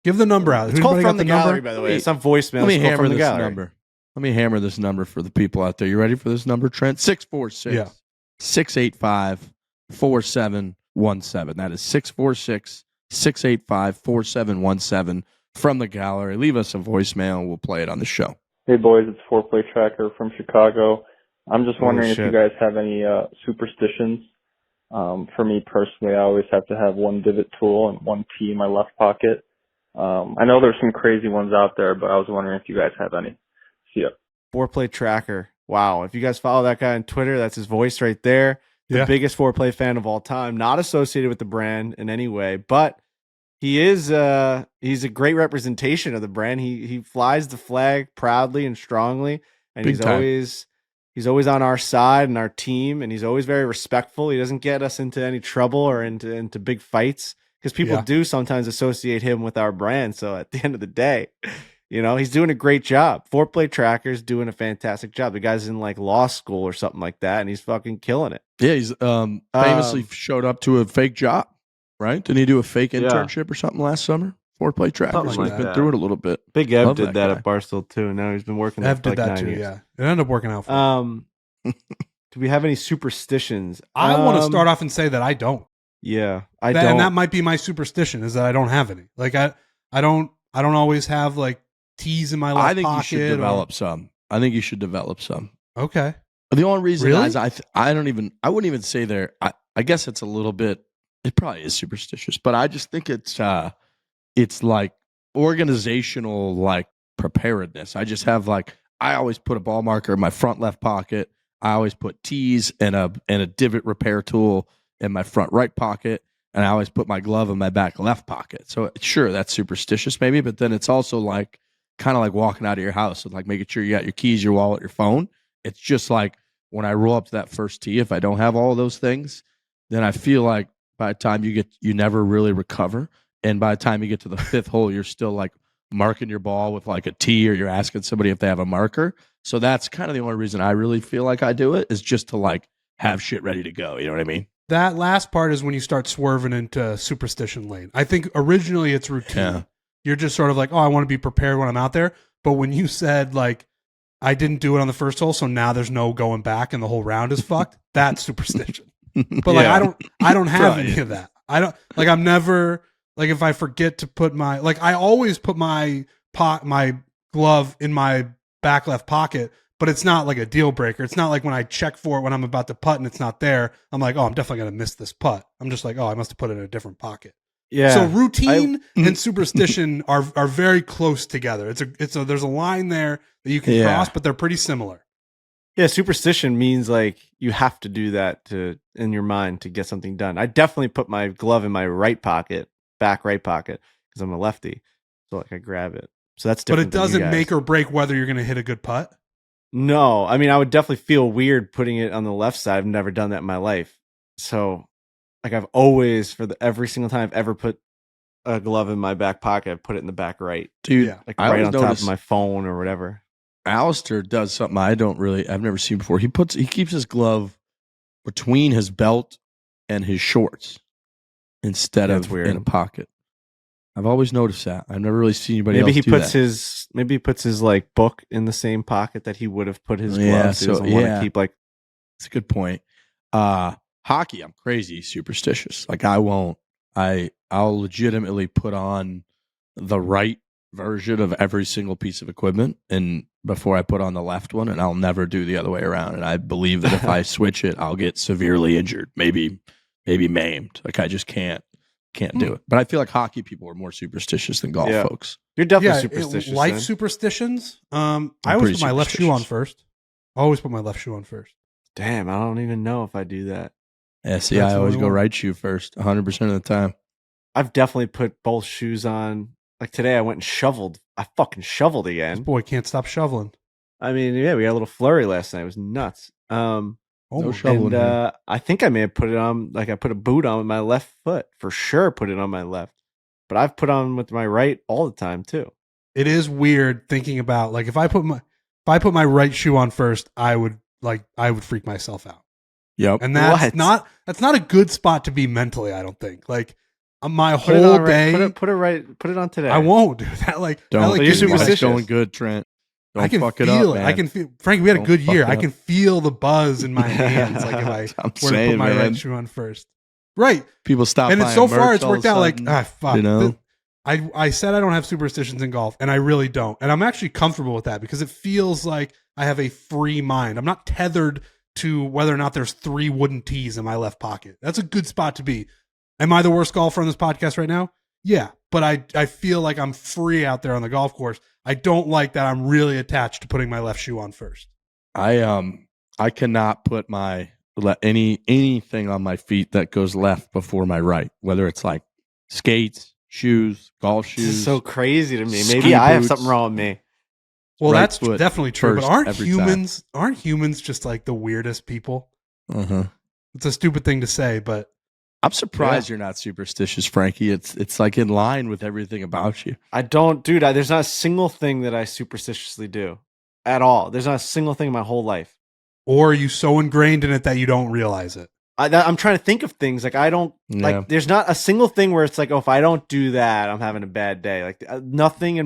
S4: Give the number out.
S2: It's
S4: Anybody
S2: called
S4: got
S2: from the
S4: number?
S2: gallery, by the way. It's not voicemail.
S1: Let me
S2: It's called
S1: hammer
S2: from the
S1: this
S2: gallery.
S1: number. Let me hammer this number for the people out there. You ready for this number, Trent? 646
S4: Yeah.
S1: 685 4717. That is 646 685-4717 from the gallery. Leave us a voicemail and we'll play it on the show.
S7: Hey boys, it's Foreplay Tracker from Chicago. I'm just wondering if you
S2: shit.
S7: guys have any superstitions. For me personally, I always have to have one divot tool and one tee in my left pocket. I know there's some crazy ones out there, but I was wondering if you guys have any. See ya.
S2: Foreplay Tracker. Wow. If you guys follow that guy on Twitter, that's his voice right there. The
S4: Yeah.
S2: biggest Foreplay fan of all time, not associated with the brand in any way, but he is he's a great representation of the brand. He flies the flag proudly and strongly, and
S1: Big
S2: he's
S1: time.
S2: always on our side and our team, and he's always very respectful. He doesn't get us into any trouble or into big fights, because people
S4: Yeah.
S2: do sometimes associate him with our brand. So at the end of the day, he's doing a great job. Foreplay Tracker's doing a fantastic job. The guy's in like law school or something like that, and he's fucking killing it.
S1: Yeah, he's famously showed up to a fake job, right? Didn't he do a fake
S2: Yeah.
S1: internship or something last summer? Foreplay Tracker.
S2: Something
S1: So
S2: like
S1: he's been
S2: that.
S1: through it a little bit.
S2: Big Ev
S1: Love
S2: did
S1: that
S2: that
S1: guy.
S2: at Barstool too. Now he's been working there
S4: Ev
S2: for
S4: did
S2: like
S4: that
S2: 9
S4: too.
S2: years.
S4: Yeah, it ended up working out for him.
S2: Do we have any superstitions?
S4: I want to start off and say that I don't.
S2: Yeah, I
S4: That-
S2: don't.
S4: And that might be my superstition, is that I don't have any. Like I don't always have like tees in my left
S1: I think you
S4: pocket.
S1: should develop some. I think you should develop some.
S4: Okay.
S1: The only reason
S4: Really?
S1: is I wouldn't even say there. I guess it's a little bit. It probably is superstitious, but I just think it's like organizational like preparedness. I just have like I always put a ball marker in my front left pocket. I always put tees and a divot repair tool in my front right pocket, and I always put my glove in my back left pocket. So sure, that's superstitious maybe, but then it's also like kind of like walking out of your house and like making sure you got your keys, your wallet, your phone. It's just like when I roll up to that first tee, if I don't have all of those things, then I feel like by the time you never really recover. And by the time you get to the fifth hole, you're still like marking your ball with like a tee, or you're asking somebody if they have a marker. So that's kind of the only reason I really feel like I do it, is just to like have shit ready to go. You know what I mean?
S4: That last part is when you start swerving into superstition lane. I think originally it's routine.
S1: Yeah.
S4: You're just sort of like, oh, I want to be prepared when I'm out there. But when you said like, I didn't do it on the first hole, so now there's no going back and the whole round is fucked, that's superstition. But like,
S1: Yeah.
S4: I don't have
S1: Right.
S4: any of that. I don't like, I'm never like, if I forget to put my, like, I always put my glove in my back left pocket, but it's not like a deal breaker. It's not like when I check for it when I'm about to putt and it's not there, I'm like, oh, I'm definitely going to miss this putt. I'm just like, oh, I must have put it in a different pocket.
S2: Yeah.
S4: So routine and superstition are very close together. There's a line there that you can cross, but they're pretty similar.
S2: Yeah, superstition means like you have to do that in your mind to get something done. I definitely put my glove in my right pocket, back right pocket, because I'm a lefty. So like I grab it. So that's
S4: But
S2: different.
S4: it
S2: than you
S4: doesn't
S2: guys.
S4: make or break whether you're going to hit a good putt.
S2: No, I mean I would definitely feel weird putting it on the left side. I've never done that in my life. So like I've always every single time I've ever put a glove in my back pocket, I've put it in the back right.
S1: Dude,
S4: Yeah.
S2: Like
S1: I
S2: right
S1: always
S2: on top
S1: notice
S2: of my phone or whatever.
S1: Alistair does something I've never seen before. He keeps his glove between his belt and his shorts instead
S2: That's
S1: of
S2: weird.
S1: in a pocket. I've always noticed that. I've never really seen anybody
S2: Maybe
S1: else
S2: he
S1: do
S2: puts
S1: that.
S2: he puts his like book in the same pocket that he would have put his gloves.
S1: Yeah,
S2: He
S1: so,
S2: doesn't want
S1: yeah.
S2: to keep like
S1: It's a good point. Hockey, I'm crazy superstitious. Like I'll legitimately put on the right version of every single piece of equipment and before I put on the left one, and I'll never do the other way around. And I believe that if I switch it, I'll get severely injured, maybe maimed. Like I just can't do it. But I feel like hockey people are more superstitious than golf
S2: Yeah.
S1: folks.
S2: you're definitely
S4: Yeah,
S2: superstitious.
S4: life
S2: then.
S4: superstitions. I always
S1: pretty
S4: put my left shoe on
S1: superstitious.
S4: first. I always put my left shoe on first.
S2: Damn, I don't even know if I do that.
S1: Yeah, see,
S4: That's
S1: I
S4: the
S1: always
S4: only
S1: go
S4: one.
S1: right shoe first, 100% of the time.
S2: I've definitely put both shoes on. Like today, I went and shoveled. I fucking shoveled
S4: This
S2: again.
S4: boy can't stop shoveling.
S2: I mean, yeah, we got a little flurry last night. It was nuts.
S4: Oh,
S1: No
S4: my
S1: shoveling
S2: And
S1: here.
S2: I think I may have put it on. Like I put a boot on with my left foot for sure. Put it on my left, but I've put on with my right all the time too.
S4: it is weird thinking about like if I put my right shoe on first, I would freak myself out.
S1: Yep.
S4: And that's
S2: What?
S4: not a good spot to be mentally, I don't think. Like my
S2: Put it
S4: whole
S2: on right-
S4: day
S2: Put it on today.
S4: I won't do that. Like
S1: Don't.
S4: that, like,
S2: You're
S4: gives me, like,
S2: superstitious.
S1: It's going good, Trent. Don't
S4: I can
S1: fuck it
S4: feel
S1: up,
S4: it.
S1: man.
S4: I can feel Frankie, we had a
S1: Don't
S4: good
S1: fuck
S4: year.
S1: it
S4: I
S1: up.
S4: can feel the buzz in my hands like if I
S1: I'm
S4: were to
S1: saying,
S4: put my
S1: man.
S4: right shoe on first. Right.
S1: People stop.
S4: And it's so far it's worked out like, fuck.
S1: You know?
S4: I said I don't have superstitions in golf, and I really don't. And I'm actually comfortable with that because it feels like I have a free mind. I'm not tethered to whether or not there's 3 wooden tees in my left pocket. That's a good spot to be. Am I the worst golfer on this podcast right now? Yeah. But I feel like I'm free out there on the golf course. I don't like that I'm really attached to putting my left shoe on first.
S1: I cannot put anything on my feet that goes left before my right, whether it's like skates, shoes, golf shoes.
S2: This is so crazy to me.
S1: Ski
S2: Maybe I have
S1: boots.
S2: something wrong with me.
S4: Well,
S1: Right
S4: that's
S1: foot
S4: definitely true. But
S1: first every
S4: aren't humans just like the weirdest people?
S1: Uh-huh.
S4: It's a stupid thing to say, but
S1: I'm surprised you're not superstitious, Frankie. It's like in line with everything about you.
S2: I don't, dude. There's not a single thing that I superstitiously do at all. There's not a single thing in my whole life.
S4: or are you so ingrained in it that you don't realize it?
S2: I'm trying to think of things like I don't like. There's not a single thing where it's like, oh, if I don't do that, I'm having a bad day. Like nothing's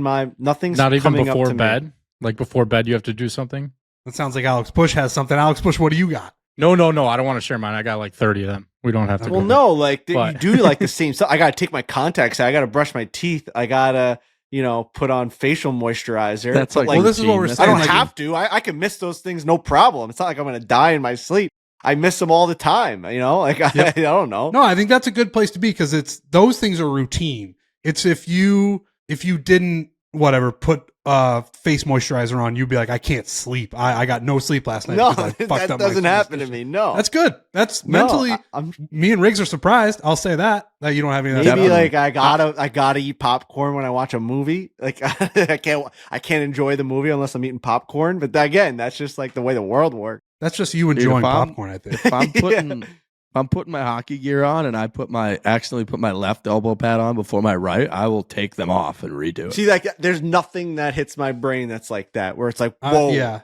S6: not even
S2: coming
S6: before
S2: up to
S6: bed.
S2: Me.
S6: Like before bed, you have to do something.
S4: That sounds like Alex Bush has something. Alex Bush, what do you got?
S6: No. I don't want to share mine. I got like 30 of them. We don't have to.
S2: Well, no, like you do like the same stuff. I gotta take my contacts out. I gotta brush my teeth. I gotta put on facial moister.
S1: That's like
S4: well, this is what we're saying.
S2: I don't
S4: like,
S2: have to. I can miss those things, no problem. It's not like I'm gonna die in my sleep. I miss them all the time. I don't know.
S4: No, I think that's a good place to be because it's those things are routine. It's if you didn't put face moisturizer on, you'd be like, I can't sleep. I got no sleep last night.
S2: No,
S4: because I fucked
S2: that
S4: up my
S2: doesn't happen to
S4: superstition.
S2: me. No,
S4: That's good. That's mentally. Me and Riggs are surprised. I'll say that you don't have any. Of that
S2: Maybe
S4: stuff.
S2: like I gotta eat popcorn when I watch a movie. Like I can't enjoy the movie unless I'm eating popcorn. But again, that's just like the way the world works.
S4: That's just you enjoying popcorn. I think.
S1: If I'm putting my hockey gear on and I accidentally put my left elbow pad on before my right, I will take them off and redo it.
S2: See, like there's nothing that hits my brain that's like that, where it's like, whoa.
S4: Yeah.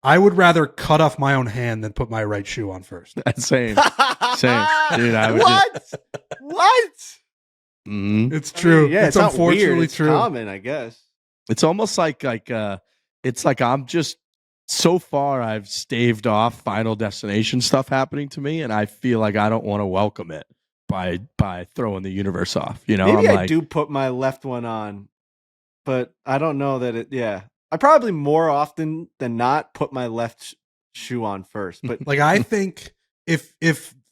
S4: I would rather cut off my own hand than put my right shoe on first.
S1: Same. Dude, I would
S2: What?
S1: Mm-hmm.
S4: It's true.
S2: Yeah,
S4: it's
S2: not
S4: unfortunately
S2: weird. It's
S4: true.
S2: common, I guess.
S1: It's almost like it's like I'm just so far I've staved off Final Destination stuff happening to me, and I feel like I don't want to welcome it by throwing the universe off.
S2: Maybe I do put my left one on, but I don't know that it. Yeah, I probably more often than not put my left shoe on first. But
S4: like I think if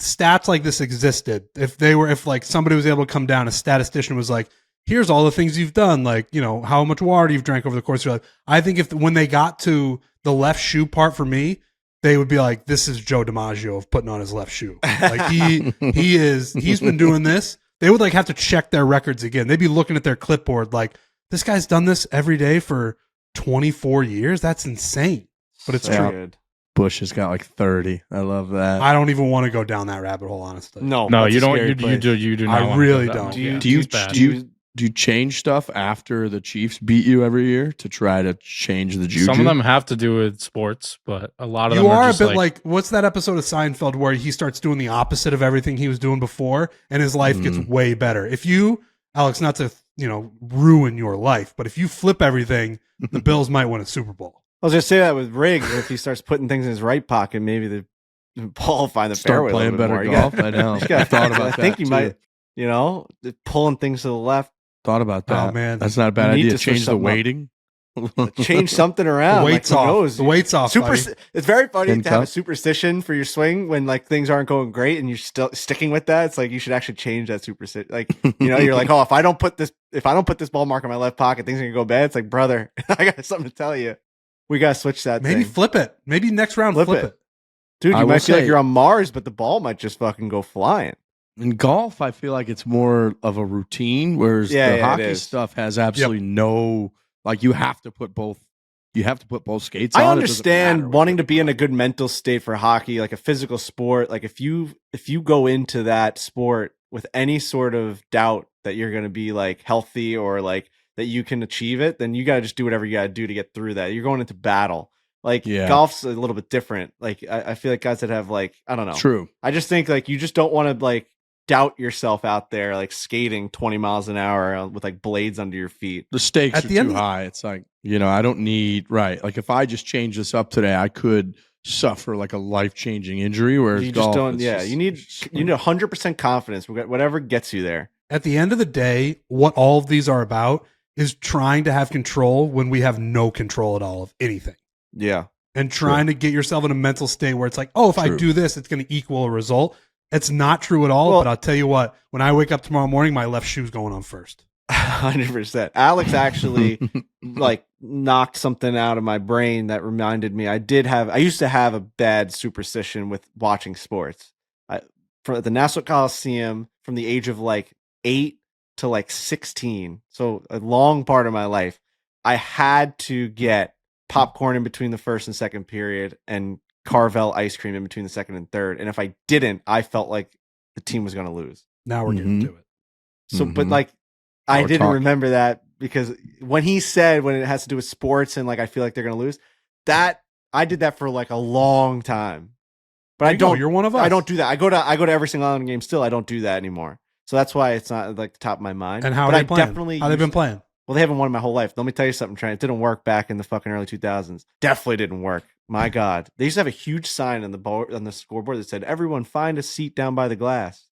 S4: stats like this existed, if like somebody was able to come down, a statistician was like, here's all the things you've done, like how much water you've drank over the course of your life. I think when they got to the left shoe part for me, they would be like, this is Joe DiMaggio of putting on his left shoe. Like he's been doing this. They would like have to check their records again. They'd be looking at their clipboard like, this guy's done this every day for 24 years. That's insane. But it's true.
S2: Good.
S1: Bush has got like 30. I love that.
S4: I don't even want to go down that rabbit hole, honestly.
S2: No,
S6: you don't. You do not.
S4: I really don't.
S1: Do you change stuff after the Chiefs beat you every year to try to change the juju?
S6: Some of them have to do with sports, but a lot of them
S4: are
S6: just
S4: a bit like what's that episode of Seinfeld where he starts doing the opposite of everything he was doing before, and his life gets way better. If you, Alex, not to ruin your life, but if you flip everything, the Bills might win a Super Bowl.
S2: I was just say that with Riggs. If he starts putting things in his right pocket, maybe the ball will find the fairway a little bit more.
S1: Golf. I know.
S2: I
S1: thought about that.
S2: I think you
S1: too.
S2: might, pulling things to the left.
S1: Thought about that.
S4: Oh man,
S1: that's not a bad idea. Change the weighting.
S2: Change something around.
S4: The weight's off. The weight's off.
S2: It's very funny to have a superstition for your swing when like things aren't going great and you're still sticking with that. It's like you should actually change that superstition. Like you're like, oh, if I don't put this ball mark in my left pocket, things are gonna go bad. It's like, brother, I got something to tell you. We gotta switch that.
S4: Maybe
S2: thing.
S4: Flip it. Maybe next round flip it.
S2: Dude, you might feel like you're on Mars, but the ball might just fucking go flying.
S1: In golf, I feel like it's more of a routine, whereas the hockey stuff has absolutely no. Like you have to put both. You have to put both skates on.
S2: I understand wanting to be in a good mental state for hockey, like a physical sport. Like if you go into that sport with any sort of doubt that you're going to be like healthy or like that you can achieve it, then you got to just do whatever you got to do to get through that. You're going into battle. Like golf's a little bit different. Like I feel like guys that have like, I don't know.
S1: True.
S2: I just think like you just don't want to like doubt yourself out there, like skating 20 miles an hour with like blades under your feet.
S1: The stakes are too high. It's like, I don't need, right. Like if I just change this up today, I could suffer like a life-changing injury. Whereas
S2: You just
S1: golf,
S2: don't.
S1: it's
S2: Yeah,
S1: just-
S2: you need 100% confidence. Whatever gets you there.
S4: At the end of the day, what all of these are about is trying to have control when we have no control at all of anything.
S2: Yeah.
S4: And trying to get yourself in a mental state where it's like, oh, if I
S1: True.
S4: do this, it's going to equal a result. It's not true at all.
S2: Well-
S4: but I'll tell you what, when I wake up tomorrow morning, my left shoe's going on first.
S2: 100%. Alex actually like knocked something out of my brain that reminded me. I used to have a bad superstition with watching sports. From the Nassau Coliseum from the age of like 8 to like 16. So a long part of my life, I had to get popcorn in between the first and second period and Carvel ice cream in between the second and third. And if I didn't, I felt like the team was going to lose.
S4: Now we're getting to it.
S2: So, but
S1: Mhm.
S2: like, I
S1: We're
S2: didn't
S1: talking.
S2: remember that because when he said when it has to do with sports and like I feel like they're gonna lose, that I did that for like a long time. But
S4: There
S2: I
S4: you go.
S2: don't.
S4: You're one of us.
S2: I don't do that. I go to every single Island game still. I don't do that anymore. So that's why it's not like the top of my mind.
S4: And how
S2: but
S4: are
S2: I
S4: they playing?
S2: definitely
S4: How they been
S2: used-
S4: playing?
S2: Well, they haven't won my whole life. Let me tell you something, Trent. It didn't work back in the fucking early 2000s. Definitely didn't work. My God, they used to have a huge sign on the board on the scoreboard that said, "Everyone find a seat down by the glass."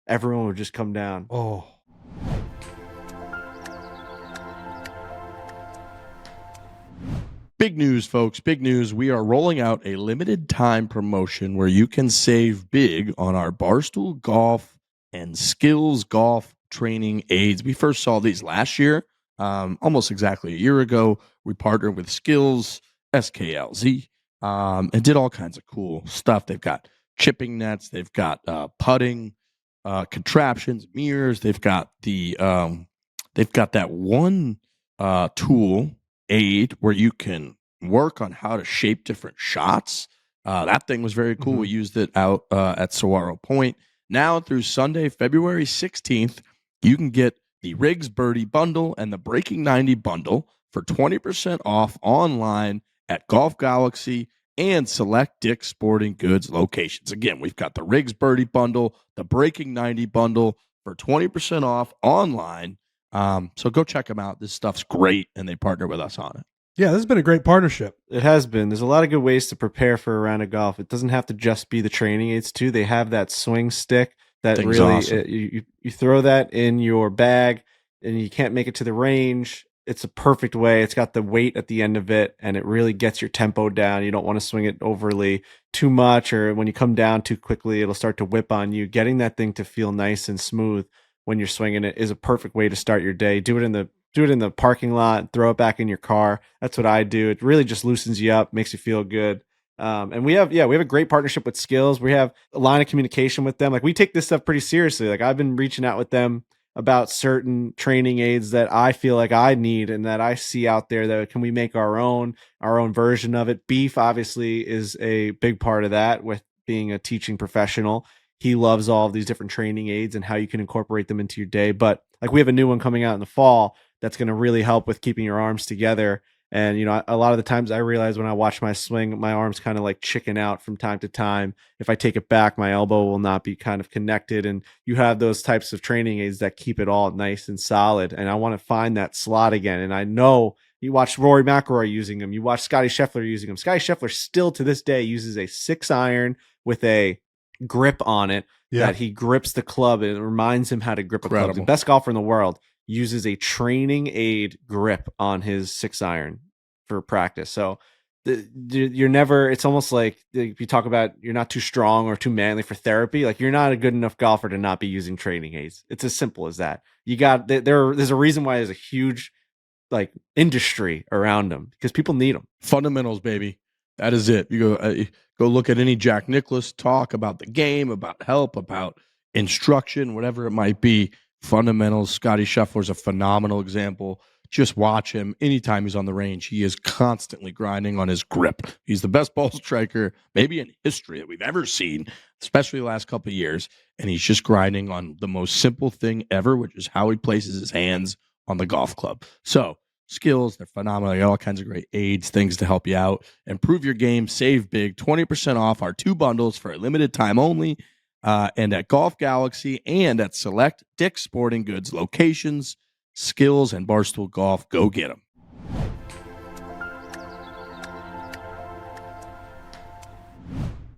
S2: Everyone would just come down.
S4: Oh,
S1: Big news, folks. Big news. We are rolling out a limited time promotion where you can save big on our Barstool Golf and Skills Golf training aids. We first saw these last year, almost exactly a year ago. We partnered with Skills, SKLZ, and did all kinds of cool stuff. They've got chipping nets. They've got putting contraptions, mirrors. They've got that one tool aid where you can work on how to shape different shots. That thing was very cool. We used it out at Saguaro Point. Now through Sunday, February 16th, you can get the Riggs Birdie bundle and the Breaking 90 bundle for 20% off online at Golf Galaxy and select Dick's Sporting Goods locations. Again, we've got the Riggs Birdie bundle, the Breaking 90 bundle for 20% off online. So go check them out. This stuff's great, and they partner with us on it.
S4: yeah, this has been a great partnership.
S2: It has been. There's a lot of good ways to prepare for a round of golf. It doesn't have to just be the training aids too. They have that swing stick that
S1: Thing's
S2: really
S1: awesome.
S2: you throw that in your bag and you can't make it to the range. It's a perfect way. It's got the weight at the end of it and it really gets your tempo down. You don't want to swing it overly too much, or when you come down too quickly, it'll start to whip on you. Getting that thing to feel nice and smooth when you're swinging it is a perfect way to start your day. Do it in the parking lot, throw it back in your car. That's what I do. It really just loosens you up, makes you feel good. And we have a great partnership with Skills. We have a line of communication with them. Like we take this stuff pretty seriously. Like I've been reaching out with them about certain training aids that I feel like I need and that I see out there that can we make our own version of it. Beef obviously is a big part of that with being a teaching professional. He loves all of these different training aids and how you can incorporate them into your day. But like we have a new one coming out in the fall that's going to really help with keeping your arms together. And, you know, a lot of the times I realize when I watch my swing, my arms kind of like chicken out from time to time. If I take it back, my elbow will not be kind of connected. And you have those types of training aids that keep it all nice and solid. And I want to find that slot again. And I know you watch Rory McIlroy using them. You watch Scotty Scheffler using them. Scotty Scheffler still to this day uses a 6-iron with a grip on it that he grips the club and it reminds him how to grip a club.
S1: Incredible.
S2: The best golfer in the world uses a training aid grip on his 6-iron for practice. So you're never, it's almost like if you talk about you're not too strong or too manly for therapy, like you're not a good enough golfer to not be using training aids. It's as simple as that. You got there's a reason why there's a huge like industry around them because people need them.
S1: Fundamentals, baby. That is it. You go look at any Jack Nicklaus talk about the game, about help, about instruction, whatever it might be. Fundamentals. Scotty Scheffler's a phenomenal example. Just watch him. Anytime he's on the range, he is constantly grinding on his grip. He's the best ball striker maybe in history that we've ever seen, especially the last couple of years. And he's just grinding on the most simple thing ever, which is how he places his hands on the golf club. So Skills, they're phenomenal. They got all kinds of great aids, things to help you out. Improve your game, save big. 20% off our 2 bundles for a limited time only. And at Golf Galaxy and at select Dick's Sporting Goods locations. Skills and Barstool Golf, go get them.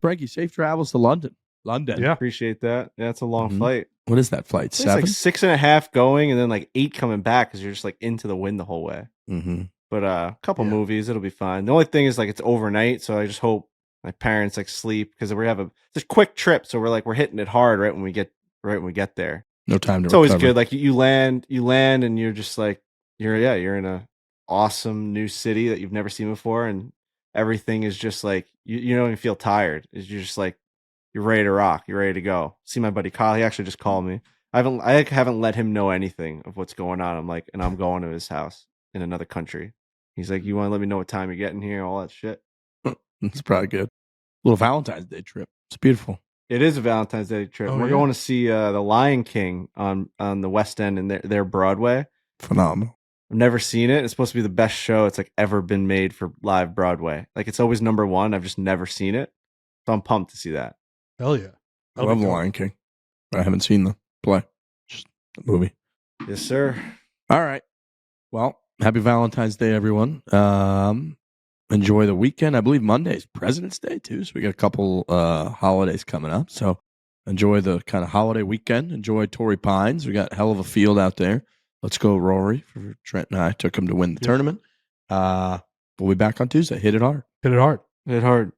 S1: Frankie, safe travels to London. London.
S4: Yeah.
S2: Appreciate that. Yeah, it's a long
S1: Mhm.
S2: flight.
S1: What is that flight?
S2: It's
S1: 7?
S2: like 6.5 going and then like 8 coming back because you're just like into the wind the whole way.
S1: Mm-hmm.
S2: But a couple
S4: Yeah.
S2: movies, it'll be fine. The only thing is like it's overnight, so I just hope my parents like sleep because we have it's a quick trip, so we're hitting it hard right when we get there.
S1: No time to
S2: It's always
S1: recover.
S2: good. Like you land and you're just like you're in a awesome new city that you've never seen before, and everything is just like you don't even feel tired. You're just like you're ready to rock. You're ready to go. See my buddy Kyle. He actually just called me. I haven't let him know anything of what's going on. I'm going to his house in another country. He's like, you want to let me know what time you're getting here, all that shit.
S1: It's probably good. Little Valentine's Day trip. It's beautiful.
S2: It is a Valentine's Day trip.
S4: Oh,
S2: We're
S4: yeah.
S2: going to see the Lion King on the West End and their Broadway.
S1: Phenomenal.
S2: I've never seen it. It's supposed to be the best show it's like ever been made for live Broadway. Like it's always number one. I've just never seen it, so I'm pumped to see that.
S4: Hell yeah.
S1: I love The Lion King, but I haven't seen the play, just the movie.
S2: Yes, sir.
S1: All right. Well, happy Valentine's Day, everyone. Enjoy the weekend. I believe Monday is President's Day, too. So we got a couple holidays coming up. So enjoy the kind of holiday weekend. Enjoy Torrey Pines. We got a hell of a field out there. Let's go, Rory. For Trent and I took him to win the tournament. We'll be back on Tuesday. Hit it hard.
S4: Hit it hard.
S2: Hit hard.